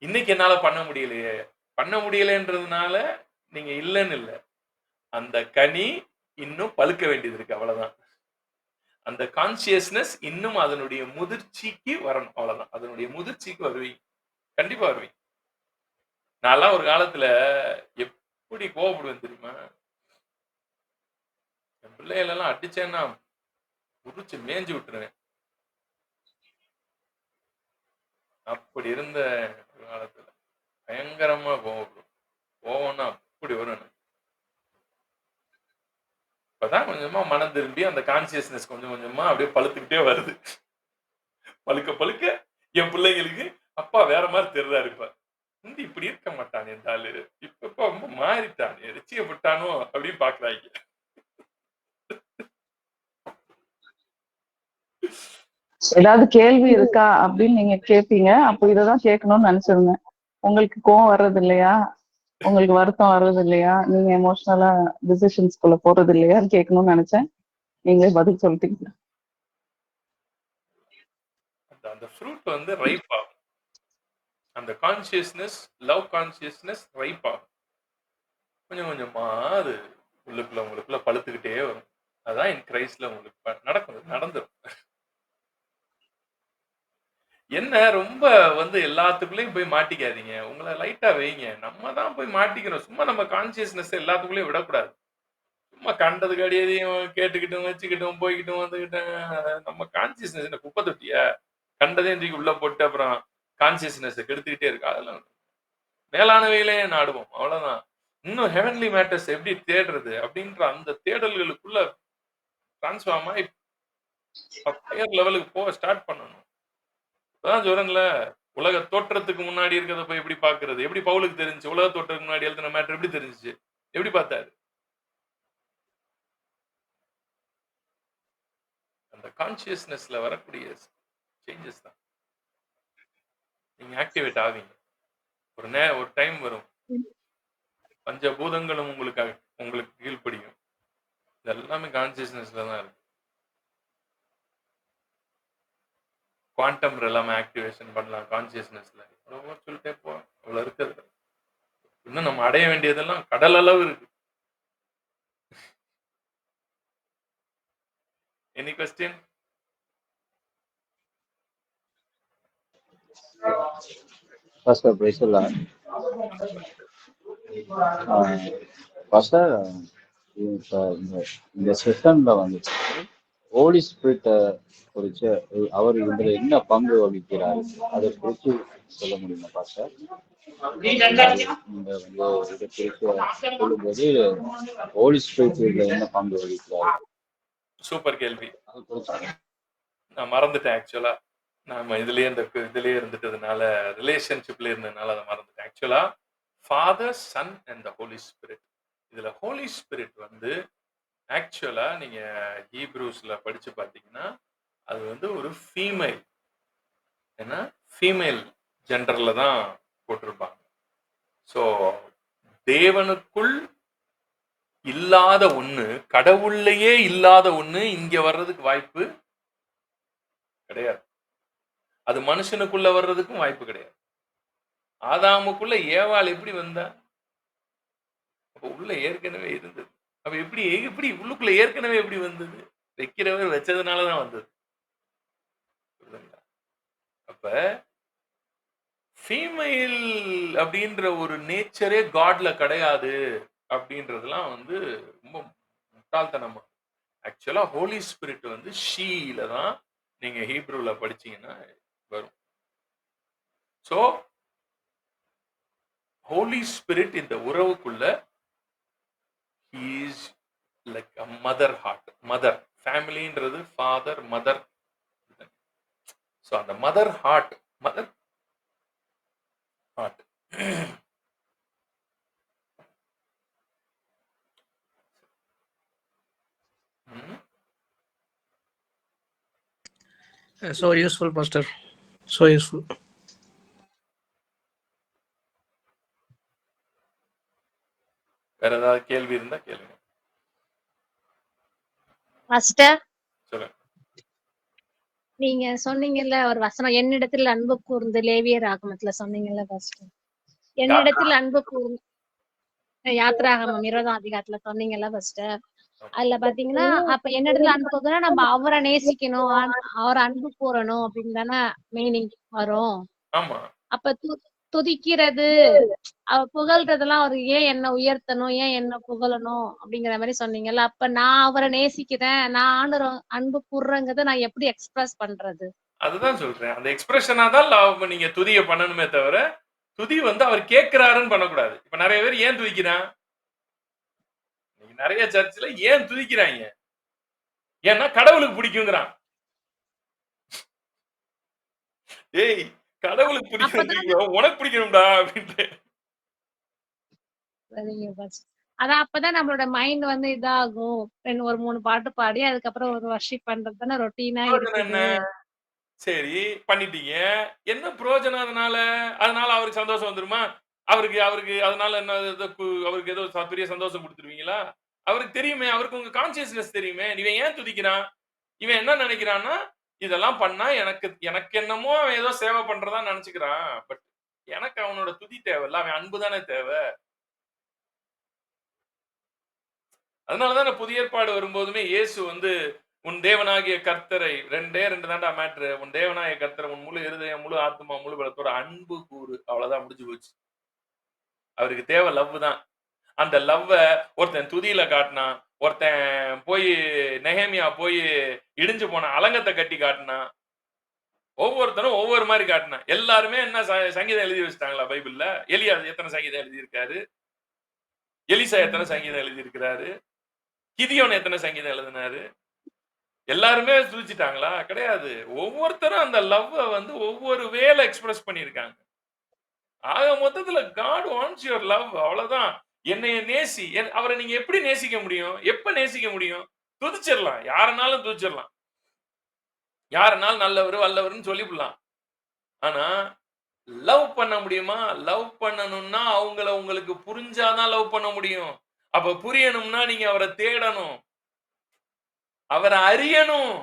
இன்னைக்கு என்னால பண்ண முடியலையே, பண்ண முடியலன்றதுனால நீங்க இல்லைன்னு இல்லை, அந்த கனி இன்னும் பழுக்க வேண்டியது இருக்கு, அவ்வளவுதான். அந்த கான்சியஸ்னஸ் இன்னும் அதனுடைய முதிர்ச்சிக்கு வரணும். அவ்வளவுதான். அதனுடைய முதிர்ச்சிக்கு வருவீங்க. கண்டிப்பா வருவீங்க. நான்லாம் ஒரு காலத்துல எப்படி கோவப்படுவேன் தெரியுமா? என் பிள்ளைகளெல்லாம் அடிச்சேன்னா உரிச்சு மேய்ஞ்சு விட்டுருவேன். அப்படி இருந்த ஒரு காலத்துல பயங்கரமா கோவப்படுவேன். கோவம்னா அப்படி வரும் எனக்கு. இப்பதான் கொஞ்சமா மனம் திரும்பி அந்த கான்சியஸ்னஸ் கொஞ்சம் கொஞ்சமா அப்படியே பழுத்துக்கிட்டே வருது. பழுக்க பழுக்க என் பிள்ளைங்களுக்கு அப்பா வேற மாதிரி தெரிறாரு. இப்ப முந்தி இப்படி இருக்க மாட்டான் இந்த ஆளு, இப்ப ரொம்ப மாறிட்டான், எரிச்சியப்பட்டானோ அப்படின்னு பாக்குறாங்க. ஏதாவது கேள்வி இருக்கா அப்படின்னு நீங்க கேட்பீங்க. அப்போ இததான் கேட்கணும்னு நினைச்சிருந்தேன். உங்களுக்கு கோவம் வர்றது இல்லையா? உங்களுக்கு வருத்தம் வர்றது இல்லையா? நீங்க எமோஷனலா டிசிஷன்ஸ்குள்ள போறது இல்லையான்னு கேட்கணும்னு நினைச்சேன். நீங்களே பதில் சொல்லிட்டீங்க. அந்த ஃப்ரூட் வந்து ரைப் ஆகும். அந்த கான்சியஸ்னஸ், லவ் கான்சியஸ்னஸ் ரைப் ஆகும். கொஞ்சம் கொஞ்சமா அது உங்களுக்குள்ள பழுத்துக்கிட்டே வரும். அதான் இன் கிரைஸ்ட்ல உங்களுக்கு நடக்கும், நடந்துடும். என்ன ரொம்ப வந்து எல்லாத்துக்குள்ளேயும் போய் மாட்டிக்காதீங்க. உங்களை லைட்டா வைங்க. நம்ம தான் போய் மாட்டிக்கிறோம். சும்மா நம்ம கான்சியஸ்னஸ் எல்லாத்துக்குள்ளேயும் விடக்கூடாது. சும்மா கண்டதுக்கு அடியதையும் கேட்டுக்கிட்டும் வச்சுக்கிட்டும் போய்கிட்டும் வந்துக்கிட்டேன். நம்ம கான்சியஸ்னஸ் என்ன குப்பை தொட்டியா? கண்டதையும் தூக்கி உள்ள போட்டு அப்புறம் கான்சியஸ்னஸ் கெடுத்துக்கிட்டே இருக்கு. அதெல்லாம் மேலானவையிலே நாடுவோம். அவ்வளவுதான். இன்னும் ஹெவன்லி மேட்டர்ஸ் எப்படி தேடுறது அப்படின்ற அந்த தேடல்களுக்குள்ள டிரான்ஸ்ஃபார்ம் ஆகி ஹையர் லெவலுக்கு போக ஸ்டார்ட் பண்ணணும். அதான் சொல்றேன்ல, உலக தோற்றத்துக்கு முன்னாடி இருக்கிறத போய் எப்படி பாக்குறது? எப்படி பவுலுக்கு தெரிஞ்சு? உலக தோற்றத்துக்கு முன்னாடி எழுதின மேட்டர் எப்படி தெரிஞ்சுச்சு? எப்படி பார்த்தாரு? அந்த கான்சியஸ்னஸ்ல வரக்கூடிய சேஞ்சஸ் தான். நீங்க ஆக்டிவேட் ஆவீங்க. ஒரு டைம் வரும். பஞ்சபூதங்களும் உங்களுக்கு கீழ்ப்படியும். இது எல்லாமே கான்சியஸ்னஸ்ல தான் இருக்கு. குவாண்டம் ரெலாம் ஆக்டிவேஷன் பண்ணலாம் கான்சியஸ்னஸ்ல. அவ்வளவோ சொல்லிட்டே போவோம். அவ்வளவு இருக்குது. இன்னும் நம்ம அடைய வேண்டியதெல்லாம் கடல் அளவு இருக்கு. Any question? Pastor, praise the Lord. Pastor, இந்த செஷன்ல வந்துட்டு ஹோலி ஸ்பிரிட் குறித்து அவர் இதுல என்ன பங்கு வகிக்கிறார் அதை குறித்து சொல்ல முடியுமா பாஸ்டர்? நீங்க வந்து இதை குறித்து சொல்லும்போது ஹோலி ஸ்பிரிட் இதுல என்ன பங்கு வகிக்கிறார்? சூப்பர் கேள்வி. நான் மறந்துட்டேன் ஆக்சுவலா. நாம இதுலயே இருந்துட்டதுனால, ரிலேஷன்ஷிப்ல இருந்ததுனால அதை மறந்துட்டேன். ஆக்சுவலா father, son and the holy spirit. இதுல ஹோலி ஸ்பிரிட் வந்து ஆக்சுவலா நீங்க ஹீப்ரூஸ்ல படிச்சு பார்த்தீங்கன்னா அது வந்து ஒரு ஃபீமேல், ஏன்னா ஃபீமேல் ஜெண்டர்ல தான் போட்டிருப்பாங்க. ஸோ தேவனுக்குள் இல்லாத ஒண்ணு, கடவுள்லயே இல்லாத ஒண்ணு இங்க வர்றதுக்கு வாய்ப்பு கிடையாது. அது மனுஷனுக்குள்ள வர்றதுக்கும் வாய்ப்பு கிடையாது. ஆதாமுக்குள்ள ஏவாள் எப்படி வந்தா? அப்ப உள்ள ஏற்கனவே இருந்தது. அப்ப எப்படி உள்ளுக்குள்ள ஏற்கனவே எப்படி வந்தது? வைக்கிறவர் வச்சதுனாலதான் வந்தது. அப்ப ஃபீமேல் அப்படின்ற ஒரு நேச்சரே காட்ல கிடையாது அப்படின்றதுலாம் வந்து ரொம்ப முட்டாள்தனமா. ஆக்சுவலா ஹோலி ஸ்பிரிட் வந்து ஷீல தான் நீங்க ஹீப்ரூல படிச்சீங்கன்னா வரும். ஸோ ஹோலி ஸ்பிரிட் இந்த உறவுக்குள்ள is like a mother heart. Mother ஃபேமிலின்றது ஃபாதர், மதர். ஸோ அந்த mother heart, mother heart. So useful, Pastor. So useful. வேற ஏதாவது கேள்வி இருந்தா கேளுங்க. மாஸ்டர், சொல்லுங்க. நீங்க சொன்னீங்கல்ல ஒரு வசனம், என்னிடத்தில் அன்பு கூர்ந்து, லேவியர் ஆகமத்துல சொன்னீங்கல்ல பாஸ்டர், என்னிடத்தில் அன்பு கூர்ந்து, யாத்ராகமம் 20ஆம் அதிகாரத்துல சொன்னீங்கல்ல பாஸ்டர், அதுல பாத்தீங்கன்னா, அப்ப என்னிடத்துல அன்பு கூர்ந்தா நம்ம அவர நேசிக்கணும், அவர அன்பு கூறணும் அப்படின்னு தானே மீனிங் வரும். ஆமா. அப்ப துதிக்கிறது, புகழ்றதெல்லாம் அவரு ஏன் என்ன உயர்த்தணும், ஏன் என்ன புகழணும் அப்படிங்கிற மாரி சொன்னீங்கல்ல. அப்ப நான் அவர நேசிக்கிறேன், நான் ஆண்டவர அன்பு கூர்றேங்கிறத நான் எப்படி எக்ஸ்பிரஸ் பண்றது? அதுதான் சொல்றேன். அந்த எக்ஸ்பிரஷனா தான் நீங்க துதிய பண்ணணுமே தவிர, துதி வந்து அவர் கேட்கிறாருன்னு பண்ணக்கூடாது. இப்ப நெறைய பேர் ஏன் துதிக்கிறான்? நெறைய சர்ச்ல ஏன் துதிக்கிறாய்ங்க? ஏன்னா கடவுளுக்கு பிடிக்குங்கிறான். ஏய் கடவுளுக்கு பிடிக்கும்ன்றீங்க, உனக்கு பிடிக்கணும்டா அப்படின்ட்டு. சரிங்க பாஸ். அதான் அப்பதான் நம்மளோட மைண்ட் வந்து இதாகும். ஒரு 3 பாட்டு பாடி அதுக்கப்புறம் ஒரு வொர்ஷிப் பண்றது தானே ரொட்டீனா பிரயோஜனம் என்ன? இருக்குது. சரி பண்ணிட்டீங்க. என்ன பிரயோஜனம் அதனால? அதனால அவருக்கு சந்தோஷம் வந்துருமா? அவருக்கு அவருக்கு அதனால என்ன அவருக்கு ஏதோ பெரிய சந்தோஷம் குடுத்துருவீங்களா? அவருக்கு தெரியுமே, அவருக்கு உங்க கான்ஷியஸ்னஸ் தெரியுமே. இவன் ஏன் துதிக்கிறான்? இவன் என்ன நெனைக்கிறான்னா, இதெல்லாம் பண்ணா எனக்கு எனக்கு என்னமோ அவன் ஏதோ சேவை பண்றதா நெனச்சுக்கிறான். பட் எனக்கு அவனோட துதி தேவைல்ல. அவன் அன்பு தானே தேவை. அதனால தானே புதிய ஏற்பாடு வரும்போதுமே இயேசு வந்து உன் தேவனாகிய கர்த்தரை 2 தான்டா மேட்ரு. உன் தேவனாகிய கர்த்தரை உன் முழு இருதயம், முழு ஆத்துமா, முழு பலத்தோட அன்பு கூறு. அவ்வளவுதான் முடிஞ்சு போச்சு. அவருக்கு தேவை லவ் தான். அந்த லவ்வ ஒருத்தன் துதியில காட்டினான். ஒருத்தன் போய் நெகேமியா போய் இடிஞ்சு போன அலங்கத்த கட்டி காட்டினான். ஒவ்வொருத்தனும் ஒவ்வொரு மாரி காட்டினான். எல்லாருமே என்ன சங்கீதம் எழுதி வச்சுட்டாங்களா பைபிள்ல? எலியா எத்தனை சங்கீதம் எழுதியிருக்காரு? எலிசா எத்தனை சங்கீதம் எழுதியிருக்கிறாரு? கிதியோன் எத்தனை சங்கீதம் எழுதினாரு? எல்லாருமே துதிச்சிட்டாங்களா? கிடையாது. ஒவ்வொருத்தரும் அந்த லவ்வ வந்து ஒவ்வொரு வேல எக்ஸ்பிரஸ் பண்ணியிருக்காங்க. ஆக மொத்தத்துல காட் வாண்ட்ஸ் யுவர் லவ் அவ்வளவுதான். என்னைய நேசி. அவரை நீங்க எப்படி நேசிக்க முடியும்? எப்ப நேசிக்க முடியும்? துதிச்சிடலாம். யாரனாலும் துதிச்சிடலாம். யாரனாலும் நல்லவரு, வல்லவருன்னு சொல்லிவிடலாம். ஆனா லவ் பண்ண முடியுமா? லவ் பண்ணணும்னா அவங்கள உங்களுக்கு புரிஞ்சாதான் லவ் பண்ண முடியும். அப்ப புரியணும்னா நீங்க அவரை தேடணும். அவரை அறியணும்.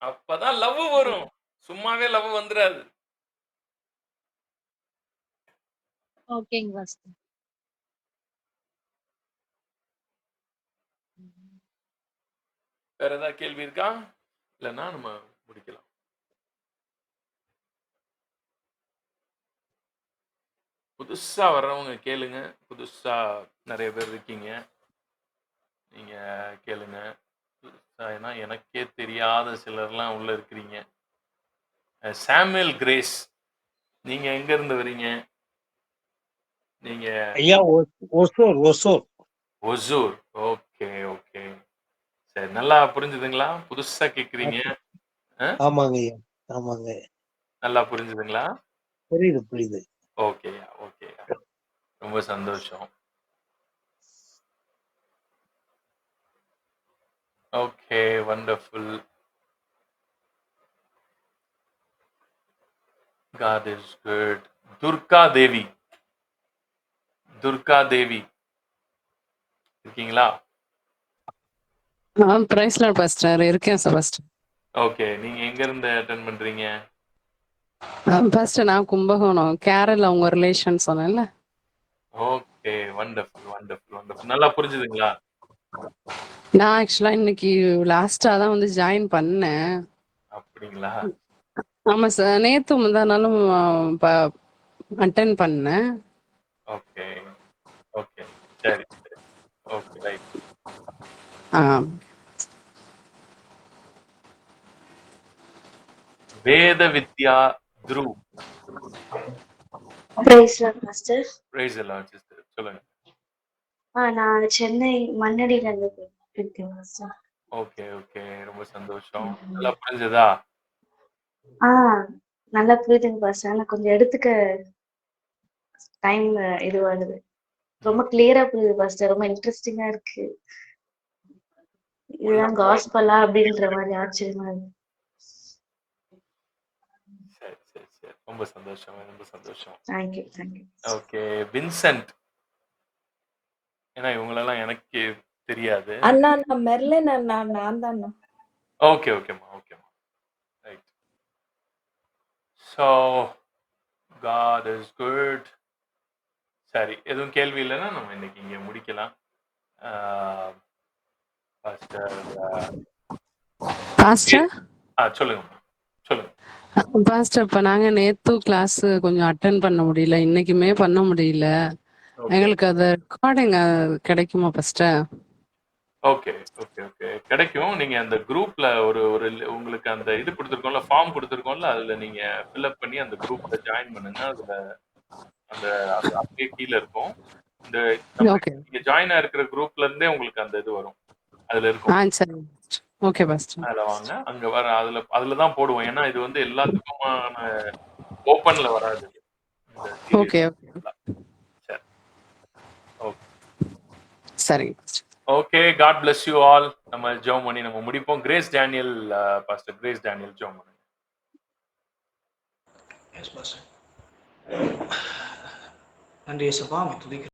அப்பதான் லவ் வரும். சும்மாவே லவ் வந்துராது. ஓகேங்க பாஸ். வேற ஏதாவது கேள்வி இருக்கா? இல்லன்னா நம்ம முடிக்கலாம். புதுசா வர்றவங்க கேளுங்க. புதுசா நிறைய பேர் இருக்கீங்க. நீங்க கேளுங்க. புதுசா ஏன்னா எனக்கே தெரியாத சிலர்லாம் உள்ள இருக்கிறீங்க. Samuel Grace. நீங்க எங்க இருந்து வரீங்க? நீங்க ஐயா ஒசூர் ஒசூர் ஒசூர். Okay okay. சரி நல்லா புரிஞ்சுதுங்களா? புதுசா கேக்குறீங்க. ஆமாங்க ஐயா ஆமாங்க. நல்லா புரிஞ்சுதுங்களா? புரியுது புரியுது. ஓகேயா ஓகேயா. ரொம்ப சந்தோஷம். Okay wonderful. God is good. Durga Devi. Durga Devi இருக்கீங்களா? பிரைஸ்லார்ட் பாஸ்டர் இருக்கேன் பாஸ்டர். ஓகே நீங்க எங்க இருந்து அட்டெண்ட் பண்றீங்க? பாஸ்டர் நான் கும்பகோணம் கேரளா உங்க ரிலேஷன் சொன்னேன்ல. Okay wonderful wonderful wonderful. நல்லா புரிஞ்சுதுங்களா? நான் ஆக்சுவலா இன்னைக்கு லாஸ்டா தான் வந்து ஜாயின் பண்ணேன். அப்படிங்களா? ஆமா சார் நேத்து முந்தானாலும் அட்டெண்ட் பண்ணேன். ஓகே ஓகே சரி சரி. Okay right. Veda Vidya Dhruv. Praise lord pastor. Praise the lord sister. சொல்லுங்க. நான் சென்னை மண்ணடியில இருந்து இருக்கேன் பாஸ்டர். ஓகே ஓகே ரொம்ப சந்தோஷம். நல்லா புரிஞ்சதா? நல்லா புரியுதுங்க பாஸ்டர். ஆனா கொஞ்சம் எடுத்துக்க டைம் இதுவாகுது. ரொம்ப கிளியரா புரியுது பாஸ்டர். ரொம்ப இன்ட்ரெஸ்டிங்கா இருக்கு. இதுதான் காஸ்பலா அப்படின்ற மாதிரி ஆச்சரியமா இருக்கு. சரி சரி சரி. ரொம்ப சந்தோஷம் ரொம்ப சந்தோஷம். Thank you thank you. Okay Vincent. ஏன்னா இவங்களெல்லாம் எனக்கு தெரியாது. அண்ணா நான் மெர்லின் அண்ணா நான் தான். ஓகே ஓகேம்மா ஓகேம்மா right. So God is good. சரி எதுவும் கேள்வி இல்லைன்னா நம்ம இன்னைக்கு இங்கே முடிக்கலாம். பாஸ்டர் பாஸ்டர் சொல்லுங்க சொல்லுங்க. பாஸ்டர் இப்ப நாங்க நேத்து கிளாஸ் கொஞ்சம் அட்டென்ட் பண்ண முடியல, இன்னைக்குமே பண்ண முடியல. எங்களுக்கு அது ரெக்கார்டிங் கிடைக்குமா பாஸ்டர்? ஓகே ஓகே ஓகே கிடைக்கும். நீங்க அந்த குரூப்ல ஒரு ஒரு உங்களுக்கு அந்த இது கொடுத்துருக்கோம்ல, ஃபார்ம் கொடுத்துருக்கோம்ல, அதுல நீங்க ஃபில்அப் பண்ணி அந்த குரூப்ல ஜாயின் பண்ணுங்க. அதுல அந்த அது அப்படியே கீழே இருக்கும். இந்த ஓகே நீங்க ஜாயின் ஆயிருக்கிற குரூப்ல இருந்தே உங்களுக்கு அந்த இது வரும், அதுல இருக்கும். சரி. Okay pastor. அதுல வாங்க, அங்க வர அதுல தான் போடுவோம். ஏன்னா இது வந்து எல்லாத்துக்குமான ஓப்பன்ல வராது. இந்த ஓகே சரி ஓகே சரிங்க pastor. Okay, God bless you all. நம்ம ஜெபம் பண்ணி நம்ம முடிப்போம். Grace Daniel, pastor Grace Daniel ஜெபம் பண்ணுங்க. நன்றி இயேசுப்பா, துதிக்கிறோம்.